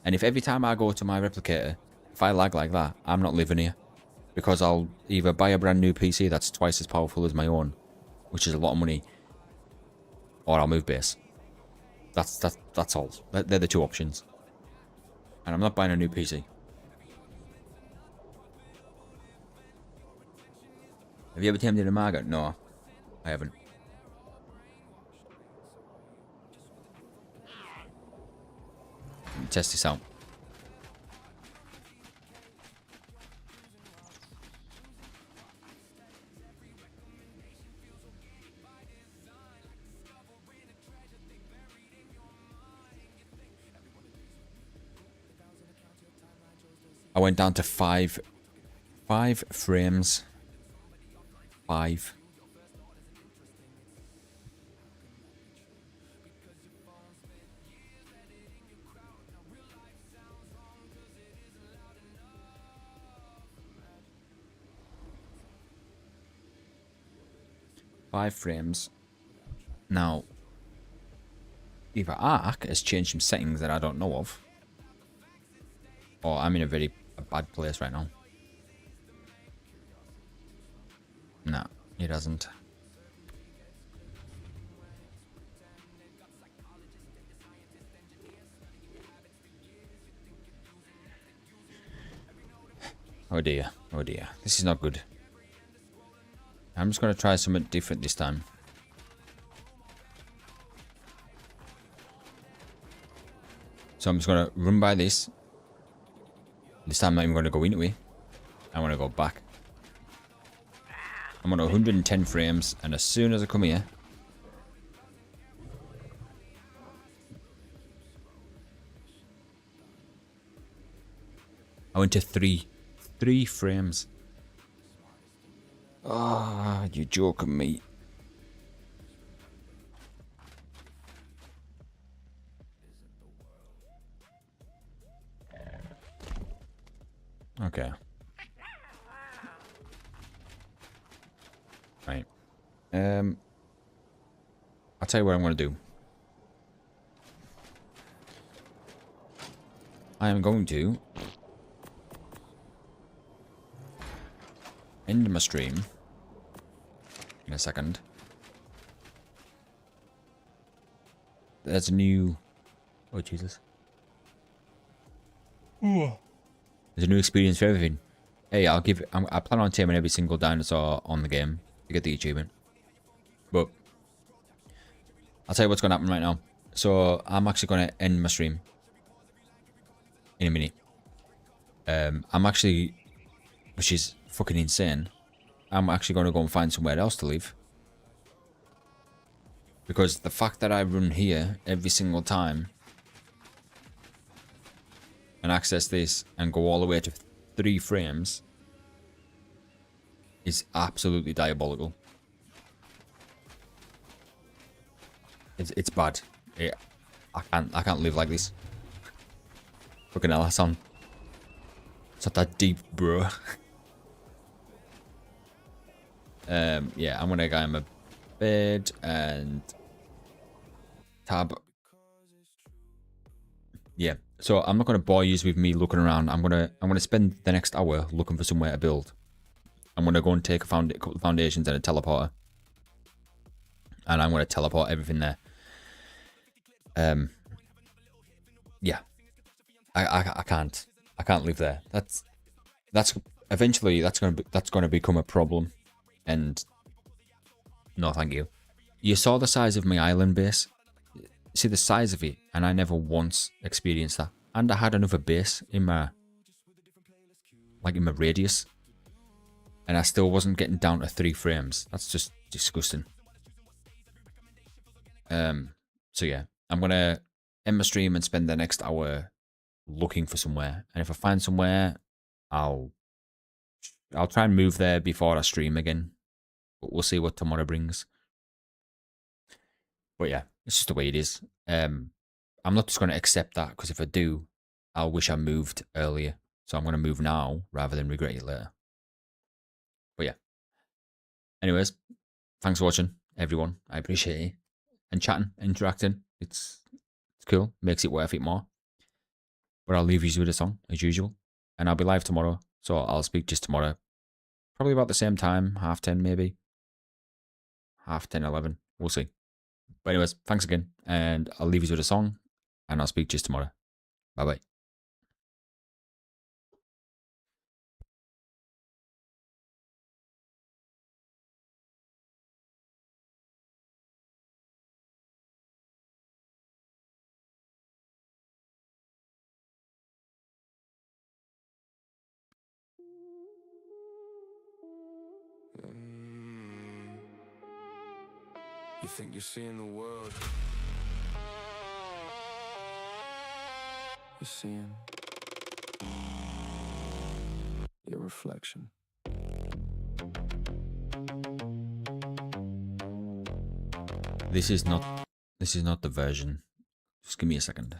[SPEAKER 2] And if every time I go to my replicator, if I lag like that, I'm not living here. Because I'll either buy a brand new PC that's twice as powerful as my own, which is a lot of money, or I'll move base. That's all. They're the two options. And I'm not buying a new PC. Have you ever tamed in a Margot? No, I haven't. Let me test this out. I went down to five frames. 5. Five frames. Now, either ARK has changed some settings that I don't know of, or I'm in a bad place right now. No, it hasn't. Oh dear, oh dear. This is not good. I'm just going to try something different this time. So I'm just going to run by this. This time I'm not even going to go into it. I want to go back. I'm on 110 frames, and as soon as I come here, I went to 3 frames. Ah, you joking me. Okay. Right. I'll tell you what I'm going to do. I am going to end my stream in a second. There's a new... Oh, Jesus. There's a new experience for everything. Hey, I plan on taming every single dinosaur on the game to get the achievement. But I'll tell you what's going to happen right now. So I'm actually going to end my stream in a minute. I'm actually, which is fucking insane. I'm actually going to go and find somewhere else to live. Because the fact that I run here every single time and access this and go all the way to 3 frames is absolutely diabolical. It's bad. I can't live like this. Fucking hell, that's on. It's not that deep, bro. Yeah, I'm gonna go in my bed and tab. Yeah, so I'm not gonna bore you with me looking around. I'm gonna spend the next hour looking for somewhere to build. I'm gonna go and take a couple of foundations and a teleporter, and I'm gonna teleport everything there. Yeah, I can't live there. That's eventually that's gonna become a problem, and no, thank you. You saw the size of my island base. See the size of it, and I never once experienced that. And I had another base in my radius, and I still wasn't getting down to 3 frames. That's just disgusting. So yeah, I'm gonna end my stream and spend the next hour looking for somewhere. And if I find somewhere, I'll try and move there before I stream again. But we'll see what tomorrow brings. But yeah, it's just the way it is. I'm not just gonna accept that, because if I do, I'll wish I moved earlier. So I'm gonna move now rather than regret it later. But yeah. Anyways, thanks for watching, everyone. I appreciate it. And chatting, interacting. It's cool. Makes it worth it more. But I'll leave you with a song, as usual. And I'll be live tomorrow. So I'll speak just tomorrow. Probably about the same time, 10:30 maybe. 10:30, 11. We'll see. But anyways, thanks again. And I'll leave you with a song. And I'll speak just tomorrow. Bye bye.
[SPEAKER 1] You think you're seeing the world? You're seeing your reflection.
[SPEAKER 2] This is not the version. Just give me a second.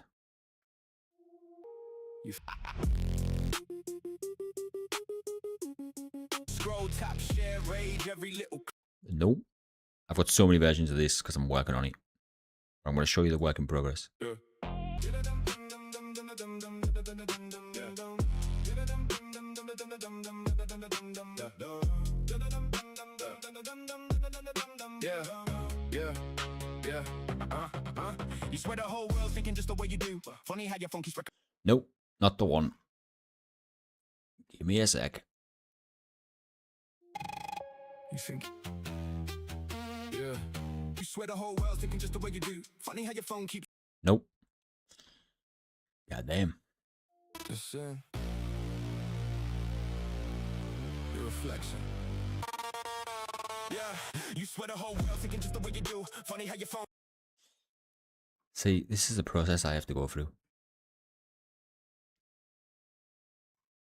[SPEAKER 1] Scroll, tap, share, rage, every little.
[SPEAKER 2] Nope. I've got so many versions of this because I'm working on it. I'm going to show you the work in progress.
[SPEAKER 1] You swear the whole world's thinking just the way you do. Funny how your phone keeps.
[SPEAKER 2] Nope, not the one. Give me a sec.
[SPEAKER 1] You think? Yeah. You swear the whole world's thinking just the way you do. Funny how your phone keeps.
[SPEAKER 2] Nope. God damn.
[SPEAKER 1] Listen. Your reflection. Yeah. You swear the whole world's thinking just the way you do. Funny how your phone.
[SPEAKER 2] See, this is a process I have to go through.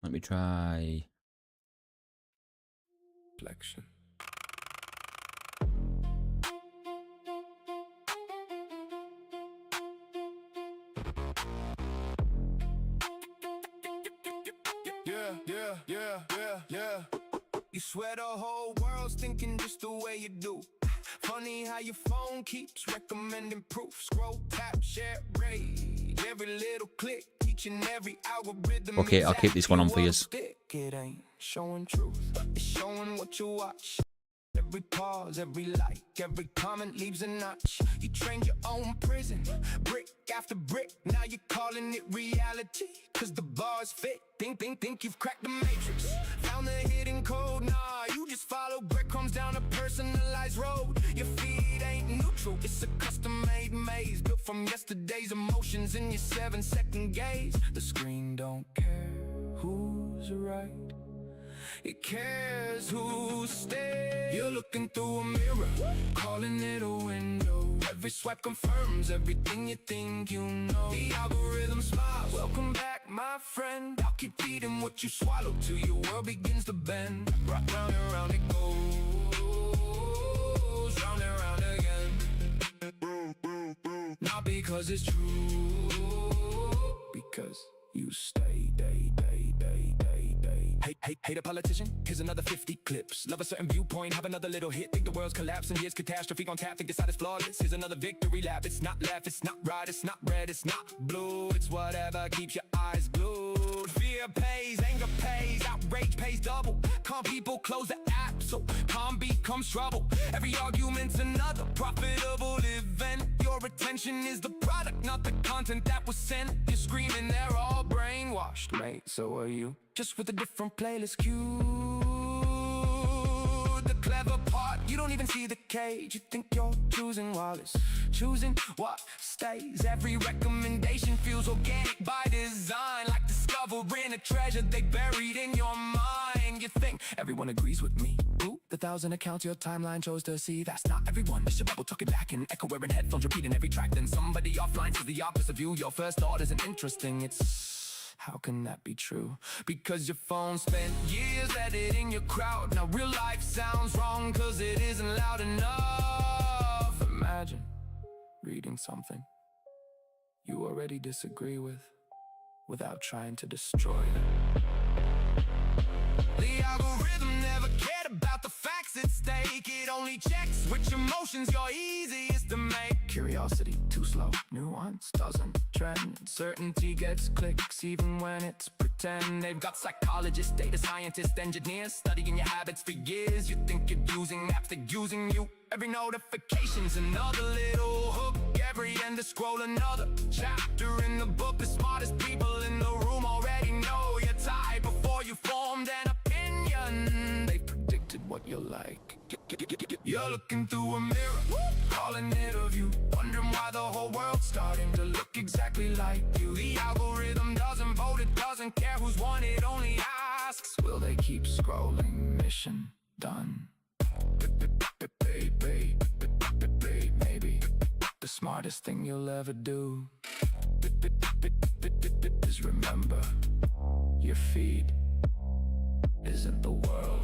[SPEAKER 2] Let me try.
[SPEAKER 1] Reflection. Yeah. You swear the whole world's thinking just the way you do. Funny how your phone keeps recommending proof. Scroll, tap, share, rage. Every little click, each and every algorithm.
[SPEAKER 2] Okay, I'll keep this one on for you.
[SPEAKER 1] It ain't showing truth, it's showing what you watch. Every pause, every like, every comment leaves a notch. You trained your own prison, brick after brick. Now you're calling it reality, cause the bars fit. Think you've cracked the matrix. Found the hidden code, nah, you just follow breadcrumbs down a personalized road. Your feed ain't neutral, it's a custom-made maze built from yesterday's emotions in your 7-second gaze. The screen don't care who's right, it cares who stays. You're looking through a mirror, calling it a window. Every swipe confirms everything you think you know. The algorithm smiles, welcome back my friend. I'll keep feeding what you swallow till your world begins to bend. Round and round it goes, round and round again. Not because it's true, because you stay, day. Hate a politician? Here's another 50 clips. Love a certain viewpoint, have another little hit. Think the world's collapsing, here's catastrophe on tap. Think the side is flawless, here's another victory lap. It's not left, it's not right, it's not red, it's not blue. It's whatever keeps your eyes glued. Fear pays, anger pays, outrage pays double. Calm people close the app, so calm becomes trouble. Every argument's another profitable event. Your attention is the product, not the content that was sent. You're screaming, they're all brainwashed, mate, so are you. Just with a different playlist cue. The clever part, you don't even see the cage. You think you're choosing Wallace, choosing what stays. Every recommendation feels organic by design, like discovering a treasure they buried in your mind. You think everyone agrees with me? Ooh, the 1,000 accounts your timeline chose to see. That's not everyone. It's your bubble talking back and echo wearing headphones, repeating every track. Then somebody offline says the opposite view. Your first thought isn't interesting, it's how can that be true? Because your phone spent years editing your crowd. Now real life sounds wrong cause it isn't loud enough. Imagine reading something you already disagree with without trying to destroy it. The algorithm never cared about the facts at stake. It only checks which emotions you're easiest to make. Curiosity, too slow. Nuance doesn't trend. Certainty gets clicks even when it's pretend. They've got psychologists, data scientists, engineers studying your habits for years. You think you're using apps, they're using you. Every notification's another little hook. Every end of scroll another chapter in the book. The smartest people in the room already know your type before you formed an opinion. They predicted what you're like. You're looking through a mirror, calling it a view, wondering why the whole world's starting to look exactly like you. The algorithm doesn't vote, it doesn't care who's won, it only asks, will they keep scrolling? Mission done. Maybe the smartest thing you'll ever do is remember, your feed isn't the world.